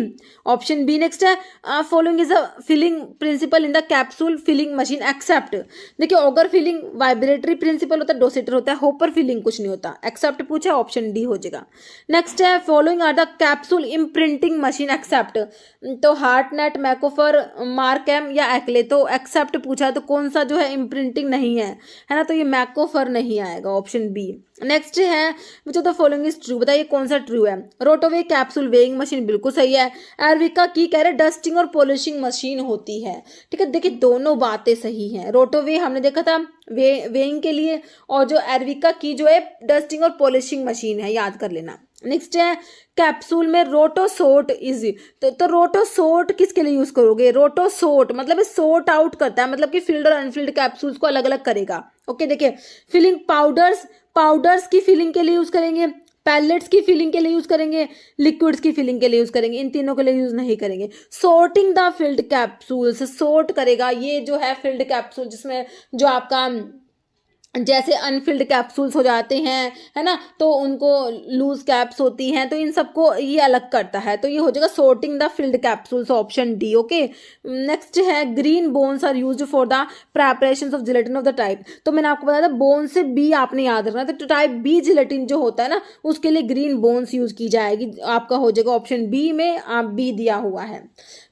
option B next है following is a filling principle in the capsule filling machine except. देखिए ऑगर फिलिंग वाइब्रेटरी प्रिंसिपल होता है, डोसेटर होता है, होपर फिलिंग कुछ नहीं होता, एक्सेप्ट पूछा, ऑप्शन डी हो जाएगा। नेक्स्ट है following are the capsule imprinting machine except. तो हार्टनेट, मैकोफर, मार्कएम या एक्ले। तो एक्सेप्ट पूछा तो कौन सा जो है इम्प्रिंटिंग नहीं है ना, तो ये मैकोफर नहीं आएगा, ऑप्शन बी। नेक्स्ट है which of the following is true, बताइए कौन सा ट्रू है। रोटोवे कैप्सूल वेइंग मशीन बिल्कुल सही है। एरविका की कह रहे डस्टिंग और पॉलिशिंग मशीन होती है, ठीक है। देखिए दोनों बातें सही हैं। रोटोवे हमने देखा था वेइंग के लिए, और जो एरविका की जो है डस्टिंग और पॉलिशिंग मशीन है, याद कर लेना। नेक्स्ट है कैप्सूल में रोटोसोट इज, तो रोटोसोट किसके लिए यूज करोगे, रोटोसोट मतलब सोर्ट आउट करता है, मतलब कि फिल्ड और अनफिल्ड कैप्सूल्स को अलग अलग करेगा। ओके, देखिए फिलिंग पाउडर्स, पाउडर्स की फिलिंग के लिए यूज करेंगे, पैलेट्स की फिलिंग के लिए यूज करेंगे, लिक्विड्स की फिलिंग के लिए यूज करेंगे, इन तीनों के लिए यूज नहीं करेंगे। Sorting the filled capsules, sort करेगा ये जो है फिल्ड कैप्सूल, जिसमें जो आपका जैसे अनफिल्ड कैप्सूल्स हो जाते हैं, है ना, तो उनको लूज कैप्स होती हैं, तो इन सबको ये अलग करता है। तो ये हो जाएगा sorting the filled capsules, option D. Okay, next है green bones are used for the preparation of gelatin of the type. तो मैंने आपको बताया था बोन से बी आपने याद रखना, तो टाइप बी जिलेटिन जो होता है ना, उसके लिए ग्रीन बोन्स यूज की जाएगी, आपका हो जाएगा ऑप्शन बी में, आप बी दिया हुआ है।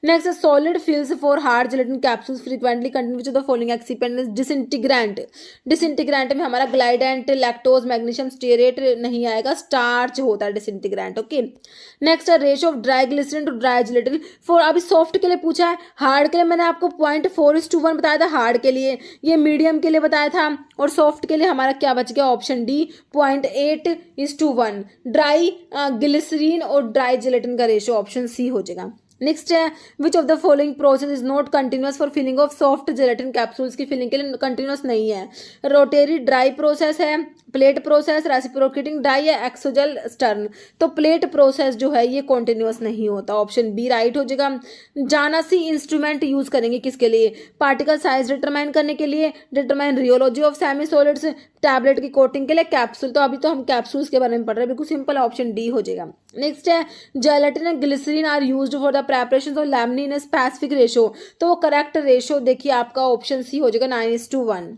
नेक्स्ट है solid fills for hard gelatin capsules frequently contain which of the following excipient disintegrant. Disintegrant में हमारा ग्लाइडेंट, लैक्टोज, मैग्नीशियम स्टेरेट नहीं आएगा, स्टार्च होता है डिसइंटीग्रेंट। ओके, नेक्स्ट है ratio of dry glycerin to dry gelatin for, अभी soft के लिए पूछा है, हार्ड के लिए मैंने आपको 0.4:1 बताया था हार्ड के लिए, ये मीडियम के लिए बताया था, और सॉफ्ट के लिए हमारा क्या बच गया, ऑप्शन डी 0.8:1। ड्राई ग्लिसरीन और ड्राई जिलेटिन का रेशियो ऑप्शन सी हो जाएगा। नेक्स्ट है which of the following process is not continuous for filling of soft gelatin capsules की फिलिंग के लिए कंटिन्यूस नहीं है। रोटेरी ड्राई प्रोसेस है, प्लेट प्रोसेस, रेसिप्रोकेटिंग डाई या एक्सोजल स्टर्न। तो प्लेट प्रोसेस जो है ये कॉन्टिन्यूस नहीं होता, ऑप्शन बी राइट हो जाएगा। जानासी इंस्ट्रूमेंट यूज करेंगे किसके लिए, पार्टिकल साइज डिटरमाइन करने के लिए, determine rheology of semi solids, tablet की कोटिंग के लिए, कैप्सूल। तो अभी तो हम कैप्सूल्स के बारे में पढ़ रहे हैं, बिल्कुल सिंपल, ऑप्शन डी हो जाएगा। नेक्स्ट है gelatin and glycerin are used for the preparation of laminin in specific ratio. तो वो करेक्ट रेशो देखिए आपका ऑप्शन सी हो जाएगा 9:1।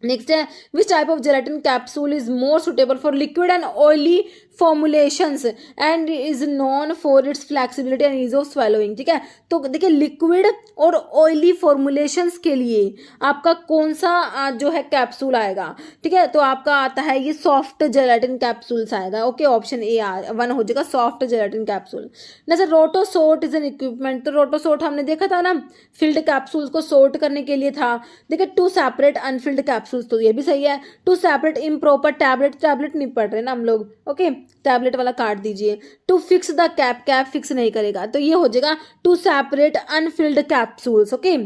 नेक्स्ट है which type of gelatin capsule is more suitable for liquid and oily formulations and is known for its flexibility and ease of swallowing. ठीक है, तो देखिए लिक्विड और ऑयली फॉर्मुलेशंस के लिए आपका कौन सा जो है कैप्सूल आएगा, ठीक है, तो आपका आता है ये सॉफ्ट जेलेटिन कैप्सूल्स आएगा। ओके, ऑप्शन ए 1 हो जाएगा सॉफ्ट जेलेटिन कैप्सूल। जैसे रोटोसोट इज एन इक्विपमेंट, तो रोटोसोट हमने देखा था ना, फिल्ड कैप्सूल्स को सोर्ट करने के लिए था। देखिए टू सेपरेट अनफिल्ड कैप्सूल्स, तो ये भी सही है। To separate improper tablet, tablet नहीं पढ़ रहे ना हम लोग, ओके, टैबलेट वाला काट दीजिए। To fix the cap, cap fix नहीं करेगा, तो ये हो जाएगा to separate unfilled capsules. Okay,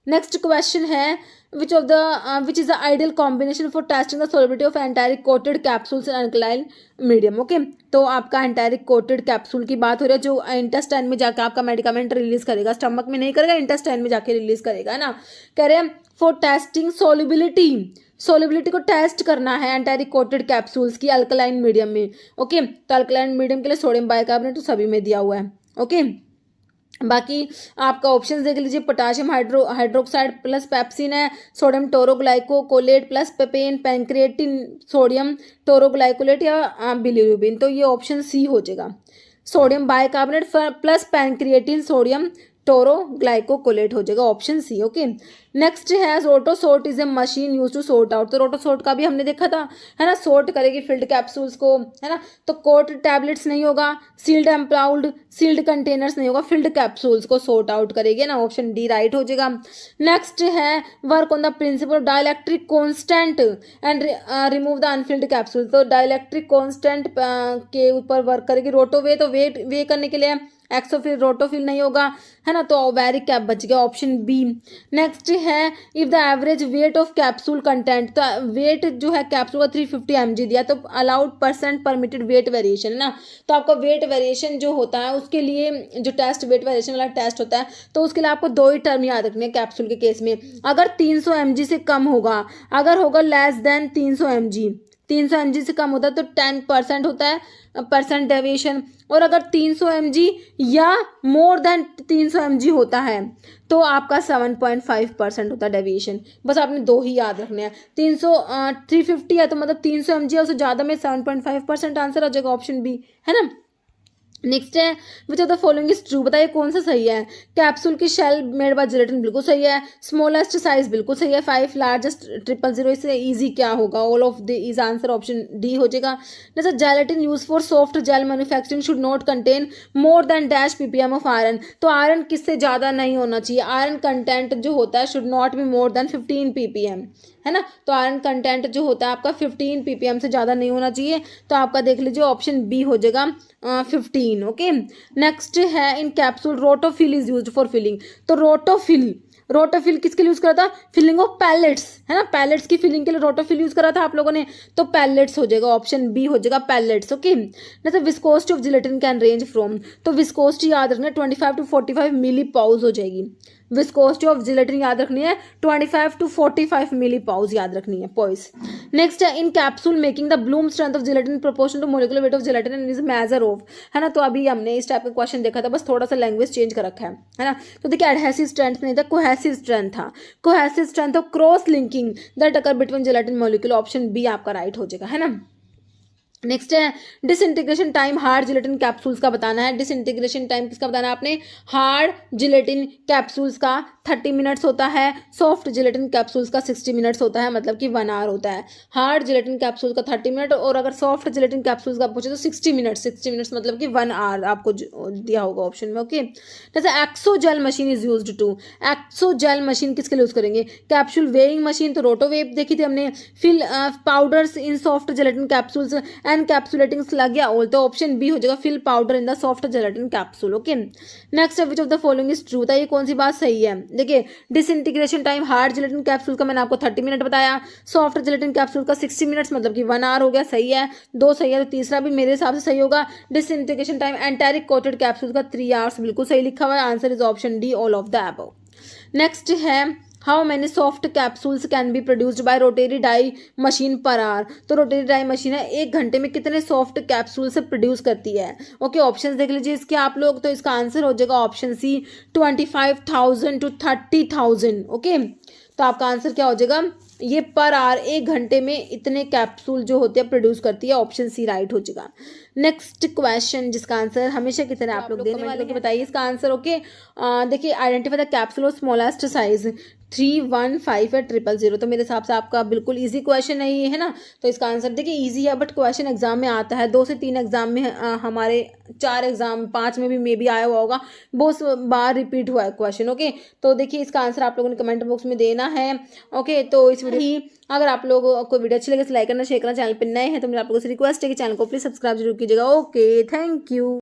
next question है which is the ideal combination for testing the solubility of enteric coated capsules in alkaline medium. Okay, तो आपका एंटारिक कोटेड कैप्सूल की बात हो रही है, जो इंटेस्टाइन में जाकर आपका मेडिकामेंट रिलीज करेगा, स्टमक में नहीं करेगा, इंटेस्टाइन में जाके रिलीज करेगा ना। कह रहे हैं फॉर टेस्टिंग सॉलिबिलिटी को टेस्ट करना है एंटारिक कोटेड कैप्सूल्स की अल्कलाइन मीडियम में। ओके, तो अल्कलाइन मीडियम के लिए सोडियम बाइकार्बोनेट तो सभी में दिया हुआ है। ओके, बाकी आपका ऑप्शन देख लीजिए, पोटाशियम हाइड्रोक्साइड प्लस पेप्सिन है, sodium tauroglycolate plus papain, pancreatin, sodium tauroglycolate या बिलिरुबिन। तो ये ऑप्शन सी हो जाएगा, sodium bicarbonate plus pancreatin, sodium tauroglycocholate हो जाएगा, ऑप्शन सी। ओके, नेक्स्ट है rotosort is a machine use to sort out. तो रोटोसोर्ट का भी हमने देखा था, है ना, सोर्ट करेगी फिल्ड कैप्सूल्स को, है ना। तो कोट टैबलेट्स नहीं होगा, सील्ड एम्पाउल्ड सील्ड कंटेनर्स नहीं होगा, फिल्ड कैप्सूल्स को सोर्ट आउट करेगी ना, ऑप्शन डी राइट हो जाएगा। नेक्स्ट है work on the principle of dielectric constant and remove the Anfield capsule. तो डाइलेक्ट्रिक कांस्टेंट के ऊपर वर्क करेगी। रोटोवे तो वे करने के लिए, एक्सोफिल रोटोफिल नहीं होगा, है ना, तो ओवैरिक कैप बच गया, ऑप्शन बी। नेक्स्ट है if the average weight of capsule content. तो वेट जो है कैप्सूल का 350 mg दिया, तो allowed percent permitted weight variation है ना। तो आपका वेट वेरिएशन जो होता है उसके लिए जो टेस्ट वेट वेरिएशन वाला टेस्ट होता है, तो उसके लिए आपको दो ही टर्म याद रखनी है कैप्सूल के केस में। अगर 300 mg से कम होगा, अगर होगा लेस देन 300 mg, 300 mg से कम होता है तो 10% होता है परसेंट डेविएशन, और अगर 300 mg या मोर देन 300 mg होता है तो आपका 7.5% होता है डेविएशन। बस आपने दो ही याद रखने हैं। 350 है तो मतलब 300 mg है, उससे ज़्यादा में 7.5% आंसर आ जाएगा, ऑप्शन बी, है ना। नेक्स्ट है which of the following is true. बताइए कौन सा सही है। कैप्सूल की शेल मेड बाय जिलेटिन बिल्कुल सही है, स्मॉलेस्ट साइज बिल्कुल सही है, 5 लार्जेस्ट 000, इससे इजी क्या होगा, all of the is answer, option D हो जाएगा। जैसे gelatin use for soft gel manufacturing should not contain more than dash ppm of iron. तो आयरन किससे ज़्यादा नहीं होना चाहिए, आयरन कंटेंट जो होता है should not be more than 15 ppm, है ना। तो आयरन कंटेंट जो होता है आपका 15 ppm से ज़्यादा नहीं होना चाहिए, तो आपका देख लीजिए ऑप्शन बी हो जाएगा 15। ओके, नेक्स्ट है in capsule rotofil is used for filling. तो रोटोफिल किसके लिए यूज करा था, फिलिंग ऑफ पैलेट्स, है ना, पैलेट्स की फिलिंग के लिए रोटोफिल यूज करा था आप लोगों ने, तो पैलेट्स हो जाएगा, ऑप्शन बी हो जाएगा पैलेट्स। ओके, जैसे viscosity of gelatin can range from. तो विस्कोसिटी याद रखना 25 to 45 मिली पाउज हो जाएगी। विस्कोसिटी ऑफ जिलेटिन याद रखनी है 25 to 45 मिली पाउज याद रखनी है, पॉइस। नेक्स्ट है in capsule making the bloom strength of gelatin proportional to molecular weight of gelatin and is measure of, है ना। तो अभी हमने इस टाइप का क्वेश्चन देखा था, बस थोड़ा सा लैंग्वेज चेंज कर रखा है ना। तो देखिए एडहेसिव स्ट्रेंथ नहीं था, कोहेसिव स्ट्रेंथ था, cohesive strength of cross linking that occur between gelatin molecule, option B आपका राइट हो जाएगा, है ना। नेक्स्ट है disintegration time hard gelatin capsules का बताना है। डिसइंटीग्रेशन टाइम किसका बताना है आपने, हार्ड जिलेटिन कैप्सूल्स का 30 मिनट्स होता है, सॉफ्ट जिलेटिन कैप्सूल्स का 60 मिनट्स होता है, मतलब कि 1 आवर होता है। हार्ड जिलेटिन कैप्सूल का 30 मिनट, और अगर सॉफ्ट जिलेटिन कैप्सूल्स का पूछे तो 60 मिनट्स मतलब कि 1 आवर आपको दिया होगा ऑप्शन में। ओके, जैसे exogel machine is used to. Exogel machine किसके लिए यूज करेंगे, कैप्सूल वेइंग मशीन, तो रोटोवेव देखी थी हमने। Fill powders in soft gelatin capsules encapsulating slug या ओल, तो ऑप्शन बी हो जाएगा fill powder in the soft gelatin capsule. Okay, next which of the following is true. था ये कौन सी बात सही है। देखिए disintegration time hard gelatin capsule का मैंने आपको 30 मिनट बताया, सॉफ्ट जेलेटिन कैप्सूल का 60 मिनट्स मतलब कि 1 आवर हो गया, सही है, 2 सही है, तो तीसरा भी मेरे हिसाब से सही होगा। Disintegration time enteric coated capsule का 3 आवर्स बिल्कुल सही लिखा हुआ है, answer is option D all of the above. Next है how many soft capsules can be produced by rotary die machine per hour. तो रोटेरी डाई मशीन है 1 घंटे में कितने सॉफ्ट कैप्सूल से प्रोड्यूस करती है। ओके, ऑप्शन देख लीजिए इसके आप लोग, तो इसका आंसर हो जाएगा ऑप्शन सी 25,000 to 30,000। ओके, तो आपका आंसर क्या हो जाएगा, ये पर आवर 1 घंटे में इतने कैप्सूल जो होते हैं प्रोड्यूस करती है, ऑप्शन सी राइट हो जाएगा। नेक्स्ट क्वेश्चन जिसका आंसर हमेशा की तरह आप लोग देने वाले के बताइए इसका आंसर। ओके, देखिए identify the capsule of smallest size 315 है 000। तो मेरे हिसाब से आपका बिल्कुल इजी क्वेश्चन है ये, है ना। तो इसका आंसर देखिए इजी है, बट क्वेश्चन एग्जाम में आता है 2 से 3 एग्जाम में, हमारे 4 एग्जाम 5 में भी मे बी आया हुआ होगा, बहुत बार रिपीट हुआ है क्वेश्चन। ओके, तो देखिए इसका आंसर आप लोगों ने कमेंट बॉक्स में देना है। ओके, तो इस वीडियो ही अगर आप लोगों को वीडियो अच्छी लगे तो लाइक करना, शेयर करना, चैनल पर नए हैं तो मेरे आप लोगों से रिक्वेस्ट है कि चैनल को प्लीज सब्सक्राइब जरूर कीजिएगा। Okay, thank you.